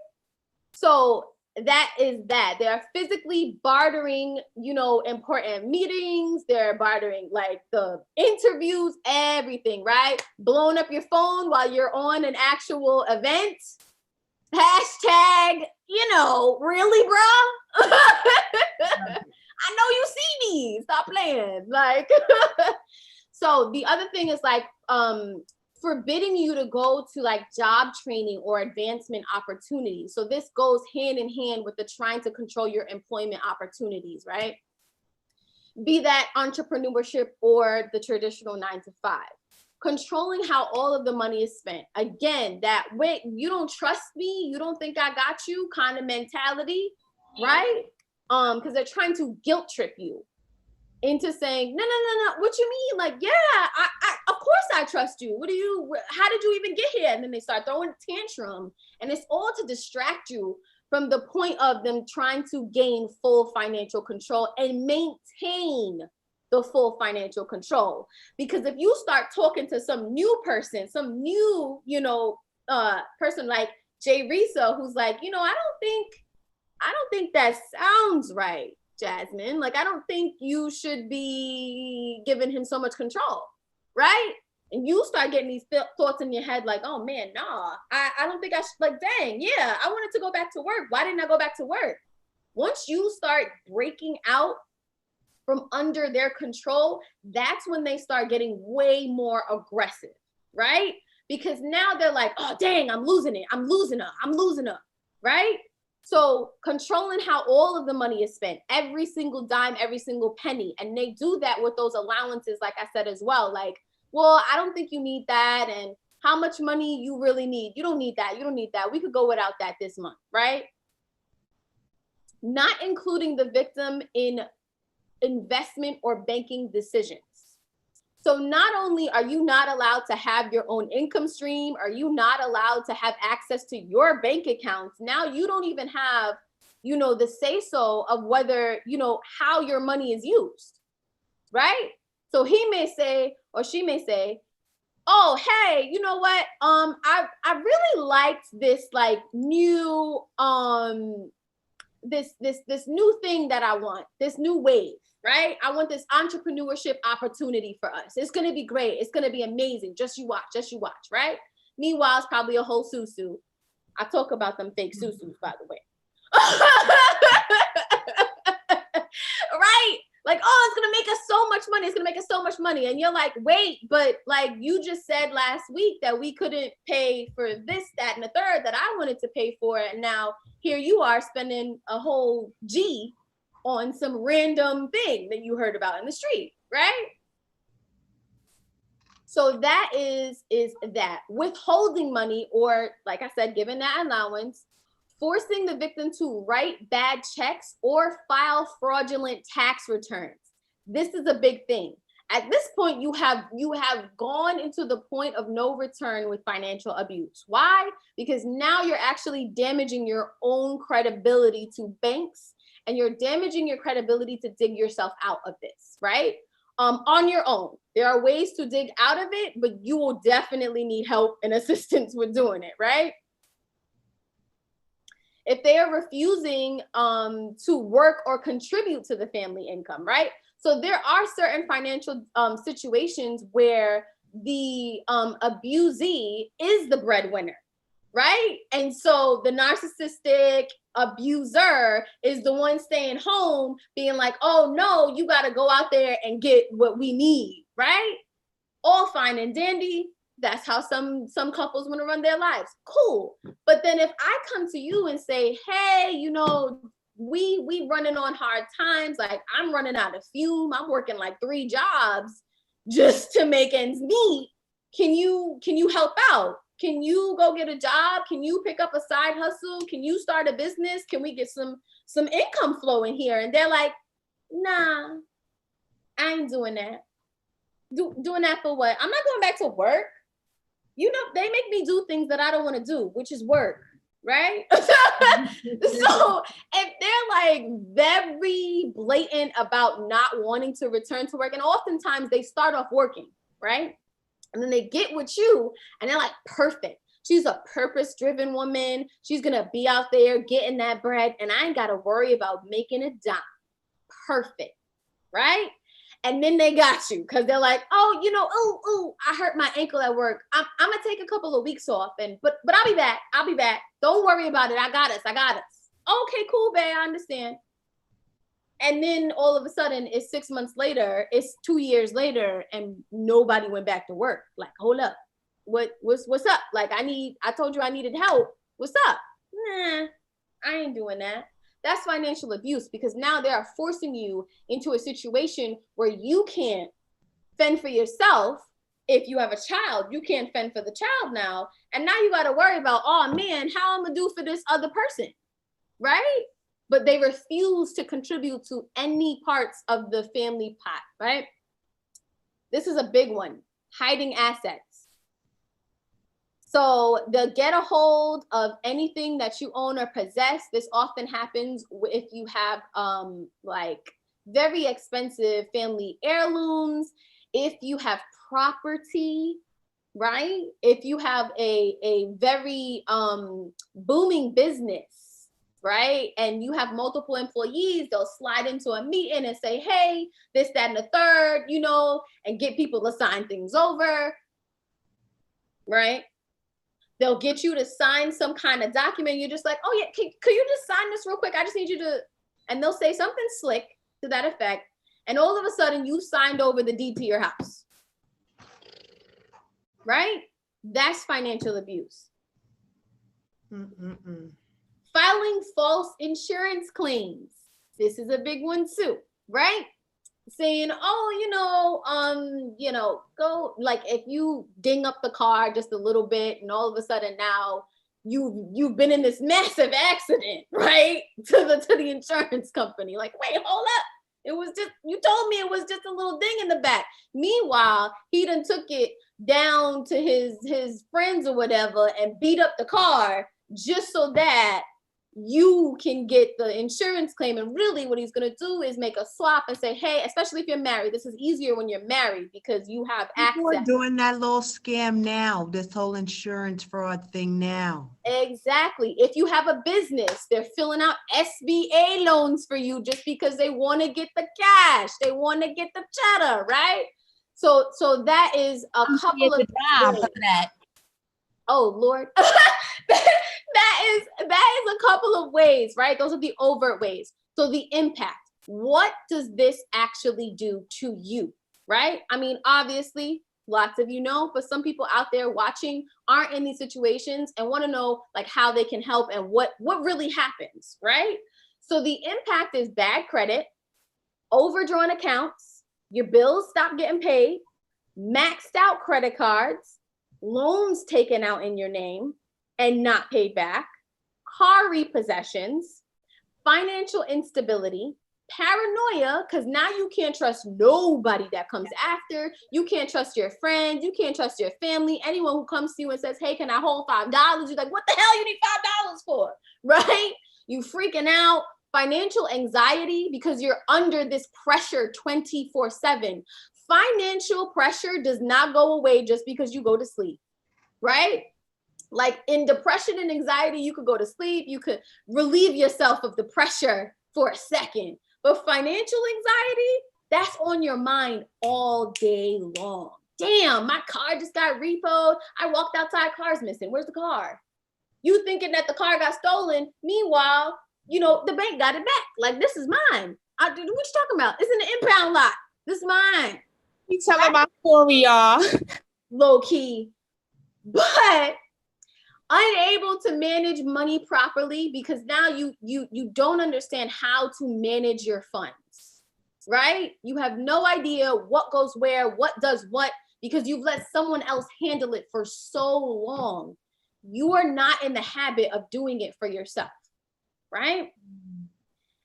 So that is that. They're physically bartering, you know, important meetings. They're bartering like the interviews, everything, right? Blowing up your phone while you're on an actual event. Hashtag, you know, really, bro? I know you see me. Stop playing. Like, so the other thing is like, forbidding you to go to like job training or advancement opportunities. So this goes hand in hand with the trying to control your employment opportunities, right? Be that entrepreneurship or the traditional 9-to-5. Controlling how all of the money is spent. Again, that wait, you don't trust me, you don't think I got you kind of mentality, right? Because they're trying to guilt trip you into saying, no, what you mean? Like, yeah, I of course I trust you. How did you even get here? And then they start throwing a tantrum, and it's all to distract you from the point of them trying to gain full financial control and maintain the full financial control. Because if you start talking to some new person, some new, person like Jay Risa, who's like, I don't think that sounds right, Jasmine. Like, I don't think you should be giving him so much control, right? And you start getting these thoughts in your head like, oh man, nah, I don't think I should, like, dang, yeah, I wanted to go back to work. Why didn't I go back to work? Once you start breaking out from under their control, that's when they start getting way more aggressive, right? Because now they're like, oh, dang, I'm losing it. I'm losing her, right? So controlling how all of the money is spent, every single dime, every single penny. And they do that with those allowances, like I said as well. Like, well, I don't think you need that. And how much money you really need? You don't need that. You don't need that. We could go without that this month, right? Not including the victim in investment or banking decisions. So not only are you not allowed to have your own income stream, are you not allowed to have access to your bank accounts, now you don't even have, the say-so of whether, how your money is used, right? So he may say, or she may say, oh, hey, you know what? I really liked this like new, this new thing that I want, this new wave. Right? I want this entrepreneurship opportunity for us. It's going to be great. It's going to be amazing. Just you watch, right? Meanwhile, it's probably a whole susu. I talk about them fake susus, by the way. Right? Like, oh, it's going to make us so much money. It's going to make us so much money. And you're like, wait, but like you just said last week that we couldn't pay for this, that, and the third that I wanted to pay for. And now here you are spending a whole G on some random thing that you heard about in the street, right? So that is that. Withholding money, or like I said, giving that allowance, forcing the victim to write bad checks or file fraudulent tax returns. This is a big thing. At this point, you have gone into the point of no return with financial abuse. Why? Because now you're actually damaging your own credibility to banks, and you're damaging your credibility to dig yourself out of this, right? On your own. There are ways to dig out of it, but you will definitely need help and assistance with doing it, right? If they are refusing to work or contribute to the family income, right? So there are certain financial situations where the abusee is the breadwinner, right? And so the narcissistic abuser is the one staying home being like, oh no, you got to go out there and get what we need, right? All fine and dandy. That's how some couples want to run their lives. Cool. But then if I come to you and say, hey, we running on hard times, like I'm running out of fume, I'm working like 3 jobs just to make ends meet. Can you help out? Can you go get a job? Can you pick up a side hustle? Can you start a business? Can we get some income flow in here? And they're like, nah, I ain't doing that. Doing that for what? I'm not going back to work. They make me do things that I don't want to do, which is work, right? So if they're like very blatant about not wanting to return to work, and oftentimes they start off working, right? And then they get with you and they're like, perfect. She's a purpose-driven woman. She's going to be out there getting that bread, and I ain't got to worry about making a dime. Perfect, right? And then they got you because they're like, oh, I hurt my ankle at work. I'm going to take a couple of weeks off, but I'll be back. Don't worry about it. I got us. Okay, cool, babe. I understand. And then all of a sudden it's 6 months later, it's 2 years later, and nobody went back to work. Like, hold up. What's up? Like, I told you I needed help. What's up? Nah, I ain't doing that. That's financial abuse, because now they are forcing you into a situation where you can't fend for yourself. If you have a child, you can't fend for the child now. And now you got to worry about, oh man, how I'm going to do for this other person, right? But they refuse to contribute to any parts of the family pot, right? This is a big one. hiding assets. So they'll get a hold of anything that you own or possess. This often happens if you have like very expensive family heirlooms, if you have property, right? If you have a very booming business, right? And you have multiple employees, they'll slide into a meeting and say, hey, this, that, and the third, you know, and get people to sign things over, right? They'll get you to sign some kind of document. You're just like, oh yeah, could you just sign this real quick? I just need you to, and they'll say something slick to that effect. And all of a sudden you signed over the deed to your house, right? That's financial abuse. Filing false insurance claims. This is a big one too, right? Saying, oh, go, like if you ding up the car just a little bit and all of a sudden now you've been in this massive accident, right? To the insurance company. Like, wait, hold up. It was just, you told me it was just a little ding in the back. Meanwhile, he done took it down to his friends or whatever and beat up the car just so that you can get the insurance claim. And really what he's going to do is make a swap and say, hey, especially if you're married, this is easier when you're married because you have access. People are doing that little scam now, this whole insurance fraud thing now. Exactly. If you have a business, they're filling out SBA loans for you just because they want to get the cash. They want to get the cheddar, right? So that is a couple of job for that. Oh Lord. that is a couple of ways, right? Those are the overt ways. So the impact, what does this actually do to you, right? I mean, obviously, lots of you know, but some people out there watching aren't in these situations and want to know like how they can help and what really happens, right? So the impact is bad credit, overdrawn accounts, your bills stop getting paid, maxed out credit cards, loans taken out in your name and not paid back, car repossessions, financial instability, paranoia, because now you can't trust nobody that comes after. You can't trust your friends. You can't trust your family. Anyone who comes to you and says, hey, can I hold $5? You're like, what the hell you need $5 for, right? You freaking out. Financial anxiety because you're under this pressure 24/7. Financial pressure does not go away just because you go to sleep, right? Like in depression and anxiety, you could go to sleep, you could relieve yourself of the pressure for a second. But financial anxiety, that's on your mind all day long. Damn, my car just got repoed. I walked outside, car's missing. Where's the car? You thinking that the car got stolen. Meanwhile, the bank got it back. Like, this is mine. What you talking about? It's in the impound lot. This is mine. You telling my story, y'all. Low key. But unable to manage money properly because now you don't understand how to manage your funds, right? You have no idea what goes where, what does what, because you've let someone else handle it for so long. You are not in the habit of doing it for yourself, right?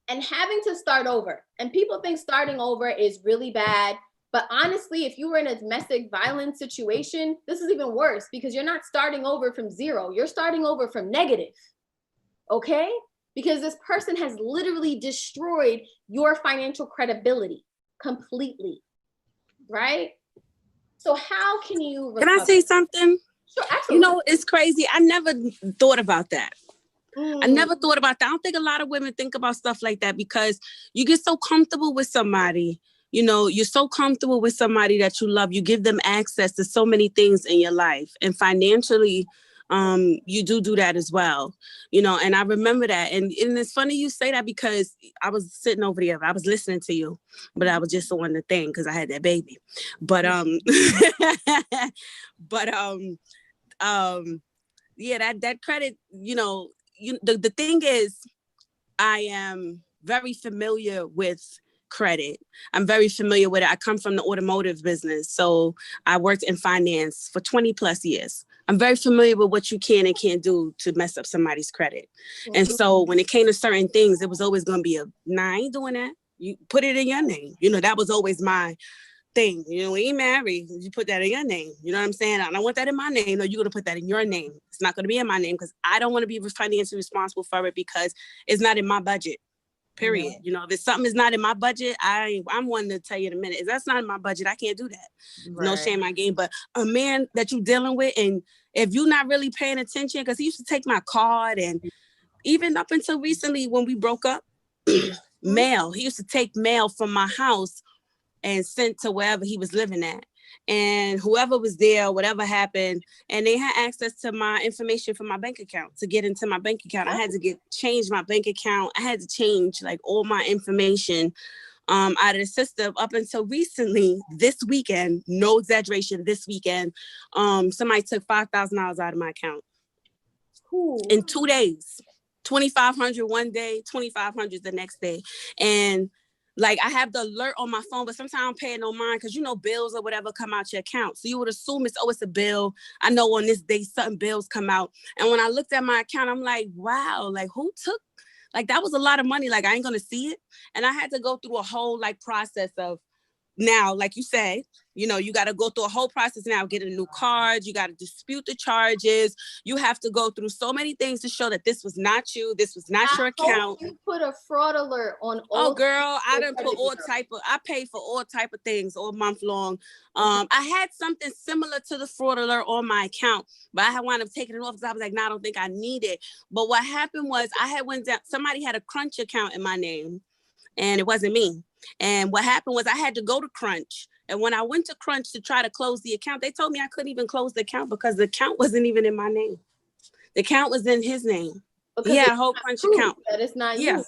And having to start over. And people think starting over is really bad. But honestly, if you were in a domestic violence situation, this is even worse because you're not starting over from zero. You're starting over from negative, okay? Because this person has literally destroyed your financial credibility completely, right? So how can you recover? Can I say something? Sure, absolutely. It's crazy. I never thought about that. I never thought about that. I don't think a lot of women think about stuff like that because you get so comfortable with somebody. You're so comfortable with somebody that you love. You give them access to so many things in your life. And financially, you do that as well. And I remember that. And it's funny you say that because I was sitting over there. I was listening to you, but I was just on the thing because I had that baby. But, yeah, that credit, the thing is, I am very familiar with credit. I'm very familiar with it. I come from the automotive business. So I worked in finance for 20 plus years. I'm very familiar with what you can and can't do to mess up somebody's credit. And so when it came to certain things, it was always going to be nah, I ain't doing that. You put it in your name. That was always my thing. You know, we ain't married. You put that in your name. You know what I'm saying? I don't want that in my name. No, you're going to put that in your name. It's not going to be in my name because I don't want to be financially responsible for it because it's not in my budget. Period. Yeah. You know, if something is not in my budget, I'm one to tell you in a minute. If that's not in my budget, I can't do that. Right. No shame in my game. But a man that you're dealing with, and if you're not really paying attention, because he used to take my card, and even up until recently when we broke up, mail. He used to take mail from my house and sent to wherever he was living at. And whoever was there, whatever happened, and they had access to my information from my bank account to get into my bank account. I had to change my bank account. I had to change like all my information out of the system up until recently. This weekend, no exaggeration, this weekend, somebody took $5,000 out of my account. In 2 days. 2,500 one day, 2,500 the next day. And like I have the alert on my phone, but sometimes I don't pay no mind because you know bills or whatever come out your account. So you would assume it's a bill. I know on this day certain bills come out. And when I looked at my account, I'm like, wow, like who took, like that was a lot of money. Like I ain't gonna see it. And I had to go through a whole like process of now, like you say, you know, you got to go through a whole process now, get a new card. You got to dispute the charges. You have to go through so many things to show that this was not you. This was not your account. You put a fraud alert on all. Oh, girl, I done put I paid for all type of things all month long. I had something similar to the fraud alert on my account, but I had wound up taking it off because I was like, no, I don't think I need it. But what happened was I had went down, somebody had a Crunch account in my name and it wasn't me. And what happened was I had to go to Crunch. And when I went to Crunch to try to close the account, they told me I couldn't even close the account because the account wasn't even in my name. The account was in his name. Because he had a whole Crunch account. That it's not you.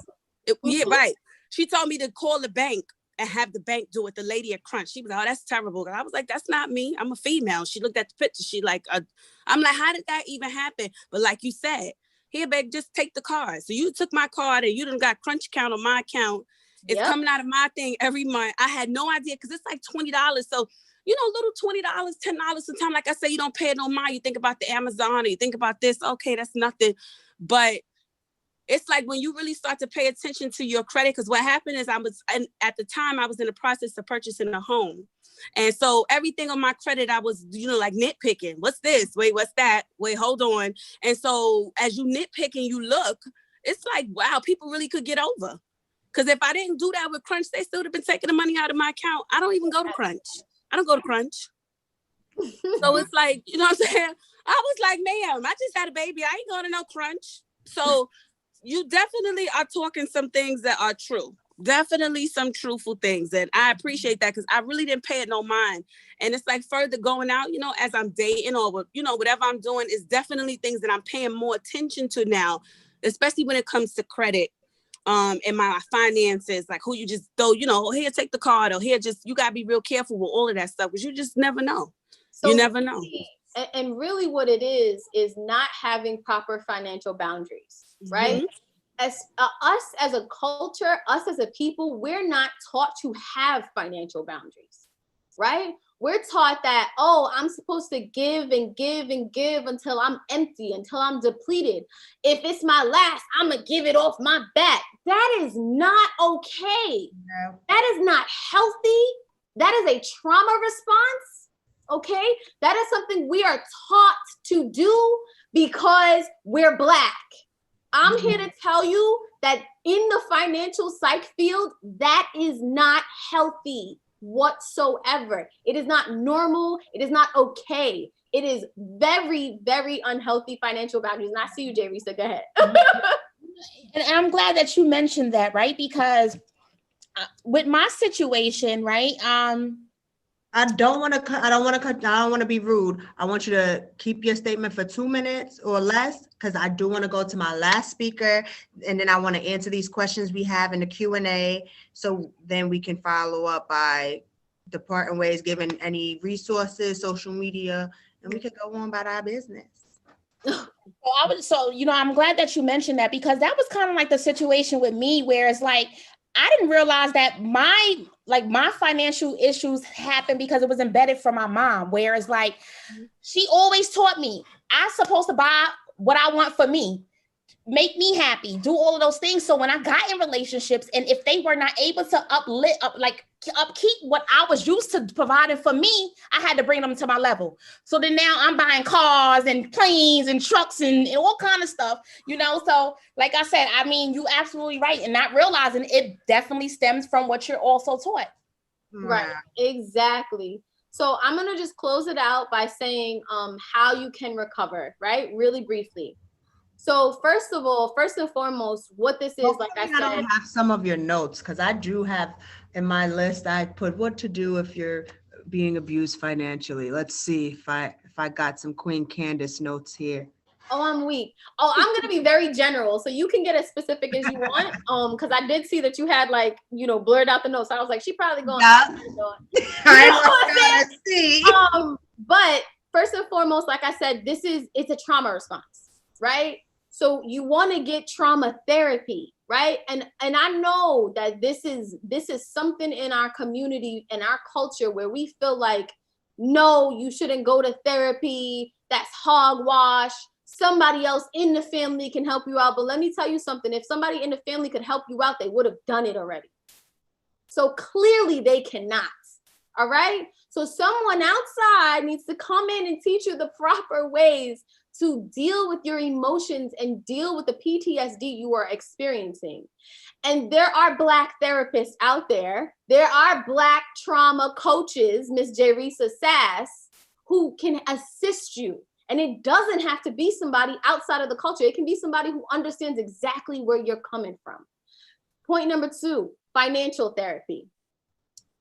Yeah, right. She told me to call the bank and have the bank do it. The lady at Crunch, she was like, oh, that's terrible. And I was like, that's not me. I'm a female. She looked at the picture. She like, I'm like, how did that even happen? But like you said, here, babe, just take the card. So you took my card and you done got Crunch account on my account. It's coming out of my thing every month. I had no idea because it's like $20. So, you know, little $20, $10 sometimes. Like I say, you don't pay it no mind. You think about the Amazon or you think about this. Okay, that's nothing. But it's like when you really start to pay attention to your credit, because what happened is at the time I was in the process of purchasing a home. And so everything on my credit, I was, you know, like nitpicking. What's this? Wait, what's that? Wait, hold on. And so as you nitpicking, you look, it's like, wow, people really could get over. Because if I didn't do that with Crunch, they still would have been taking the money out of my account. I don't even go to Crunch. I don't go to Crunch. So it's like, you know what I'm saying? I was like, ma'am, I just had a baby. I ain't going to no Crunch. So you definitely are talking some things that are true. Definitely some truthful things. And I appreciate that because I really didn't pay it no mind. And it's like further going out, you know, as I'm dating or, you know, whatever I'm doing is definitely things that I'm paying more attention to now, especially when it comes to credit. And my finances, like who you just throw, you know, here, take the card, or here, just, you gotta be real careful with all of that stuff because you just never know. So you never know. And really what it is not having proper financial boundaries, right? As us as a culture, us as a people, we're not taught to have financial boundaries, right? We're taught that, oh, I'm supposed to give and give and give until I'm empty, until I'm depleted. If it's my last, I'm going to give it off my back. That is not okay. No. That is not healthy. That is a trauma response, okay? That is something we are taught to do because we're Black. I'm here to tell you that in the financial psych field, that is not healthy whatsoever. It is not normal. It is not okay. It is very, very unhealthy financial boundaries. And I see you, Jay Risa. Go ahead. And I'm glad that you mentioned that, right? Because with my situation, right? I don't want to be rude. I want you to keep your statement for 2 minutes or less, because I do want to go to my last speaker, and then I want to answer these questions we have in the Q&A. So then we can follow up by departing ways, given any resources, social media, and we could go on about our business. So, you know, I'm glad that you mentioned that, because that was kind of like the situation with me, where it's like, I didn't realize that my financial issues happened because it was embedded from my mom, where it's like, she always taught me, I'm supposed to buy what I want for me. make me happy, do all of those things. So when I got in relationships, and if they were not able to upkeep what I was used to providing for me, I had to bring them to my level. So then now I'm buying cars and planes and trucks and all kind of stuff, So like I said, I mean, you absolutely right. And not realizing it definitely stems from what you're also taught. Right, exactly. So I'm going to just close it out by saying how you can recover, right? Really briefly. So first and foremost, what this is, like I said, I have some of your notes, because I do have in my list, I put what to do if you're being abused financially. Let's see if I got some Queen Candace notes here. Oh, I'm weak. Oh, I'm going to be very general. So you can get as specific as you want. Because I did see that you had blurred out the notes. So I was like, she probably going I was gonna see. But first and foremost, like I said, it's a trauma response, right? So you want to get trauma therapy, right? And I know that this is something in our community and our culture where we feel like, no, you shouldn't go to therapy. That's hogwash. Somebody else in the family can help you out. But let me tell you something. If somebody in the family could help you out, they would have done it already. So clearly they cannot. All right. So someone outside needs to come in and teach you the proper ways to deal with your emotions and deal with the PTSD you are experiencing. And there are Black therapists out there. There are Black trauma coaches, Miss Jerisa Sass, who can assist you. And it doesn't have to be somebody outside of the culture. It can be somebody who understands exactly where you're coming from. Point number 2, financial therapy,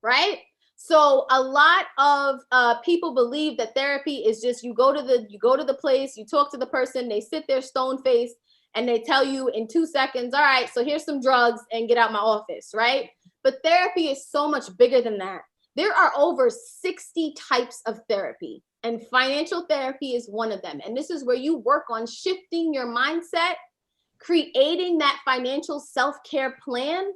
right? So a lot of people believe that therapy is just you go to the place, you talk to the person, they sit there stone faced, and they tell you in 2 seconds, all right, so here's some drugs and get out my office, right? But therapy is so much bigger than that. There are over 60 types of therapy, and financial therapy is one of them. And this is where you work on shifting your mindset, creating that financial self-care plan,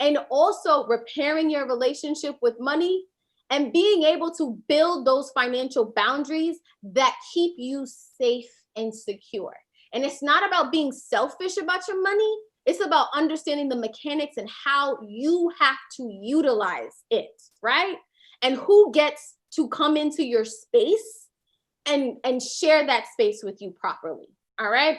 and also repairing your relationship with money and being able to build those financial boundaries that keep you safe and secure. And it's not about being selfish about your money. It's about understanding the mechanics and how you have to utilize it, right? And who gets to come into your space and share that space with you properly, all right?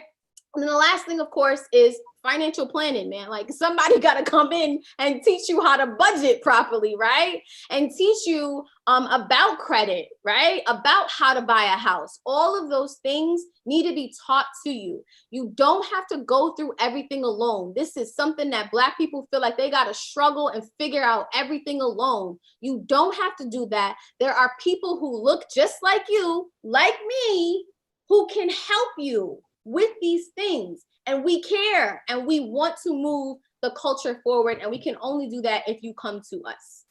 And then the last thing, of course, is financial planning, man. Like somebody got to come in and teach you how to budget properly, right? And teach you about credit, right? About how to buy a house. All of those things need to be taught to you. You don't have to go through everything alone. This is something that Black people feel like they got to struggle and figure out everything alone. You don't have to do that. There are people who look just like you, like me, who can help you with these things. And we care and we want to move the culture forward. And we can only do that if you come to us.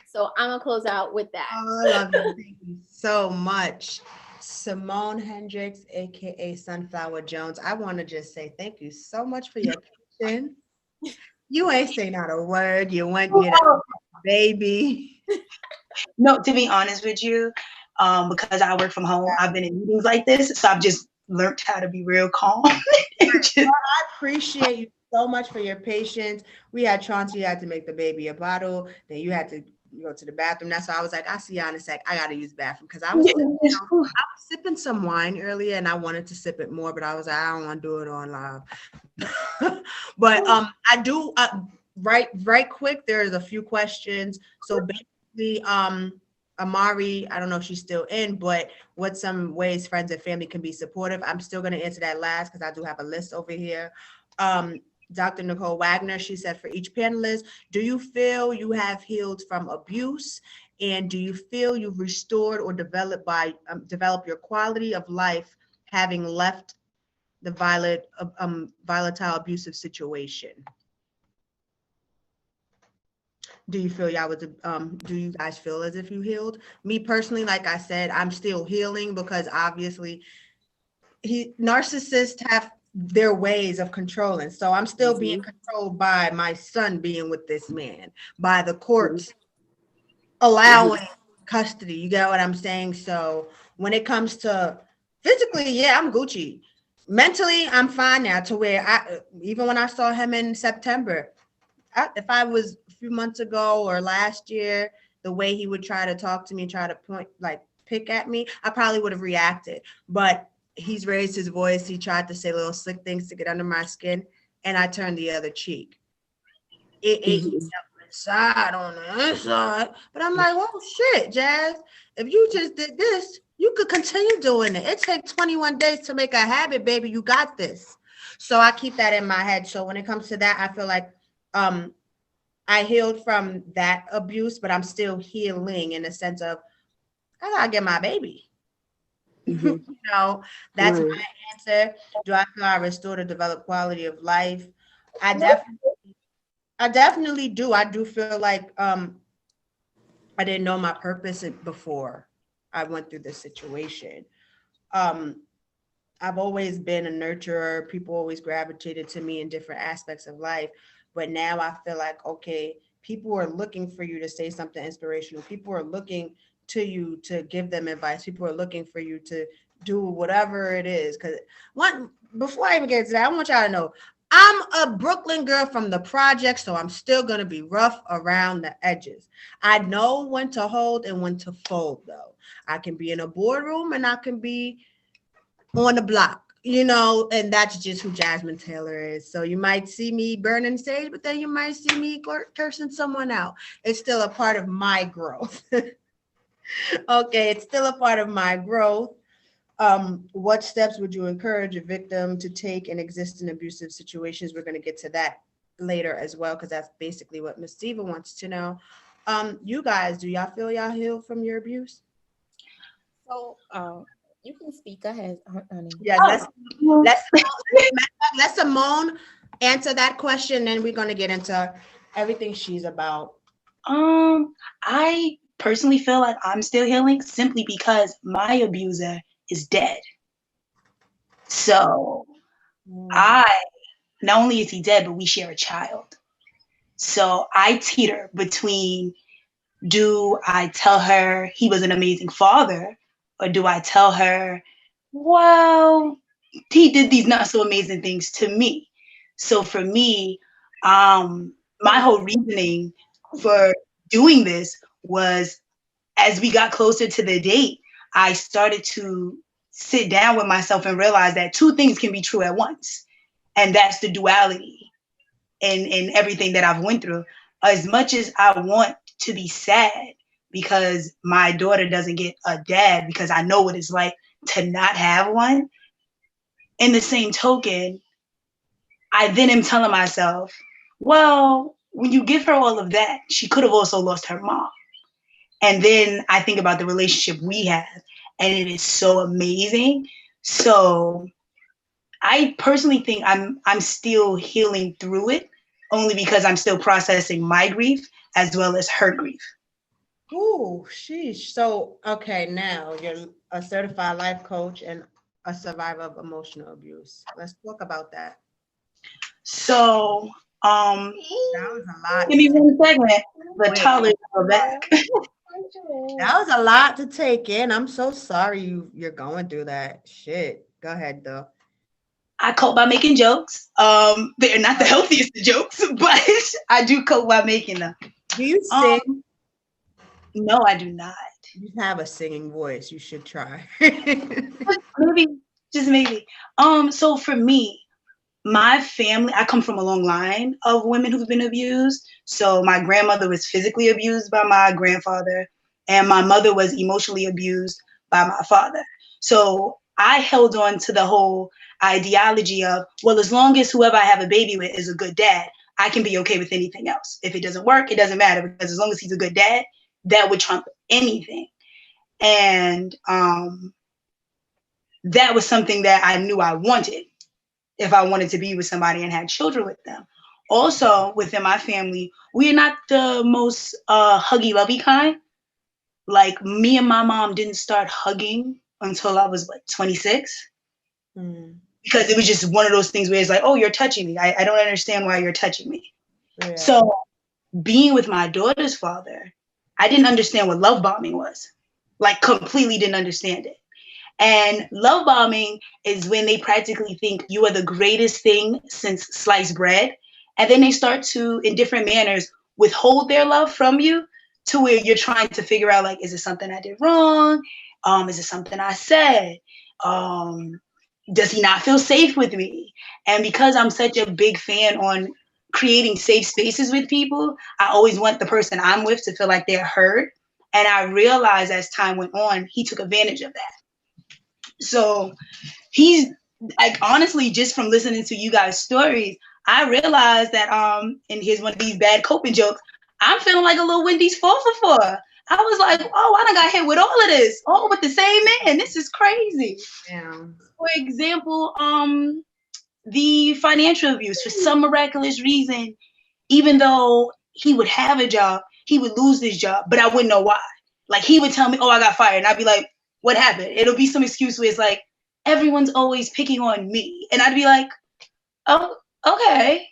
So I'm gonna close out with that. Oh, I love you. Thank you so much. Simone Hendricks, AKA Sunflower Jones. I want to just say thank you so much for your patience. You ain't say not a word. You went, baby. No, to be honest with you, because I work from home, I've been in meetings like this. So I've just learned how to be real calm. I appreciate you so much for your patience. We had Chauncey had to make the baby a bottle. Then you had to go to the bathroom. That's why I was like, I'll see you in a sec. I got to use the bathroom because I was sipping some wine earlier and I wanted to sip it more, but I was like, I don't want to do it on live. But I do right quick. There's a few questions. So basically, Amari, I don't know if she's still in, but what's some ways friends and family can be supportive? I'm still going to answer that last because I do have a list over here. Dr. Nicole Wagner, she said, for each panelist, do you feel you have healed from abuse? And do you feel you've restored or developed your quality of life having left the volatile abusive situation? Do you feel do you guys feel as if you healed? Me personally, like I said, I'm still healing because obviously narcissists have their ways of controlling. So I'm still being controlled by my son being with this man, by the courts allowing custody. You get what I'm saying? So when it comes to physically, yeah, I'm Gucci. mentally, I'm fine now to where even when I saw him in September, if I was a few months ago or last year, the way he would try to talk to me, try to point, like pick at me, I probably would have reacted. But he's raised his voice. He tried to say little slick things to get under my skin, and I turned the other cheek. It ate me up inside on the inside. But I'm like, oh shit, Jazz, if you just did this, you could continue doing it. It takes 21 days to make a habit, baby. You got this. So I keep that in my head. So when it comes to that, I feel like I healed from that abuse, but I'm still healing in the sense of I gotta get my baby. You know, that's my answer. Do I feel I restored or developed quality of life? I definitely do. I do feel like I didn't know my purpose before I went through this situation. I've always been a nurturer. People always gravitated to me in different aspects of life. But now I feel like, okay, people are looking for you to say something inspirational. People are looking to you to give them advice. People are looking for you to do whatever it is. Because before I even get to that, I want y'all to know I'm a Brooklyn girl from the project, so I'm still going to be rough around the edges. I know when to hold and when to fold, though. I can be in a boardroom and I can be on the block, and that's just who Jasmine Taylor is. So you might see me burning sage, but then you might see me cursing someone out. It's still a part of my growth. Okay, it's still a part of my growth. What steps would you encourage a victim to take and exist in abusive situations? We're going to get to that later as well, because that's basically what Miss Steva wants to know. You guys, do y'all feel y'all healed from your abuse? So, you can speak. Go ahead, honey. Yeah, let Simone answer that question, then we're going to get into everything she's about. I personally feel like I'm still healing simply because my abuser is dead. So not only is he dead, but we share a child. So I teeter between, do I tell her he was an amazing father, or do I tell her, well, he did these not so amazing things to me? So for me, my whole reasoning for doing this was, as we got closer to the date, I started to sit down with myself and realize that two things can be true at once. And that's the duality in everything that I've went through. As much as I want to be sad because my daughter doesn't get a dad, because I know what it's like to not have one, in the same token, I then am telling myself, well, when you give her all of that, she could have also lost her mom. And then I think about the relationship we have, and it is so amazing. So I personally think I'm still healing through it, only because I'm still processing my grief as well as her grief. Ooh, sheesh. So, okay, now you're a certified life coach and a survivor of emotional abuse. Let's talk about that. So, that was a lot. Give me 1 second. The toddlers are back. That was a lot to take in. I'm so sorry you're going through that. Shit. Go ahead, though. I cope by making jokes. They're not the healthiest of jokes, but I do cope by making them. Do you sing? No, I do not. You have a singing voice. You should try. Maybe. So for me, my family, I come from a long line of women who've been abused. So my grandmother was physically abused by my grandfather, and my mother was emotionally abused by my father. So I held on to the whole ideology of, well, as long as whoever I have a baby with is a good dad, I can be okay with anything else. If it doesn't work, it doesn't matter, because as long as he's a good dad, that would trump anything. And that was something that I knew I wanted if I wanted to be with somebody and had children with them. Also, within my family, we are not the most huggy lovey kind. Like, me and my mom didn't start hugging until I was like 26. Because it was just one of those things where it's like, oh, you're touching me. I don't understand why you're touching me. Yeah. So being with my daughter's father, I didn't understand what love bombing was. Like, completely didn't understand it. And love bombing is when they practically think you are the greatest thing since sliced bread. And then they start to, in different manners, withhold their love from you to where you're trying to figure out, like, is it something I did wrong? Is it something I said? Does he not feel safe with me? And because I'm such a big fan on creating safe spaces with people, I always want the person I'm with to feel like they're heard. And I realized as time went on, he took advantage of that. So he's like, honestly, just from listening to you guys' stories, I realized that and here's one of these bad coping jokes, I'm feeling like a little Wendy's 4 for 4. I was like, oh, I done got hit with all of this, all with the same man. This is crazy. Yeah. For example, the financial abuse, for some miraculous reason, even though he would have a job, he would lose his job, but I wouldn't know why. Like, he would tell me, oh, I got fired. And I'd be like, what happened? It'll be some excuse where it's like, everyone's always picking on me. And I'd be like, oh, okay.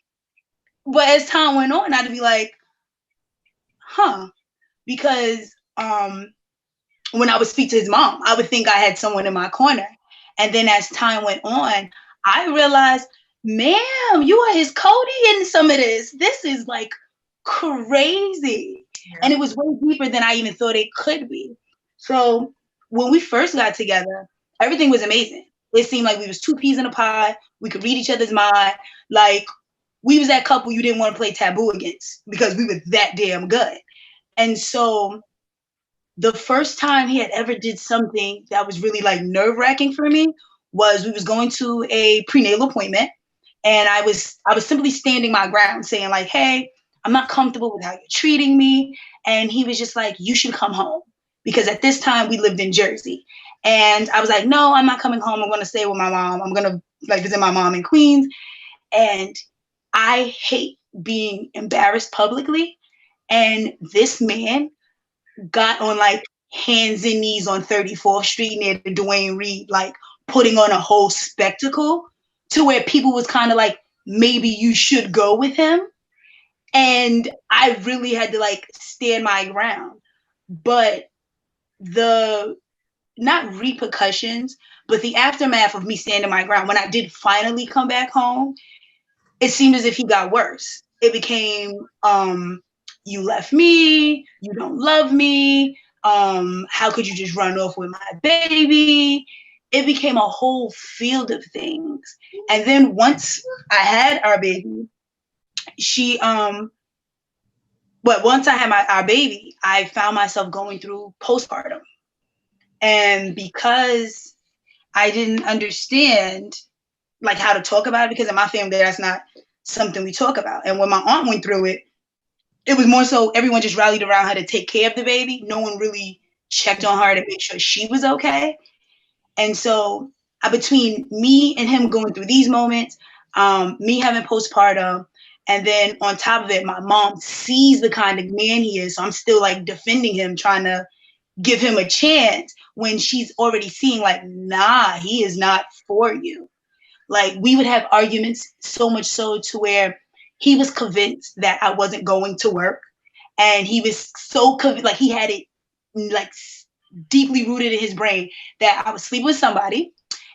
But as time went on, I'd be like, huh. Because when I would speak to his mom, I would think I had someone in my corner. And then as time went on, I realized, ma'am, you are his Cody in some of this. This is like crazy. Yeah. And it was way deeper than I even thought it could be. So when we first got together, everything was amazing. It seemed like we was two peas in a pod. We could read each other's mind. Like, we was that couple you didn't want to play taboo against because we were that damn good. And so the first time he had ever did something that was really like nerve-wracking for me was we was going to a prenatal appointment, and I was simply standing my ground saying like, hey, I'm not comfortable with how you're treating me. And he was just like, you should come home. Because at this time we lived in Jersey. And I was like, no, I'm not coming home. I'm going to stay with my mom. I'm going to like visit my mom in Queens. And I hate being embarrassed publicly. And this man got on like hands and knees on 34th Street near the Dwayne Reed, like putting on a whole spectacle to where people was kind of like, maybe you should go with him. And I really had to like stand my ground. But the, not repercussions, but the aftermath of me standing my ground, when I did finally come back home, it seemed as if he got worse. It became, you left me, you don't love me, how could you just run off with my baby? It became a whole field of things. And then once I had our baby, once I had our baby, I found myself going through postpartum. And because I didn't understand like how to talk about it, because in my family, that's not something we talk about. And when my aunt went through it, it was more so everyone just rallied around her to take care of the baby. No one really checked on her to make sure she was okay. And so between me and him going through these moments, me having postpartum, and then on top of it, my mom sees the kind of man he is. So I'm still like defending him, trying to give him a chance when she's already seeing like, nah, he is not for you. Like, we would have arguments so much so to where he was convinced that I wasn't going to work. And he was so like he had it like deeply rooted in his brain that I was sleeping with somebody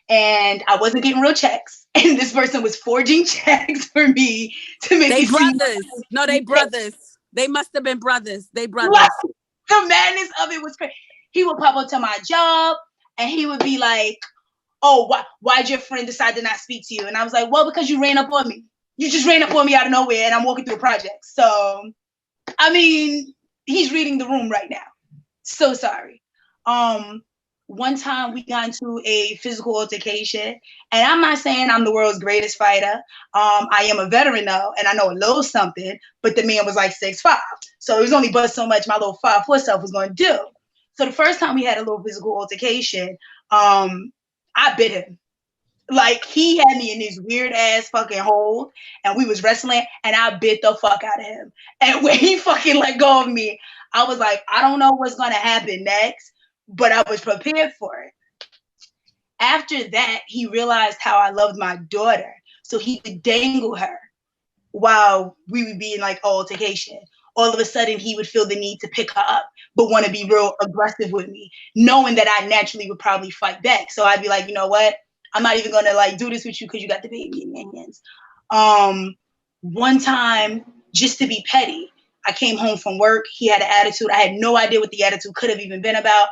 and I wasn't getting real checks. And this person was forging checks for me to make They it brothers. No, they brothers. They must have been brothers. They brothers. The madness of it was crazy. He would pop up to my job and he would be like, oh, why'd your friend decide to not speak to you? And I was like, well, because you ran up on me. You just ran up on me out of nowhere and I'm walking through a project. So, I mean, he's reading the room right now. So sorry. One time we got into a physical altercation, and I'm not saying I'm the world's greatest fighter. I am a veteran though, and I know a little something, but the man was like 6'5". So it was only but so much my little 5'4" self was going to do. So the first time we had a little physical altercation, I bit him. Like, he had me in this weird ass fucking hold and we was wrestling and I bit the fuck out of him. And when he fucking let go of me, I was like, I don't know what's going to happen next, but I was prepared for it. After that, he realized how I loved my daughter. So he would dangle her while we would be in like altercation. all of a sudden he would feel the need to pick her up, but want to be real aggressive with me, knowing that I naturally would probably fight back. So I'd be like, you know what? I'm not even gonna like do this with you because you got the baby in your hands. One time, just to be petty, I came home from work. He had an attitude. I had no idea what the attitude could have even been about.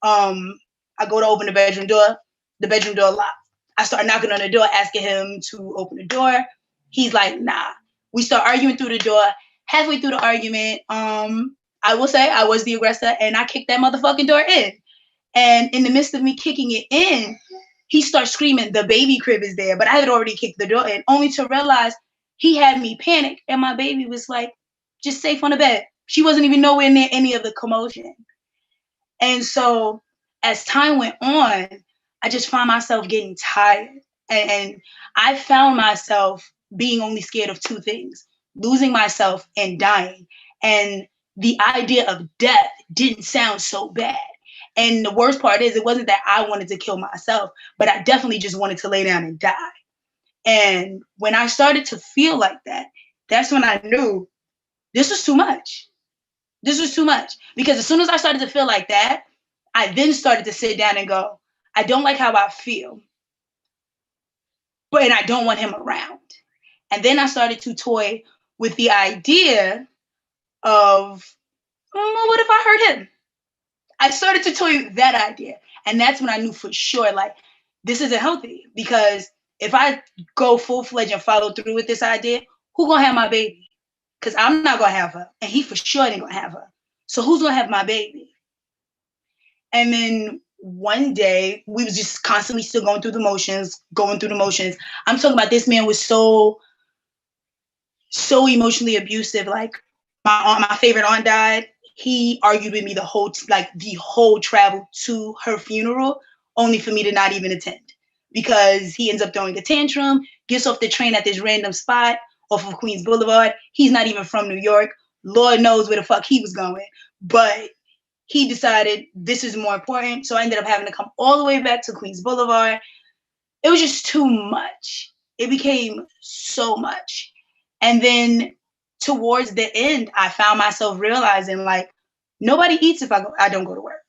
I go to open the bedroom door locked. I start knocking on the door, asking him to open the door. He's like, nah. We start arguing through the door. Halfway through the argument, I will say I was the aggressor and I kicked that motherfucking door in. And in the midst of me kicking it in, he starts screaming, the baby crib is there. But I had already kicked the door in, only to realize he had me panic and my baby was like, just safe on the bed. She wasn't even nowhere near any of the commotion. And so as time went on, I just found myself getting tired. And I found myself being only scared of two things, losing myself and dying. And the idea of death didn't sound so bad. And the worst part is, it wasn't that I wanted to kill myself, but I definitely just wanted to lay down and die. And when I started to feel like that, that's when I knew this was too much. This was too much. Because as soon as I started to feel like that, I then started to sit down and go, I don't like how I feel, but I don't want him around. And then I started to toy with the idea of, what if I hurt him? I started to toy with that idea. And that's when I knew for sure, like, this isn't healthy. Because if I go full-fledged and follow through with this idea, who gonna have my baby? Because I'm not gonna have her. And he for sure ain't gonna have her. So who's gonna have my baby? And then one day, we was just constantly still going through the motions. I'm talking about this man was so emotionally abusive. Like, my favorite aunt died. He argued with me the whole travel to her funeral, only for me to not even attend. Because he ends up throwing a tantrum, gets off the train at this random spot off of Queens Boulevard. He's not even from New York. Lord knows where the fuck he was going. But he decided this is more important. So I ended up having to come all the way back to Queens Boulevard. It was just too much. It became so much. And then towards the end, I found myself realizing, like, nobody eats if I don't go to work.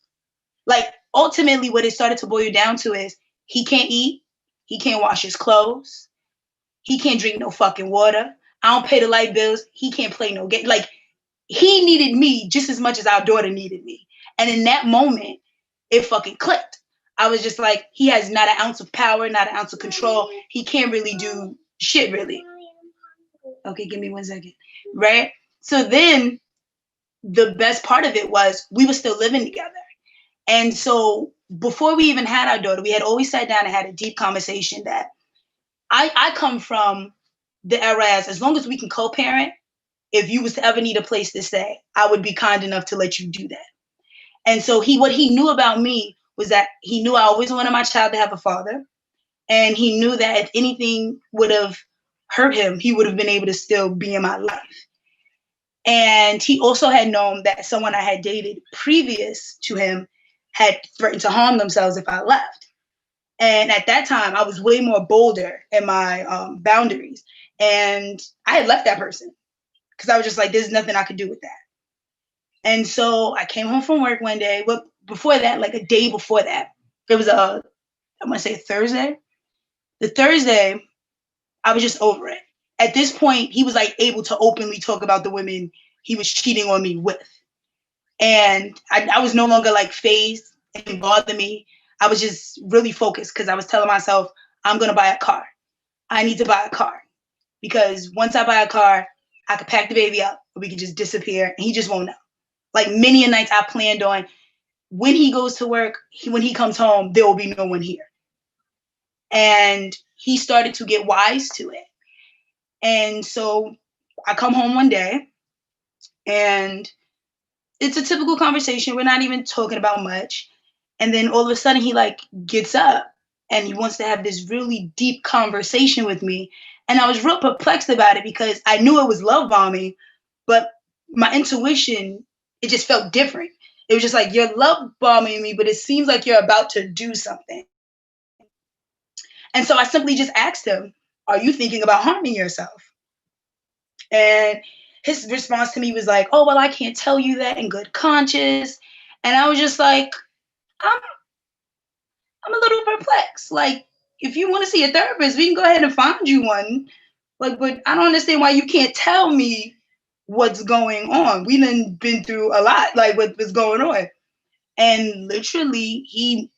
Like, ultimately, what it started to boil down to is he can't eat. He can't wash his clothes. He can't drink no fucking water. I don't pay the light bills. He can't play no game. Like, he needed me just as much as our daughter needed me. And in that moment, it fucking clicked. I was just like, he has not an ounce of power, not an ounce of control. He can't really do shit, really. Okay, give me 1 second. Right? So then the best part of it was we were still living together. And so before we even had our daughter, we had always sat down and had a deep conversation that I come from the era as long as we can co-parent, if you was to ever need a place to stay, I would be kind enough to let you do that. And so what he knew about me was that he knew I always wanted my child to have a father. And he knew that if anything would have hurt him, he would have been able to still be in my life. And he also had known that someone I had dated previous to him had threatened to harm themselves if I left. And at that time, I was way more bolder in my boundaries. And I had left that person because I was just like, there's nothing I could do with that. And so I came home from work one day. But before that, like a day before that, it was I want to say Thursday. The Thursday, I was just over it. At this point, he was like able to openly talk about the women he was cheating on me with. And I was no longer like phased. It didn't bother me. I was just really focused because I was telling myself, I'm going to buy a car. I need to buy a car. Because once I buy a car, I could pack the baby up, or we could just disappear, and he just won't know. Like many a nights I planned on, when he goes to work, when he comes home, there will be no one here. And he started to get wise to it. And so I come home one day, and it's a typical conversation. We're not even talking about much. And then all of a sudden he like gets up and he wants to have this really deep conversation with me. And I was real perplexed about it because I knew it was love bombing, but my intuition, it just felt different. It was just like, you're love bombing me, but it seems like you're about to do something. And so I simply just asked him, are you thinking about harming yourself? And his response to me was like, oh, well, I can't tell you that in good conscience. And I was just like, I'm a little perplexed. Like, if you want to see a therapist, we can go ahead and find you one. Like, but I don't understand why you can't tell me what's going on. We done been through a lot, like what was going on. And literally, he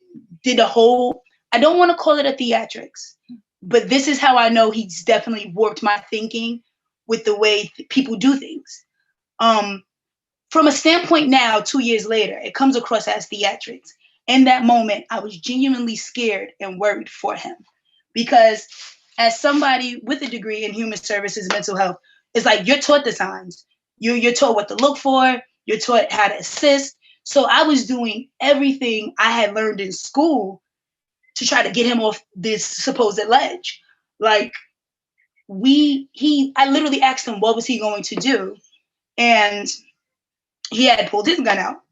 did a whole, I don't want to call it a theatrics, but this is how I know he's definitely warped my thinking with the way people do things. From a standpoint now, 2 years later, it comes across as theatrics. In that moment, I was genuinely scared and worried for him because as somebody with a degree in human services and mental health, it's like you're taught the signs. You're taught what to look for. You're taught how to assist. So I was doing everything I had learned in school to try to get him off this supposed ledge. Like I literally asked him what was he going to do, and he had pulled his gun out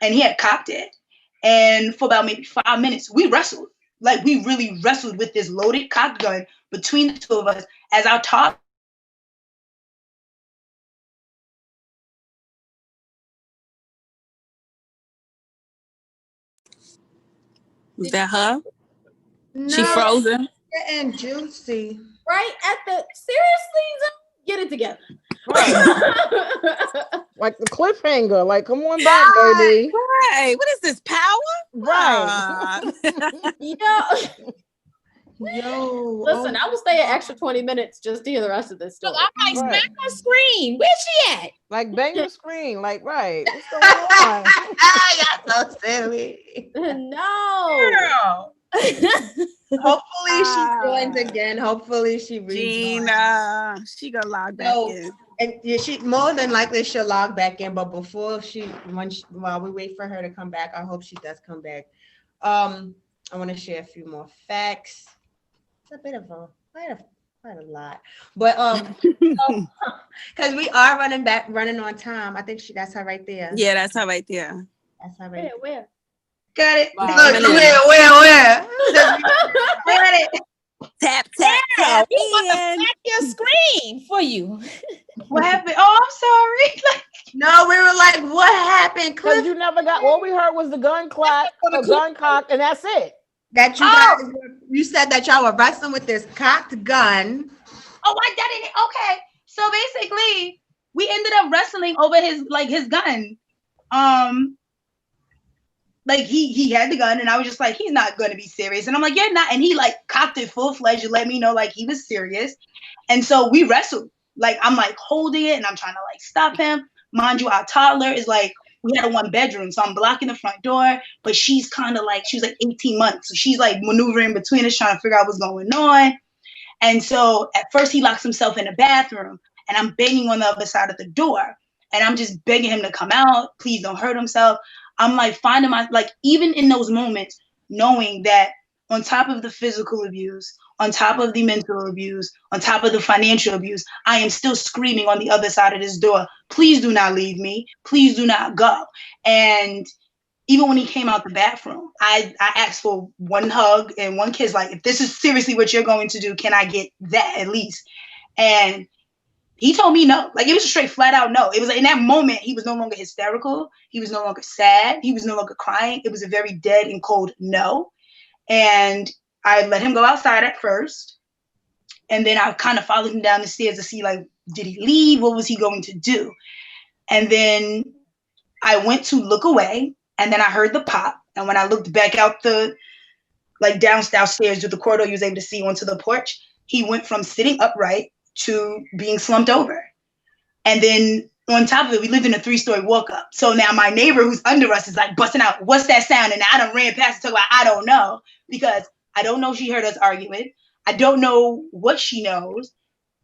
and he had cocked it. And for about maybe 5 minutes, we wrestled. Like we really wrestled with this loaded cocked gun between the two of us as our top. Was that her? No, She frozen. Getting juicy. Right at the seriously, Zoe? Get it together. Right. Like the cliffhanger. Like, come on back, baby. Hey, what is this, power? Right. Yo. Listen, I will stay an extra 20 minutes just to hear the rest of this story. Look, I might smack her screen. Where's she at? Like bang the screen. Like, right. What's going on? Y'all so silly. No. Girl. Hopefully she joins again. Hopefully she rejoins. Gina, she gonna log back in. And yeah, she more than likely she'll log back in. But before while we wait for her to come back, I hope she does come back. I want to share a few more facts. It's a bit of quite a lot, but because we are running on time. I think that's her right there. Yeah, that's her right there. That's her right there. Where? Got it. Wow. Look, where? Got it. Tap. We want to smack your screen for you. What happened? Oh, I'm sorry. No, we were like, what happened? Because you never got, all we heard was the gun clap, the gun cock, and that's it. That you said that y'all were wrestling with this cocked gun. Oh, I did it. Okay. So basically, we ended up wrestling over his gun. Like he had the gun and I was just like, he's not gonna be serious. And I'm like, you're not. And he like cocked it full-fledged and let me know like he was serious. And so we wrestled. Like I'm like holding it and I'm trying to like stop him. Mind you, our toddler is like, we had a 1-bedroom, so I'm blocking the front door, but she's kind of like, she was like 18 months. So she's like maneuvering between us, trying to figure out what's going on. And so at first he locks himself in the bathroom and I'm banging on the other side of the door. And I'm just begging him to come out. Please don't hurt himself. I'm like finding even in those moments, knowing that on top of the physical abuse, on top of the mental abuse, on top of the financial abuse, I am still screaming on the other side of this door, please do not leave me. Please do not go. And even when he came out the bathroom, I asked for one hug and one kiss. Like, if this is seriously what you're going to do, can I get that at least? And he told me no. Like, it was a straight flat out no. It was like, in that moment, he was no longer hysterical. He was no longer sad. He was no longer crying. It was a very dead and cold no. And I let him go outside at first. And then I kind of followed him down the stairs to see, like, did he leave? What was he going to do? And then I went to look away. And then I heard the pop. And when I looked back out downstairs through the corridor, he was able to see onto the porch. He went from sitting upright to being slumped over. And then on top of it, we lived in a 3-story walk up. So now my neighbor who's under us is like busting out, what's that sound? And I done ran past and talk about, I don't know, because I don't know if she heard us arguing. I don't know what she knows,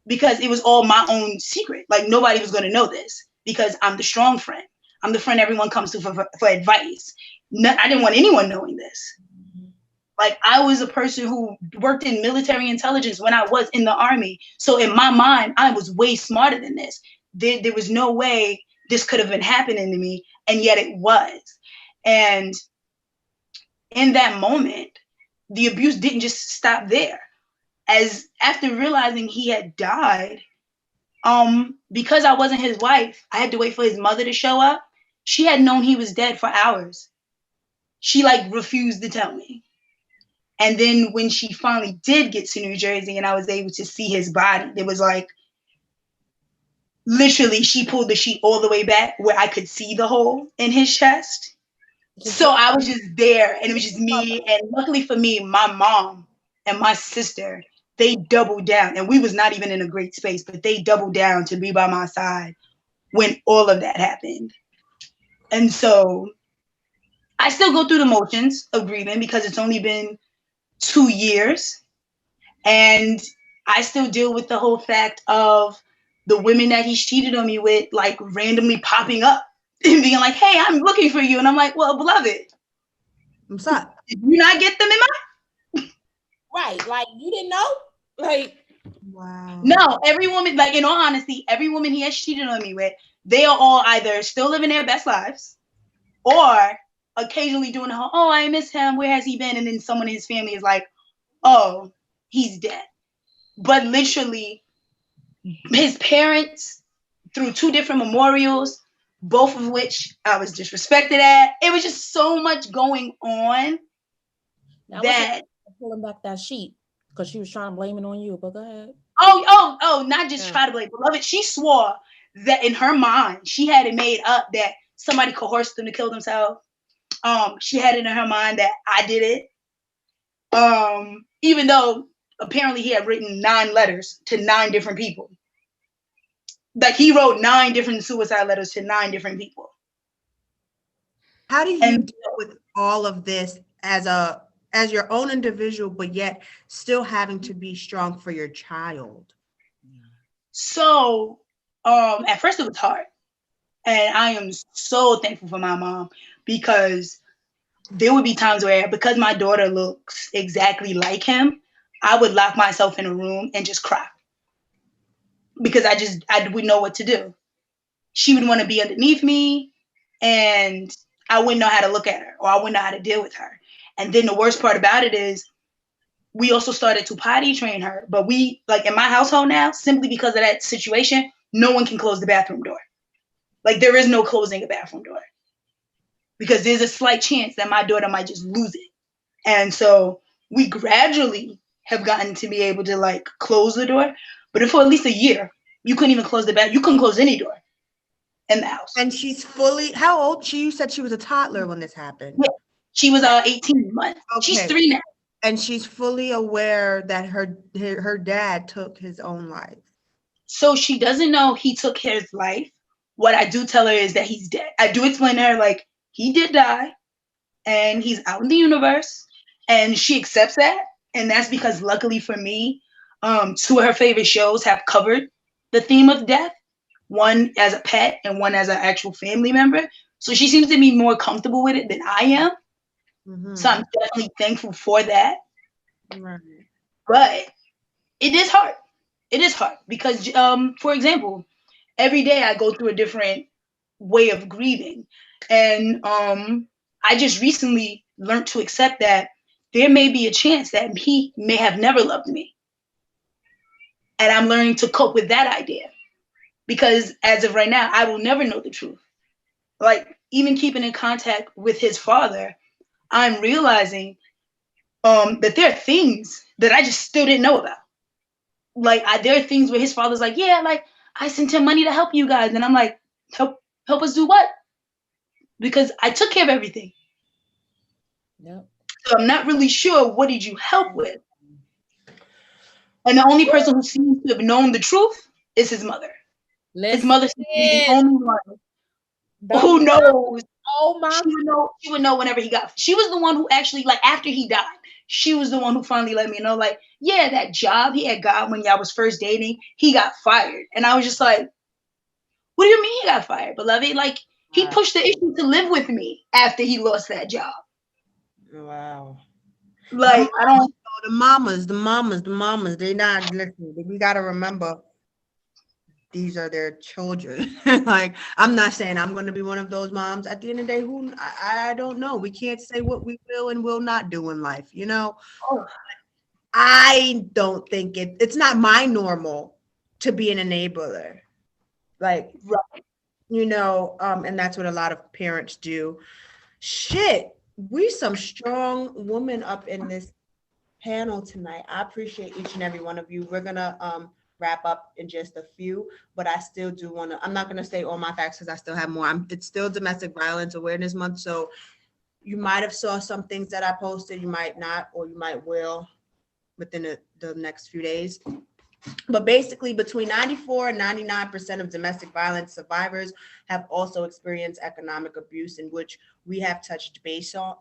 because it was all my own secret. Like, nobody was going to know this because I'm the strong friend. I'm the friend everyone comes to for advice. I didn't want anyone knowing this. Like, I was a person who worked in military intelligence when I was in the Army. So in my mind, I was way smarter than this. There was no way this could have been happening to me. And yet it was. And in that moment, the abuse didn't just stop there. As after realizing he had died, Because I wasn't his wife, I had to wait for his mother to show up. She had known he was dead for hours. She like refused to tell me. And then when she finally did get to New Jersey and I was able to see his body, it was like, literally, she pulled the sheet all the way back where I could see the hole in his chest. So I was just there and it was just me. And luckily for me, my mom and my sister, they doubled down. And we was not even in a great space, but they doubled down to be by my side when all of that happened. And so I still go through the motions of grieving because it's only been 2 years. And I still deal with the whole fact of the women that he's cheated on me with, like randomly popping up and being like, hey, I'm looking for you. And I'm like, well, beloved, what's up? Did you not get them in my? Right. Like, you didn't know? Like, wow. No, every woman, like in all honesty, every woman he has cheated on me with, they are all either still living their best lives or occasionally doing the whole, oh, I miss him. Where has he been? And then someone in his family is like, oh, he's dead. But literally, his parents, through 2 different memorials, both of which I was disrespected at. It was just so much going on that pulling back that sheet because she was trying to blame it on you. But go ahead. Oh, not just try to blame beloved. She swore that in her mind, she had it made up that somebody coerced them to kill themselves. She had it in her mind that I did it. Even though apparently he had written 9 letters to 9 different people. Like he wrote 9 different suicide letters to 9 different people. How do you deal with all of this as your own individual, but yet still having to be strong for your child? So, at first it was hard. And I am so thankful for my mom because there would be times where, because my daughter looks exactly like him, I would lock myself in a room and just cry. Because I wouldn't know what to do. She would want to be underneath me and I wouldn't know how to look at her or I wouldn't know how to deal with her. And then the worst part about it is we also started to potty train her. But we, like in my household now, simply because of that situation, no one can close the bathroom door. Like there is no closing a bathroom door because there's a slight chance that my daughter might just lose it. And so we gradually have gotten to be able to like close the door. But if for at least a year, you couldn't even close the bathroom. You couldn't close any door in the house. And she's fully, how old? You said she was a toddler when this happened. Yeah. She was 18 months. Okay. She's 3 now. And she's fully aware that her dad took his own life. So she doesn't know he took his life. What I do tell her is that he's dead. I do explain to her, like, he did die and he's out in the universe. And she accepts that. And that's because luckily for me, 2 of her favorite shows have covered the theme of death. One as a pet and one as an actual family member. So she seems to be more comfortable with it than I am. Mm-hmm. So I'm definitely thankful for that. Right. But it is hard. It is hard because, for example, every day I go through a different way of grieving. And I just recently learned to accept that there may be a chance that he may have never loved me. And I'm learning to cope with that idea. Because as of right now, I will never know the truth. Like, even keeping in contact with his father, I'm realizing that there are things that I just still didn't know about. Like, there are things where his father's like, yeah, like, I sent him money to help you guys. And I'm like, help us do what? Because I took care of everything. Yep. So I'm not really sure, what did you help with? And the only person who seems to have known the truth is his mother. His mother seems to be the only one who knows. Oh my! She would know whenever he got. She was the one who actually, like, after he died, she was the one who finally let me know, like, yeah, that job he had got when y'all was first dating, he got fired. And I was just like, what do you mean he got fired, beloved? Like, he pushed the issue to live with me after he lost that job. Wow. Like, I don't. The mamas, they're not listening. We got to remember, these are their children. Like, I'm not saying I'm going to be one of those moms. At the end of the day, I don't know. We can't say what we will and will not do in life, you know? Oh. I don't think it's not my normal to be an enabler. Like, you know, and that's what a lot of parents do. Shit, we some strong women up in this panel tonight. I appreciate each and every one of you. We're gonna wrap up in just a few, but I still do want to, I'm not gonna say all my facts because I still have more. It's still Domestic Violence Awareness Month, so you might have saw some things that I posted, you might not, or you might will within the next few days. But basically, between 94 and 99% of domestic violence survivors have also experienced economic abuse, in which we have touched based on.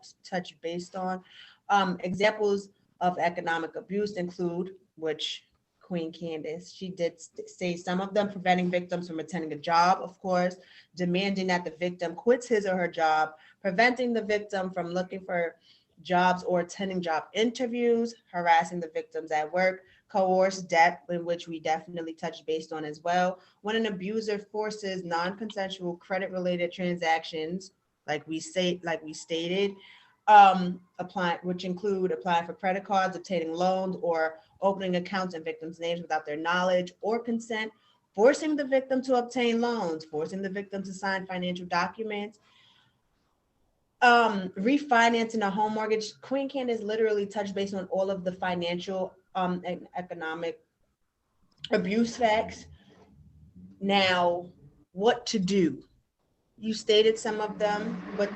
Examples of economic abuse include, which Queen Candace, she did say some of them: preventing victims from attending a job, of course, demanding that the victim quits his or her job, preventing the victim from looking for jobs or attending job interviews, harassing the victims at work, coerced debt, in which we definitely touched based on as well. When an abuser forces non-consensual credit-related transactions, like we stated, which include applying for credit cards, obtaining loans, or opening accounts in victims' names without their knowledge or consent, forcing the victim to obtain loans, forcing the victim to sign financial documents, refinancing a home mortgage. Queen Candace literally touched base on all of the financial and economic abuse facts. Now, what to do? You stated some of them, but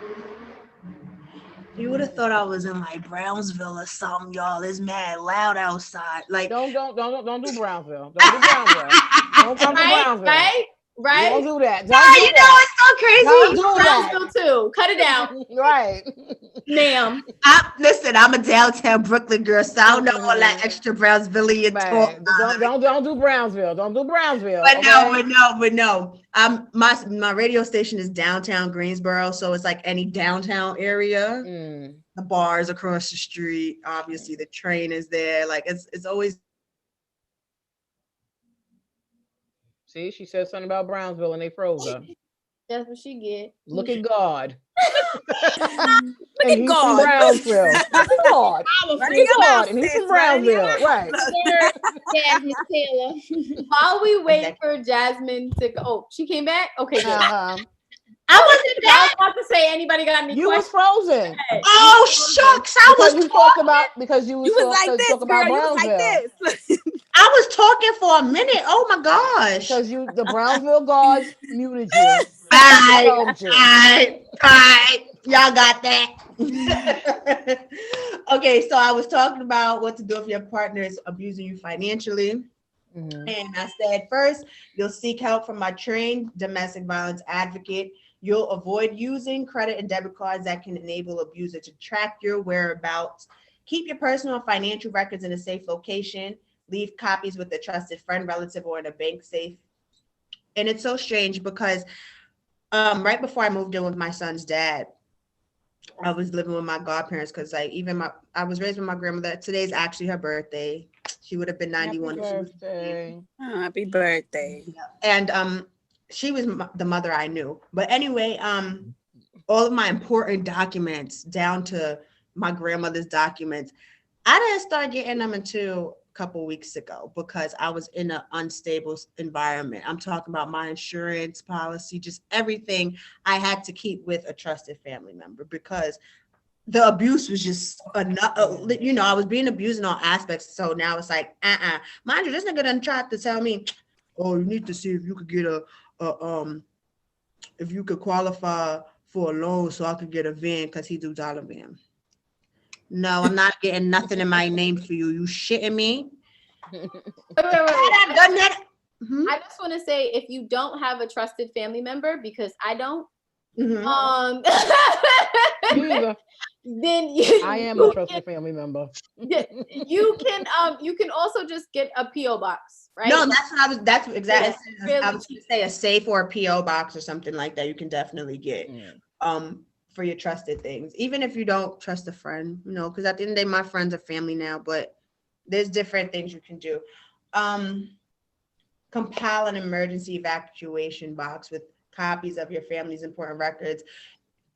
you would have thought I was in like Brownsville or something, y'all. It's mad loud outside. Like, don't do Brownsville. Don't do Brownsville. Don't come to Brownsville. Right? Don't do that. No, you know it's so crazy. Don't do that. Brownsville too. Cut it down. Right. Ma'am. Listen, I'm a downtown Brooklyn girl, so I don't know all that extra Brownsvillian talk. Don't do Brownsville. Don't do Brownsville. But okay? no. My radio station is downtown Greensboro, so it's like any downtown area. The bars across the street, obviously the train is there. Like it's always. See, she said something about Brownsville and they froze her. That's what she get. Look at God. Look at God. From Brownsville. Look at God. Look at God. And he's from Brownsville. Right. Yeah, Miss Taylor. While we wait for Jasmine to go. Oh, she came back? Okay, good. I wasn't there. I was about to say, anybody got any You questions? was frozen. Oh, shucks. I was like this, girl. You was like this. I was talking for a minute. Oh my gosh. Because the Brownsville guards muted you. All right. Y'all got that. Okay, so I was talking about what to do if your partner is abusing you financially. And I said, first, you'll seek help from my trained domestic violence advocate. You'll avoid using credit and debit cards that can enable abuser to track your whereabouts. Keep your personal and financial records in a safe location. Leave copies with a trusted friend, relative, or in a bank safe. And it's so strange because right before I moved in with my son's dad, I was living with my godparents because like I was raised with my grandmother. Today's actually her birthday. She would have been 91. Happy birthday. And she was the mother I knew. But anyway, all of my important documents down to my grandmother's documents, I didn't start getting them until a couple weeks ago because I was in an unstable environment. I'm talking about my insurance policy, just everything I had to keep with a trusted family member because the abuse was just you know, I was being abused in all aspects. So now it's like, mind you, this nigga done tried to tell me, oh, you need to see if you could get if you could qualify for a loan so I could get a van because he do dollar van. No, I'm not getting nothing in my name for you. You shitting me? Wait. I just want to say, if you don't have a trusted family member, because I don't, then I am a trusted family member. you can also just get a PO box, right? No, that's exactly. I was going to say a safe or a PO box or something like that. You can definitely get for your trusted things, even if you don't trust a friend, you know, because at the end of the day, my friends are family now, but there's different things you can do. Compile an emergency evacuation box with copies of your family's important records.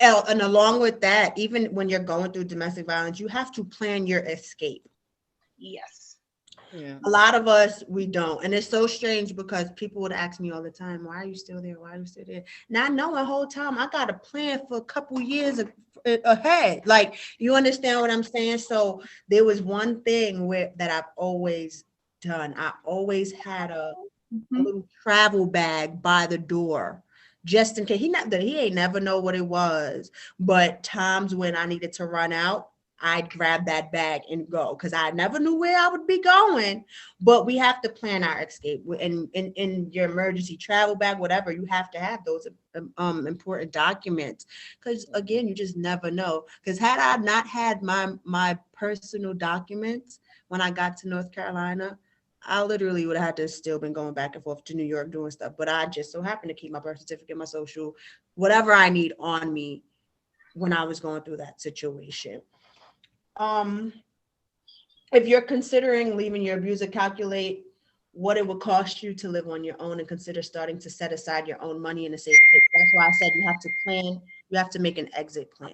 And along with that, even when you're going through domestic violence, you have to plan your escape. Yes. Yeah. A lot of us, we don't. And it's so strange because people would ask me all the time, why are you still there? Why are you still there? Not knowing the whole time I got a plan for a couple years ahead. Like, you understand what I'm saying? So there was one thing that I've always done. I always had a little travel bag by the door, just in case. He ain't never know what it was, but times when I needed to run out, I'd grab that bag and go, because I never knew where I would be going. But we have to plan our escape, and in your emergency travel bag, whatever, you have to have those important documents, because again, you just never know. Because had I not had my personal documents when I got to North Carolina, I literally would have had to still been going back and forth to New York doing stuff. But I just so happened to keep my birth certificate, my social, whatever I need on me when I was going through that situation. If you're considering leaving your abuser, calculate what it would cost you to live on your own and consider starting to set aside your own money in a safe place. That's why I said you have to plan, you have to make an exit plan.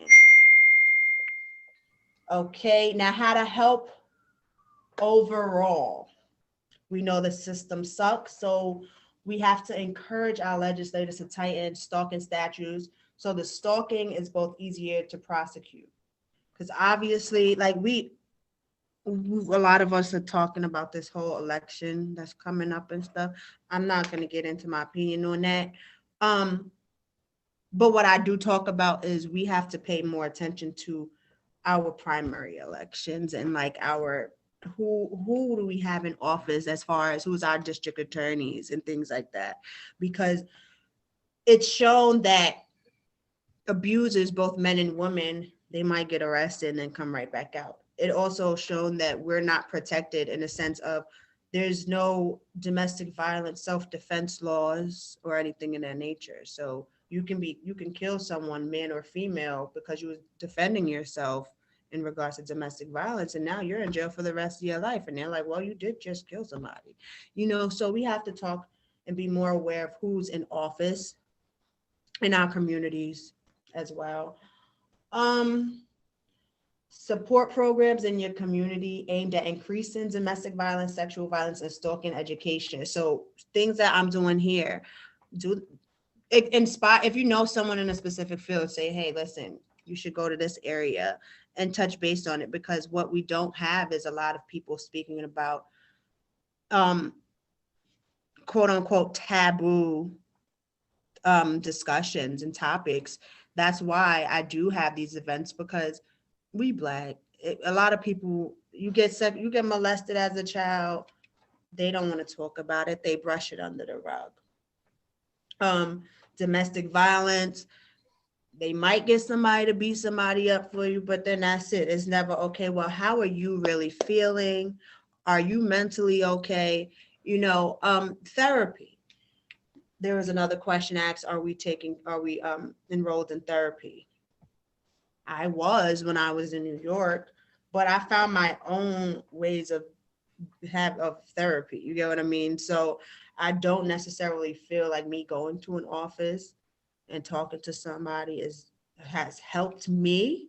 Okay, now how to help overall. We know the system sucks, so we have to encourage our legislators to tighten stalking statutes so the stalking is both easier to prosecute. Because obviously, like a lot of us are talking about this whole election that's coming up and stuff. I'm not going to get into my opinion on that. But what I do talk about is we have to pay more attention to our primary elections and like our who do we have in office as far as who's our district attorneys and things like that, because it's shown that abusers, both men and women, they might get arrested and then come right back out. It also shown that we're not protected in the sense of there's no domestic violence self-defense laws or anything in that nature. So you can kill someone, man or female, because you were defending yourself in regards to domestic violence, and now you're in jail for the rest of your life. And they're like, well, you did just kill somebody, so we have to talk and be more aware of who's in office in our communities as well. Support programs in your community aimed at increasing domestic violence, sexual violence, and stalking education. So things that I'm doing here, inspire. If you know someone in a specific field, say, hey, listen, you should go to this area and touch base on it, because what we don't have is a lot of people speaking about quote unquote taboo discussions and topics. That's why I do have these events, because we Black, a lot of people, you get molested as a child, they don't want to talk about it, they brush it under the rug. Domestic violence, they might get somebody to beat somebody up for you, but then that's it. It's never, okay, well, how are you really feeling? Are you mentally okay? Therapy. There was another question asked, are we enrolled in therapy? I was when I was in New York, but I found my own ways of therapy. You get what I mean? So I don't necessarily feel like me going to an office and talking to somebody has helped me.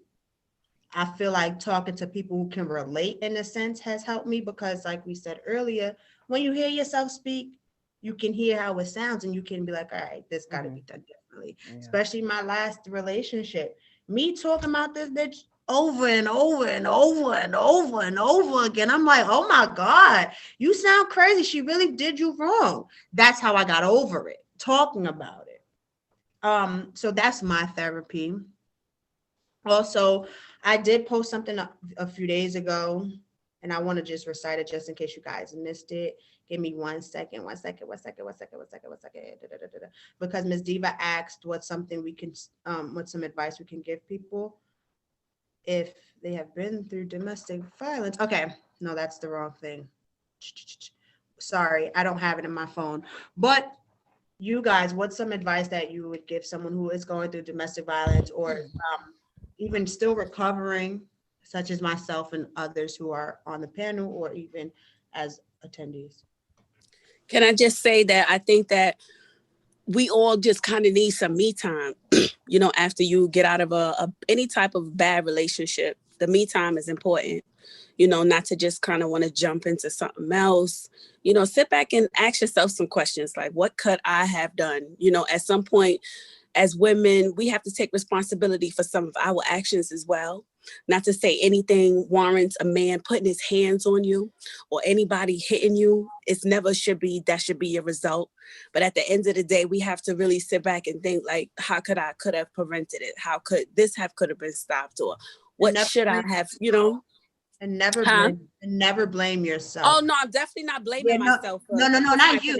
I feel like talking to people who can relate in a sense has helped me, because like we said earlier, when you hear yourself speak, you can hear how it sounds and you can be like, all right, this got to be done differently. Yeah. Especially my last relationship, me talking about this bitch over and over and over and over and over again. I'm like, oh my God, you sound crazy. She really did you wrong. That's how I got over it, talking about it. So that's my therapy. Also, I did post something a few days ago, and I want to just recite it just in case you guys missed it. Give me 1 second. Because Ms. Diva asked what's some advice we can give people if they have been through domestic violence. Okay, no, that's the wrong thing. Sorry, I don't have it in my phone. But you guys, what's some advice that you would give someone who is going through domestic violence or even still recovering, such as myself and others who are on the panel or even as attendees? Can I just say that I think that we all just kind of need some me time, after you get out of any type of bad relationship. The me time is important. not to just kind of want to jump into something else. Sit back and ask yourself some questions like, what could I have done? At some point, as women, we have to take responsibility for some of our actions as well. Not to say anything warrants a man putting his hands on you or anybody hitting you. That should be your result. But at the end of the day, we have to really sit back and think like, how could have prevented it? How could this could have been stopped? Or what should I have, And never blame yourself. Oh no, I'm definitely not blaming myself. No, not you.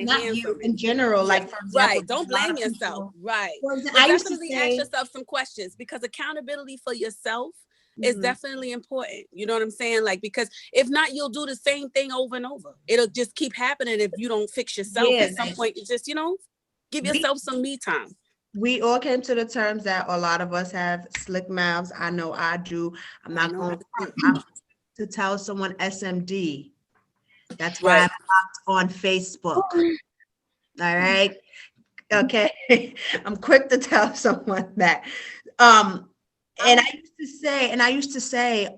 In general, like for example, right. Don't blame yourself. Right. But definitely ask yourself some questions, because accountability for yourself is definitely important. You know what I'm saying? Like, because if not, you'll do the same thing over and over. It'll just keep happening if you don't fix yourself. At some point, you just, give yourself some me time. We all came to the terms that a lot of us have slick mouths. I know I do. I'm not going to tell someone SMD. That's why I'm blocked on Facebook. All right. Okay. I'm quick to tell someone that. And I used to say,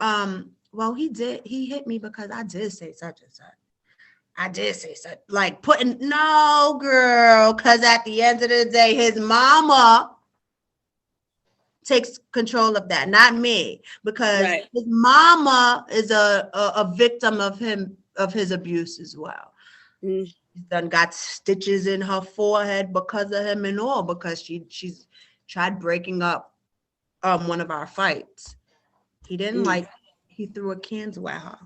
well, he hit me because I did say such and such. I did say such, like no, girl, because at the end of the day, his mama takes control of that, not me, because his mama is a victim of his abuse as well. She's done got stitches in her forehead because of him and all, because she's tried breaking up one of our fights. He didn't he threw a candle at her.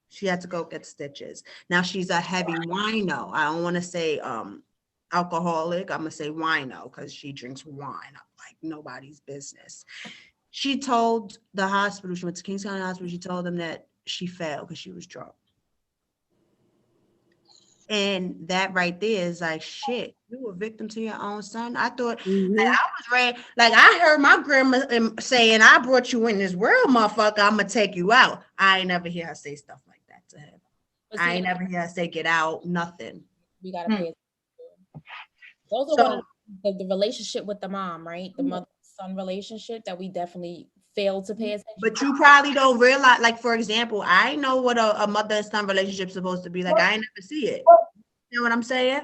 She had to go get stitches. Now she's a heavy wino. I don't want to say alcoholic. I'm gonna say wino because she drinks wine like nobody's business. She told the hospital, she went to Kings County Hospital, she told them that she failed because she was drunk. And that right there is like, shit, you were a victim to your own son. I thought, I was ready. Like, I heard my grandma saying, I brought you in this world, motherfucker. I'm going to take you out. I ain't never hear her say stuff like that to him. I ain't never hear her say, get out, nothing. We got to pay attention. Those are one of the relationship with the mom, right? The mother-son relationship that we definitely fail to pay attention. But you probably don't realize, like, for example, I know what a mother and son relationship is supposed to be like. I ain't never see it. You know what I'm saying?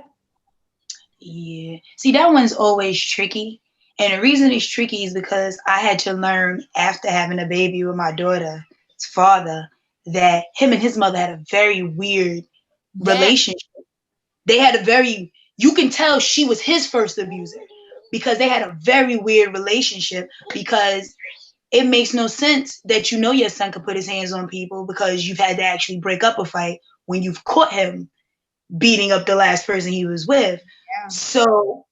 Yeah. See, that one's always tricky. And the reason it's tricky is because I had to learn after having a baby with my daughter's father that him and his mother had a very weird relationship. They had you can tell she was his first abuser because they had a very weird relationship, because it makes no sense that your son could put his hands on people because you've had to actually break up a fight when you've caught him beating up the last person he was with. Yeah. So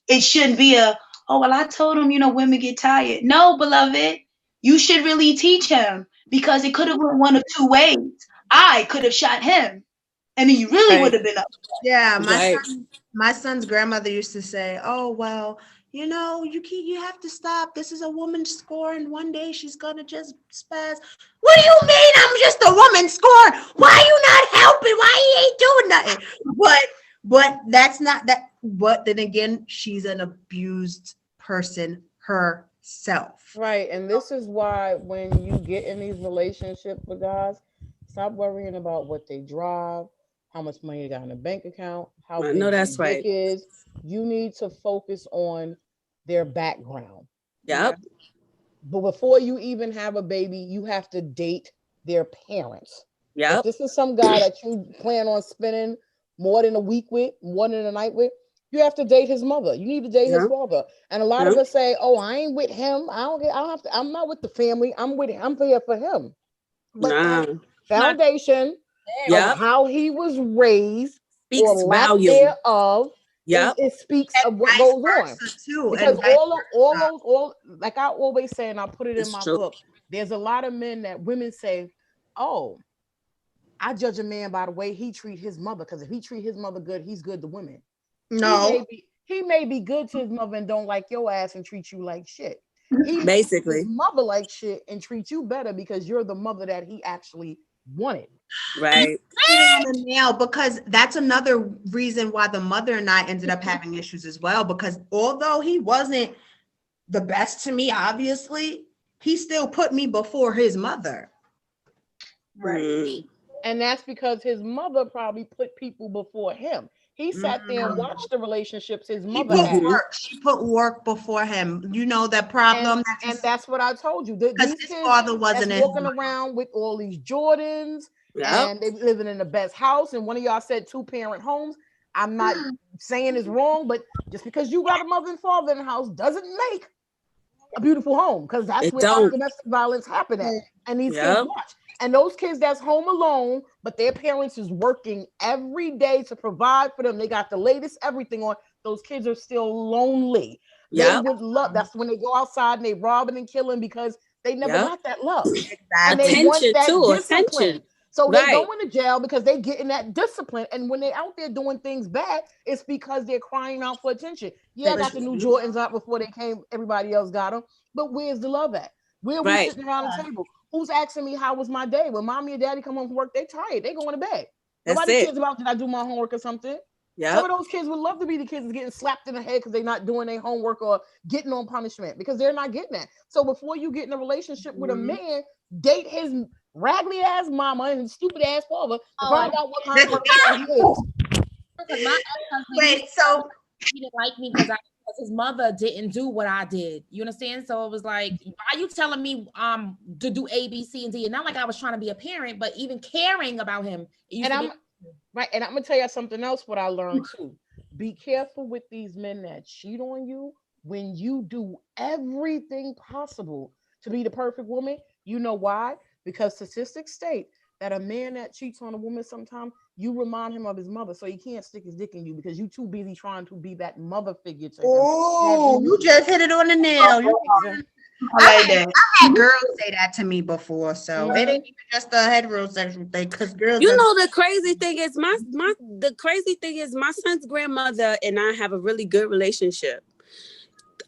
it shouldn't be I told him, women get tired. No, beloved, you should really teach him, because it could have went one of two ways. I could have shot him, and then you really would have been up. Yeah, my son's grandmother used to say, oh, well, you have to stop. This is a woman scoring. One day she's gonna just spaz. What do you mean I'm just a woman scoring? Why you not helping? Why you ain't doing nothing? But that's not that. But then again, she's an abused person herself. Right. And this is why when you get in these relationships with guys, stop worrying about what they drive, how much money they got in a bank account, how big that's their dick is. You need to focus on their background. Yep. But before you even have a baby, you have to date their parents. Yep. If this is some guy that you plan on spending more than a week with, more than a night with, you have to date his mother. You need to date his father. And a lot of us say, "Oh, I ain't with him. I'm not with the family. I'm here for him." But foundation of how he was raised speaks or lack thereof. It speaks of what goes on. Too. Because all like I always say, and I put it in my book, there's a lot of men that women say, "Oh, I judge a man by the way he treat his mother, because if he treat his mother good, he's good to women." No, he may be good to his mother and don't like your ass and treat you like shit. He basically his mother like shit and treat you better because you're the mother that he actually wanted. Right. Now, because that's another reason why the mother and I ended up having issues as well, because although he wasn't the best to me, obviously, he still put me before his mother. Right. And that's because his mother probably put people before him. He sat there and watched the relationships his She mother put had. work. She put work before him. You know that problem. And that's what I told you. Because These his kids father that's wasn't in. walking around with all these Jordans, and they living in the best house. And one of y'all said 2-parent homes. I'm not saying it's wrong, but just because you got a mother and father in the house doesn't make a beautiful home, because that's It where our don't. domestic violence happen at. And these kids Yep. watch. And those kids that's home alone, but their parents is working every day to provide for them. They got the latest everything on. Those kids are still lonely. They Yep. would love. That's when they go outside and they robbing and killing because they never Yep. got that love. Exactly. And they want Attention that too. discipline. Attention. So they Right. go into jail because they getting that discipline. And when they're out there doing things bad, it's because they're crying out for attention. Yeah, I got the new Jordans out before they came. Everybody else got them. But where's the love at? Where are we Right. sitting around the table? Who's asking me how was my day? When mommy and daddy come home from work, they tired. They going to bed. That's Nobody it. cares about did I do my homework or something. Some Yep. of those kids would love to be the kids that's getting slapped in the head because they're not doing their homework or getting on punishment because they're not getting that. So before you get in a relationship with a man, date his raggedy ass mama and his stupid ass father to find out what kind of person he is. Because my ex-husband, Wait, so he didn't like me because his mother didn't do what I did. You understand? So it was like, why are you telling me to do A, B, C, and D? And not like I was trying to be a parent, but even caring about him. And I'm gonna tell you something else. What I learned too: be careful with these men that cheat on you. When you do everything possible to be the perfect woman, you know why? Because statistics state that a man that cheats on a woman, sometimes you remind him of his mother, so he can't stick his dick in you because you too busy trying to be that mother figure to him. Oh, you just hit it on the nail. I had girls say that to me before, so it ain't even just a heterosexual thing. Because girls, You know, the crazy thing is my son's grandmother and I have a really good relationship.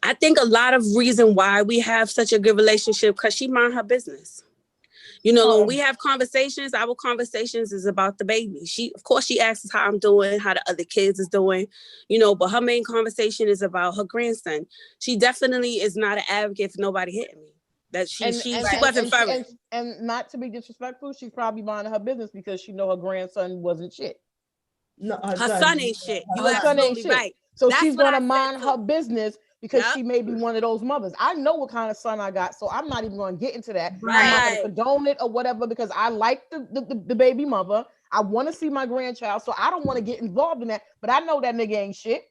I think a lot of reason why we have such a good relationship because she mind her business. You know, when we have conversations, our conversations is about the baby. Of course, she asks us how I'm doing, how the other kids is doing, you know, but her main conversation is about her grandson. She definitely is not an advocate for nobody hitting me. That she wasn't first. And not to be disrespectful, she's probably minding her business because she know her grandson wasn't shit. No, her son ain't shit. You absolutely right. So she's gonna mind her business because she may be one of those mothers. I know what kind of son I got, so I'm not even going to get into that. Right. I'm not going to condone it or whatever because I like the baby mother. I want to see my grandchild, so I don't want to get involved in that. But I know that nigga ain't shit.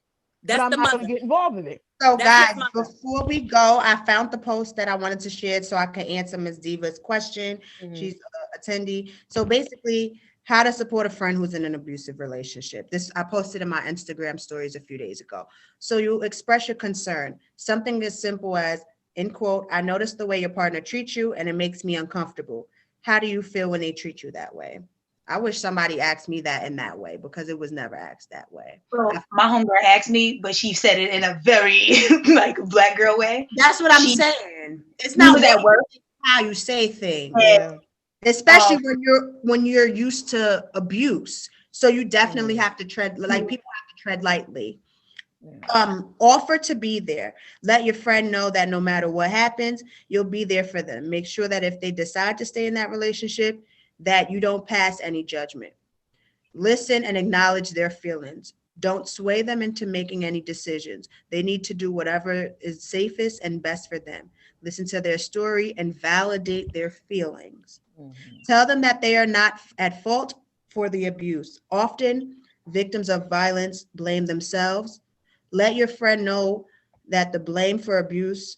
But I'm not going to get involved in it. So guys, before we go, I found the post that I wanted to share so I could answer Ms. Diva's question. She's an attendee. So basically, how to support a friend who's in an abusive relationship. This I posted in my Instagram stories a few days ago. So you express your concern. Something as simple as, in quote, I noticed the way your partner treats you and it makes me uncomfortable. How do you feel when they treat you that way? I wish somebody asked me that in that way because it was never asked that way. Well, my homegirl asked me, but she said it in a very like Black girl way. That's what I'm saying. It's not that word. How you say things. Yeah. Especially when you're used to abuse. So you definitely have to tread, like people have to tread lightly. Offer to be there. Let your friend know that no matter what happens, you'll be there for them. Make sure that if they decide to stay in that relationship, that you don't pass any judgment. Listen and acknowledge their feelings. Don't sway them into making any decisions. They need to do whatever is safest and best for them. Listen to their story and validate their feelings. Tell them that they are not at fault for the abuse. Often, victims of violence blame themselves. Let your friend know that the blame for abuse,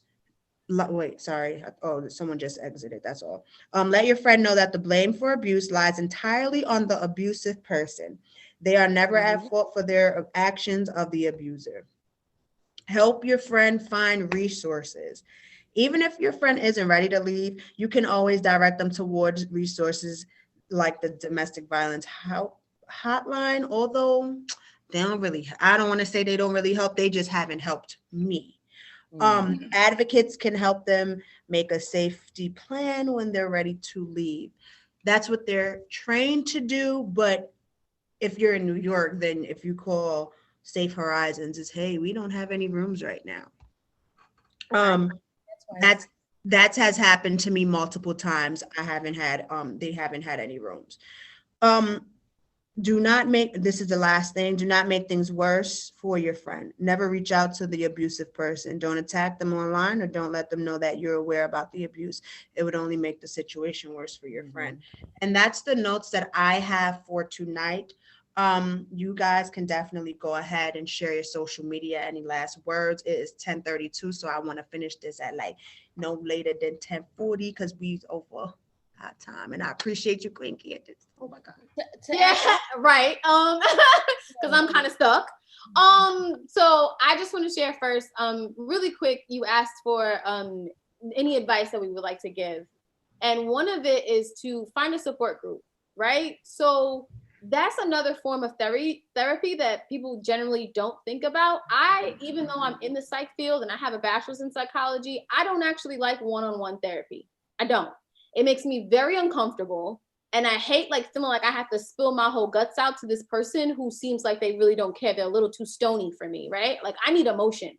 someone just exited, that's all. Let your friend know that the blame for abuse lies entirely on the abusive person. They are never at fault for their actions of the abuser. Help your friend find resources. Even if your friend isn't ready to leave, you can always direct them towards resources like the domestic violence help hotline, although they don't really, I don't want to say they don't really help, they just haven't helped me. Advocates can help them make a safety plan when they're ready to leave. That's what they're trained to do, but if you're in New York, then if you call Safe Horizons, it's, hey, we don't have any rooms right now. that has happened to me multiple times. I haven't had, they haven't had any rooms. Do not make, this is the last thing, do not make things worse for your friend. Never reach out to the abusive person. Don't attack them online, or don't let them know that you're aware about the abuse. It would only make the situation worse for your friend. And that's the notes that I have for tonight. You guys can definitely go ahead and share your social media. Any last words? It is 10:32, so I want to finish this at like no later than 10:40 because we's over our time. And I appreciate you, Queen Candace. Oh my God. Yeah, right. Because I'm kind of stuck. So I just want to share first, really quick, you asked for any advice that we would like to give. And one of it is to find a support group, right? So that's another form of therapy that people generally don't think about. Even though I'm in the psych field and I have a bachelor's in psychology, I don't actually like one-on-one therapy. I don't. It makes me very uncomfortable. And I hate like feeling like I have to spill my whole guts out to this person who seems like they really don't care. They're a little too stony for me, right? Like I need emotion.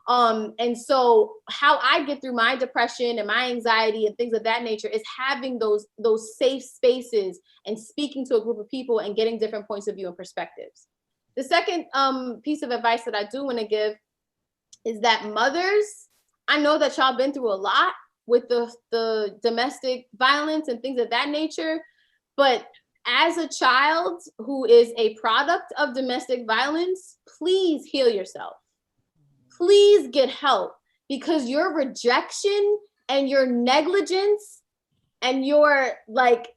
And so how I get through my depression and my anxiety and things of that nature is having those safe spaces and speaking to a group of people and getting different points of view and perspectives. The second piece of advice that I do want to give is that mothers, I know that y'all been through a lot with the domestic violence and things of that nature, but as a child who is a product of domestic violence, please heal yourself. Please get help, because your rejection and your negligence and your like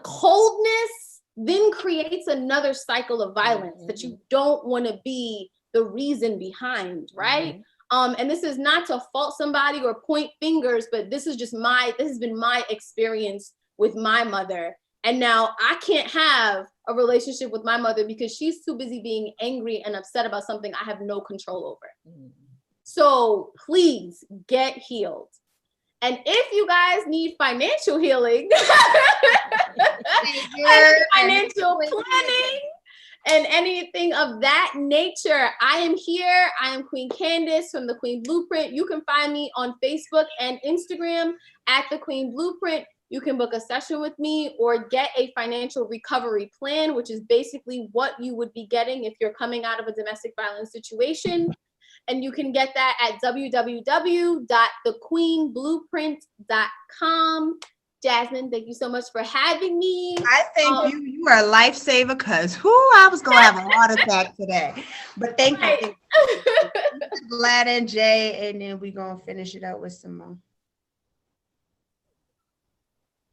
coldness then creates another cycle of violence that you don't want to be the reason behind, right? And this is not to fault somebody or point fingers, but this has been my experience with my mother. And now I can't have a relationship with my mother because she's too busy being angry and upset about something I have no control over. So please get healed. And if you guys need financial healing, and financial planning, and anything of that nature, I am here. I am Queen Candace from the Queen Blueprint. You can find me on Facebook and Instagram at the Queen Blueprint. You can book a session with me or get a financial recovery plan, which is basically what you would be getting if you're coming out of a domestic violence situation. And you can get that at www.thequeenblueprint.com. Jasmine, thank you so much for having me. I thank you. You are a lifesaver, because I was going to have a heart attack today. But thank you. Glad and Jay, and then we're going to finish it up with some more.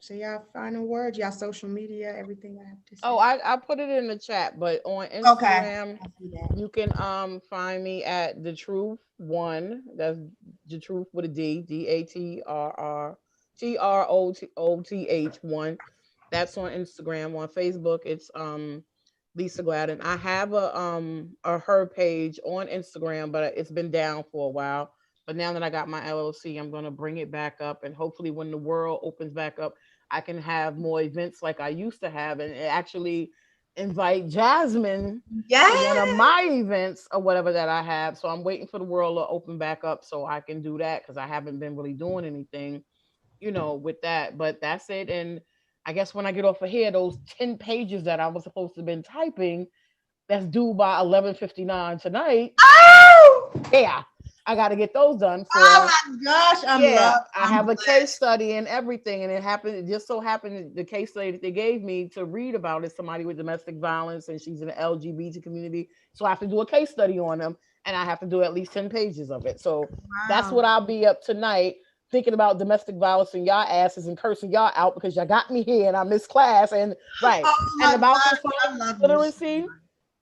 So y'all final words, y'all social media, everything I have to say. Oh, I put it in the chat, but on Instagram, you can find me at The Truth One. That's The Truth with a D, DATRRTROTH 1. That's on Instagram. On Facebook, it's Lisa Gladden. I have a her page on Instagram, but it's been down for a while. But now that I got my LLC, I'm gonna bring it back up, and hopefully, when the world opens back up, I can have more events like I used to have, and actually invite Jasmine to one of my events or whatever that I have. So I'm waiting for the world to open back up so I can do that, because I haven't been really doing anything, with that. But that's it. And I guess when I get off of here, those 10 pages that I was supposed to have been typing, that's due by 11:59 tonight. Oh! Yeah. I got to get those done. Oh my gosh, I have a case study and everything, and it just so happened the case study that they gave me to read about is somebody with domestic violence, and she's in the LGBT community. So I have to do a case study on them, and I have to do at least 10 pages of it. So that's what I'll be up tonight, thinking about domestic violence and y'all asses and cursing y'all out because y'all got me here and I missed class and about this literacy.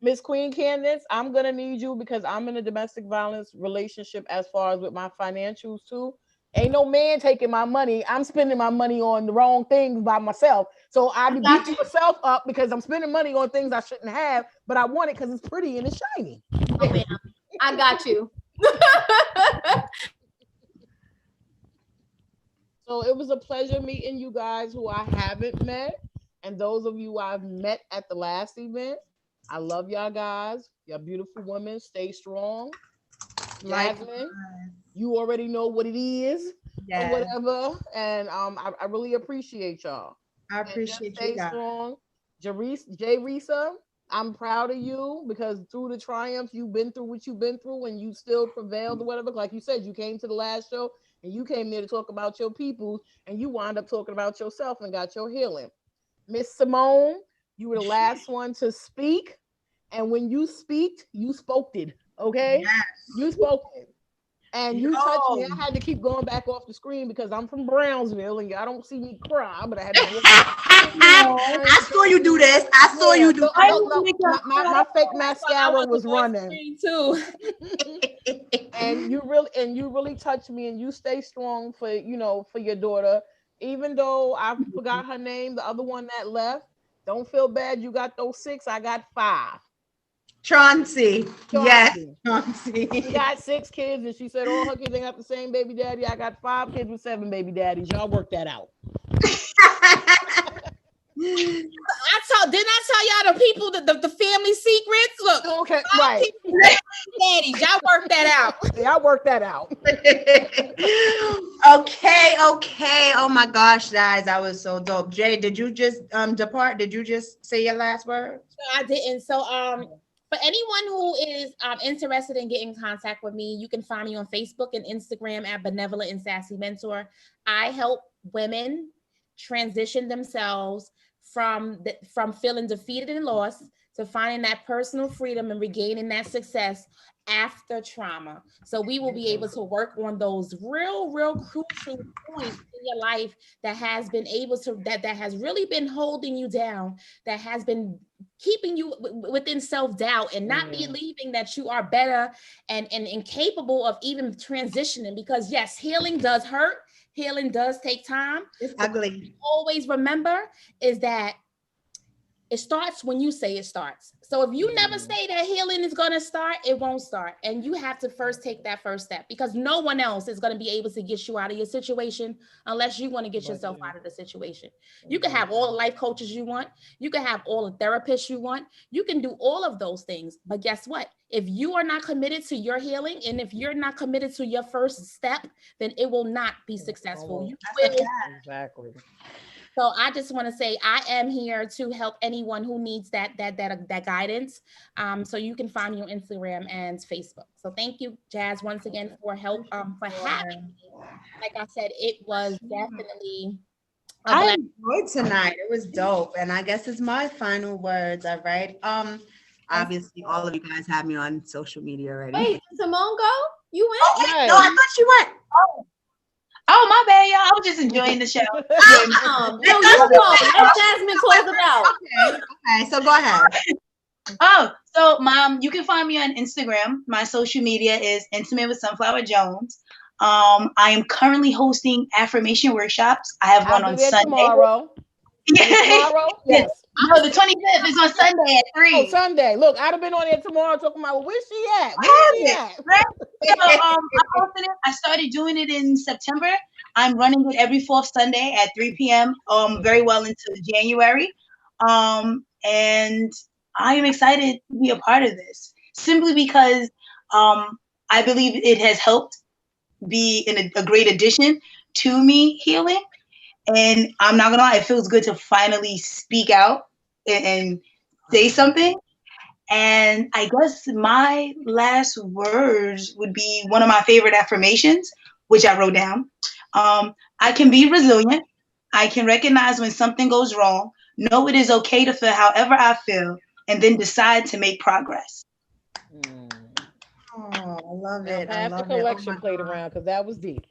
Miss Queen Candace, I'm going to need you because I'm in a domestic violence relationship as far as with my financials too. Ain't no man taking my money. I'm spending my money on the wrong things by myself. So I be beating myself up because I'm spending money on things I shouldn't have, but I want it because it's pretty and it's shiny. Oh, man. I got you. So it was a pleasure meeting you guys who I haven't met, and those of you I've met at the last event. I love y'all guys. Y'all beautiful women. Stay strong. Jasmine, you already know what it is. or whatever. And I really appreciate y'all. I appreciate stay you guys. strong. Risa, I'm proud of you because through the triumphs, you've been through what you've been through and you still prevailed or whatever. Like you said, you came to the last show and you came there to talk about your people and you wound up talking about yourself and got your healing. Miss Simone, you were the last one to speak. And when you speak, you spoke it. Okay? Yes. You spoke it. And you touched me. I had to keep going back off the screen because I'm from Brownsville and y'all don't see me cry, but I had to. I saw you do this. I saw you do. My fake mascara was running too. And you really touched me, and you stay strong for for your daughter. Even though I forgot her name, the other one that left. Don't feel bad. You got those 6. I got 5. Chauncey. Yes, Chauncey. She got 6 kids, and she said all her kids ain't got the same baby daddy. I got 5 kids with 7 baby daddies. Y'all work that out. Didn't I tell y'all the people the family secrets? Look, okay, right. Daddies, y'all work that out. Y'all work that out. Okay. Oh my gosh, guys, that was so dope. Jay, did you just depart? Did you just say your last words? No, I didn't. So for anyone who is interested in getting in contact with me, you can find me on Facebook and Instagram at Benevolent and Sassy Mentor. I help women transition themselves from feeling defeated and lost to finding that personal freedom and regaining that success after trauma. So we will be able to work on those real crucial points in your life that has been able to that has really been holding you down, that has been keeping you within self-doubt and not believing that you are better and capable of even transitioning, because yes, healing does hurt. Healing does take time. It's ugly. Always remember is that it starts when you say it starts. So if you never say that healing is going to start, it won't start. And you have to first take that first step, because no one else is going to be able to get you out of your situation unless you want to get yourself out of the situation. You can have all the life coaches you want. You can have all the therapists you want. You can do all of those things. But guess what? If you are not committed to your healing, and if you're not committed to your first step, then it will not be successful. You will. Exactly. So I just want to say I am here to help anyone who needs that guidance. So you can find me on Instagram and Facebook. So thank you, Jazz, once again for having me. Like I said, it was definitely I enjoyed tonight. It was dope. And I guess it's my final words. All right. Obviously all of you guys have me on social media already. Wait, did Simone go? You went? Oh, wait, no, I thought she went. Oh, my bad, y'all. I was just enjoying the show. No, you go. Let Jasmine close it out. Okay, so go ahead. Oh, so Mom, you can find me on Instagram. My social media is Intimate with Sunflower Jones. I am currently hosting affirmation workshops. I have one on Sunday. Tomorrow. Tomorrow? Yes. No, the 25th is on Sunday at 3. Oh, Sunday. Look, I'd have been on there tomorrow talking about where's she at? Where's she at? Right? So, I posted it. I started doing it in September. I'm running it every 4th Sunday at 3 p.m. Very well into January. And I am excited to be a part of this, simply because I believe it has helped be a great addition to me healing. And I'm not gonna lie, it feels good to finally speak out and say something. And I guess my last words would be one of my favorite affirmations, which I wrote down. I can be resilient. I can recognize when something goes wrong, know it is okay to feel however I feel, and then decide to make progress. Oh, I love it. Half the collection played around because that was deep.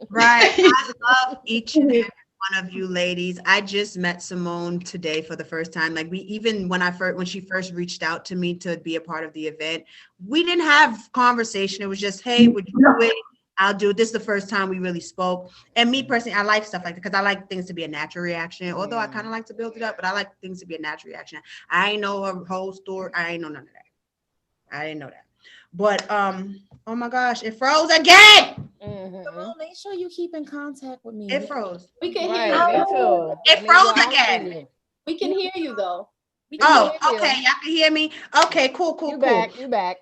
Right. I love each and every one of you ladies. I just met Simone today for the first time. Like when she first reached out to me to be a part of the event, we didn't have conversation. It was just, hey, would you do it? I'll do it. This is the first time we really spoke. And me personally, I like stuff like that because I like things to be a natural reaction. Although I kind of like to build it up, but I like things to be a natural reaction. I ain't know a whole story. I ain't know none of that. I didn't know that. But oh my gosh, it froze again. Simone, make sure you keep in contact with me. It froze. We can hear you. Me too. It froze again. We can hear you though. Oh, okay. Y'all can hear me. Okay, cool. You back.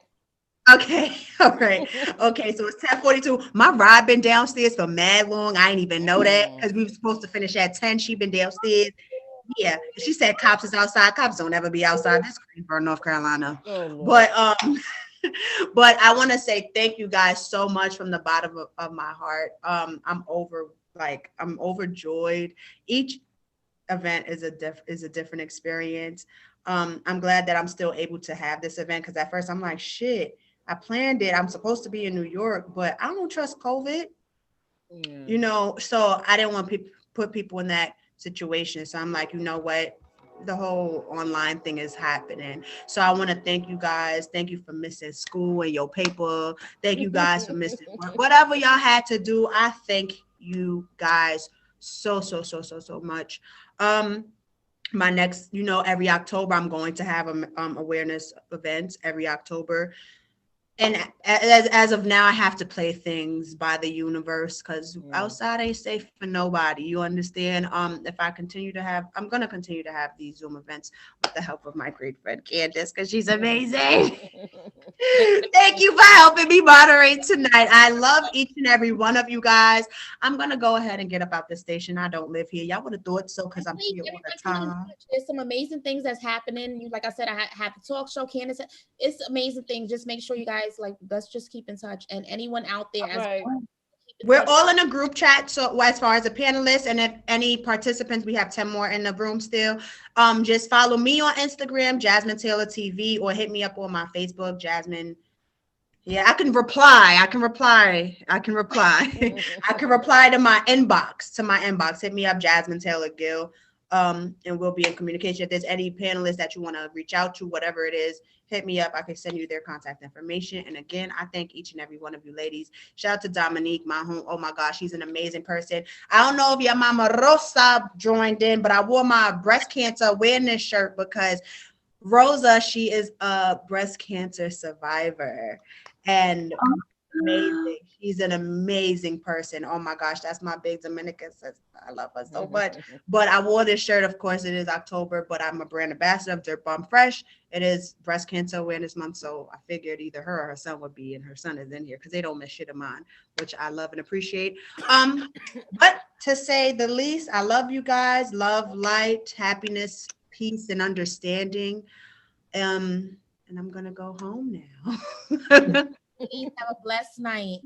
Okay, all right. Okay, so it's 10:42. My ride been downstairs for mad long. I didn't even know that because we were supposed to finish at 10. She been downstairs. Yeah, she said cops is outside. Cops don't ever be outside. This Greensboro, North Carolina. Oh, Lord. But but I want to say thank you guys so much from the bottom of my heart. I'm overjoyed. Each event is a different experience. I'm glad that I'm still able to have this event because at first I'm like, shit, I planned it. I'm supposed to be in New York, but I don't trust COVID. You know, so I didn't want to put people in that situation. So I'm like, you know what? The whole online thing is happening. So I want to thank you guys. Thank you for missing school and your paper. Thank you guys for missing work. Whatever y'all had to do, I thank you guys so much. My next, you know, every October I'm going to have awareness events every October. And as of now, I have to play things by the universe because outside ain't safe for nobody. You understand? If I continue to have, I'm gonna continue to have these Zoom events with the help of my great friend Candace because she's amazing. Thank you for helping me moderate tonight. I love each and every one of you guys. I'm gonna go ahead and get up out the station. I don't live here. Y'all would have thought so because I'm here all the time. There's some amazing things that's happening. Like I said, I have the talk show, Candace. It's amazing things. Just make sure you guys let's just keep in touch. And anyone out there, We're all in a group chat. So as far as the panelists and if any participants, we have 10 more in the room still. Just follow me on Instagram, Jasmine Taylor TV, or hit me up on my Facebook, Jasmine. Yeah, I can reply. I can reply to my inbox. Hit me up, Jasmine Taylor Gill. And we'll be in communication. If there's any panelists that you want to reach out to, whatever it is, hit me up. I can send you their contact information. And again, I thank each and every one of you ladies. Shout out to Dominique, my home. Oh my gosh, she's an amazing person. I don't know if your mama Rosa joined in, but I wore my breast cancer awareness shirt because Rosa, she is a breast cancer survivor. And amazing. She's an amazing person. Oh my gosh, that's my big Dominican sister. I love her so much. But I wore this shirt. Of course, it is October, but I'm a brand ambassador of Dirt Bomb Fresh. It is Breast Cancer Awareness Month, so I figured either her or her son would be, and her son is in here because they don't miss shit of mine, which I love and appreciate. But to say the least, I love you guys. Love, light, happiness, peace, and understanding. And I'm gonna go home now. Please have a blessed night.